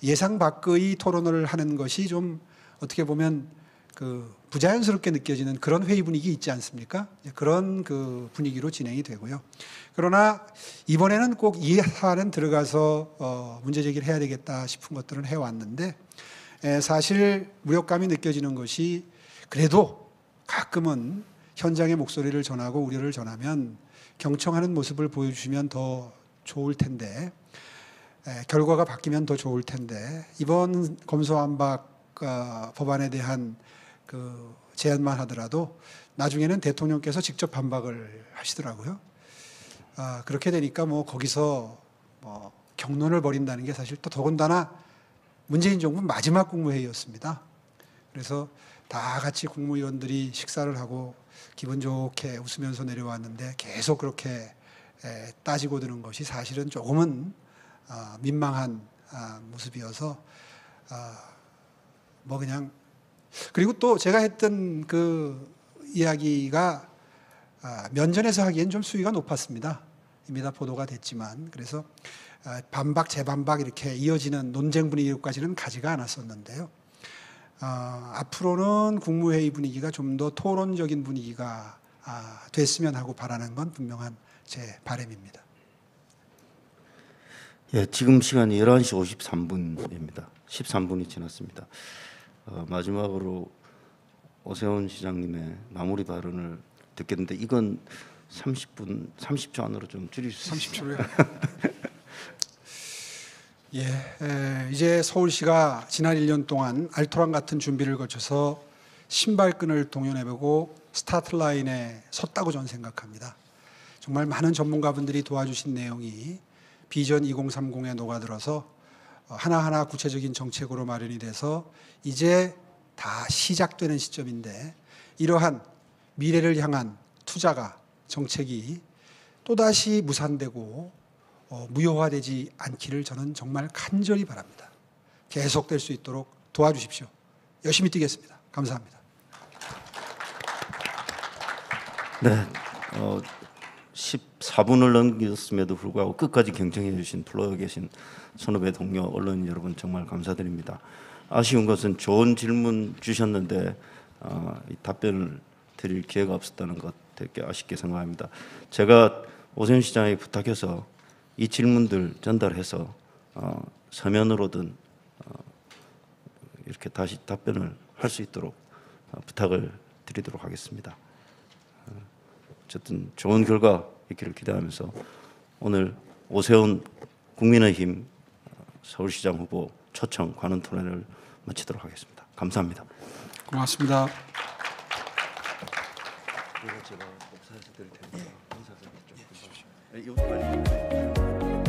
예상 밖의 토론을 하는 것이 좀 어떻게 보면 그 부자연스럽게 느껴지는 그런 회의 분위기 있지 않습니까? 그런 그 분위기로 진행이 되고요. 그러나 이번에는 꼭 이 사안은 들어가서 문제 제기를 해야 되겠다 싶은 것들은 해왔는데 사실 무력감이 느껴지는 것이 그래도 가끔은 현장의 목소리를 전하고 우려를 전하면 경청하는 모습을 보여주시면 더 좋을 텐데 결과가 바뀌면 더 좋을 텐데 이번 검수완박 법안에 대한 그 제안만 하더라도 나중에는 대통령께서 직접 반박을 하시더라고요. 그렇게 되니까 뭐 거기서 뭐 격론을 벌인다는 게 사실 또 더군다나 문재인 정부 마지막 국무회의였습니다. 그래서 다 같이 국무위원들이 식사를 하고 기분 좋게 웃으면서 내려왔는데 계속 그렇게 따지고 드는 것이 사실은 조금은 민망한 모습이어서 뭐 그냥 그리고 또 제가 했던 그 이야기가 면전에서 하기엔 좀 수위가 높았습니다. 이미 다 보도가 됐지만 그래서 반박 재반박 이렇게 이어지는 논쟁 분위기까지는 가지가 않았었는데요. 앞으로는 국무회의 분위기가 좀 더 토론적인 분위기가 됐으면 하고 바라는 건 분명한 제 바람입니다. 예, 지금 시간이 11시 53분입니다. 13분이 지났습니다. 마지막으로 오세훈 시장님의 마무리 발언을 듣겠는데 이건 30초 안으로 좀 줄일 수 있습니다. 30초로요? 예, 이제 서울시가 지난 1년 동안 알토란 같은 준비를 거쳐서 신발끈을 동여내보고 스타트 라인에 섰다고 저는 생각합니다. 정말 많은 전문가분들이 도와주신 내용이 비전 2030에 녹아들어서 하나하나 구체적인 정책으로 마련이 돼서 이제 다 시작되는 시점인데 이러한 미래를 향한 투자가 정책이 또다시 무산되고 무효화되지 않기를 저는 정말 간절히 바랍니다. 계속될 수 있도록 도와주십시오. 열심히 뛰겠습니다. 감사합니다. 네, 14분을 넘겼음에도 불구하고 끝까지 경청해 주신 플로어에 계신 선후배 동료 언론인 여러분 정말 감사드립니다. 아쉬운 것은 좋은 질문 주셨는데 이 답변을 드릴 기회가 없었다는 것 되게 아쉽게 생각합니다. 제가 오세훈 시장에게 부탁해서 이 질문들 전달해서 서면으로든 이렇게 다시 답변을 할 수 있도록 부탁을 드리도록 하겠습니다. 어쨌든 좋은 결과 있기를 기대하면서 오늘 오세훈 국민의힘 서울시장 후보 초청 관훈 토론회를 마치도록 하겠습니다. 감사합니다. 고맙습니다. 제가 복사해서 드릴 테니까 인사드리죠.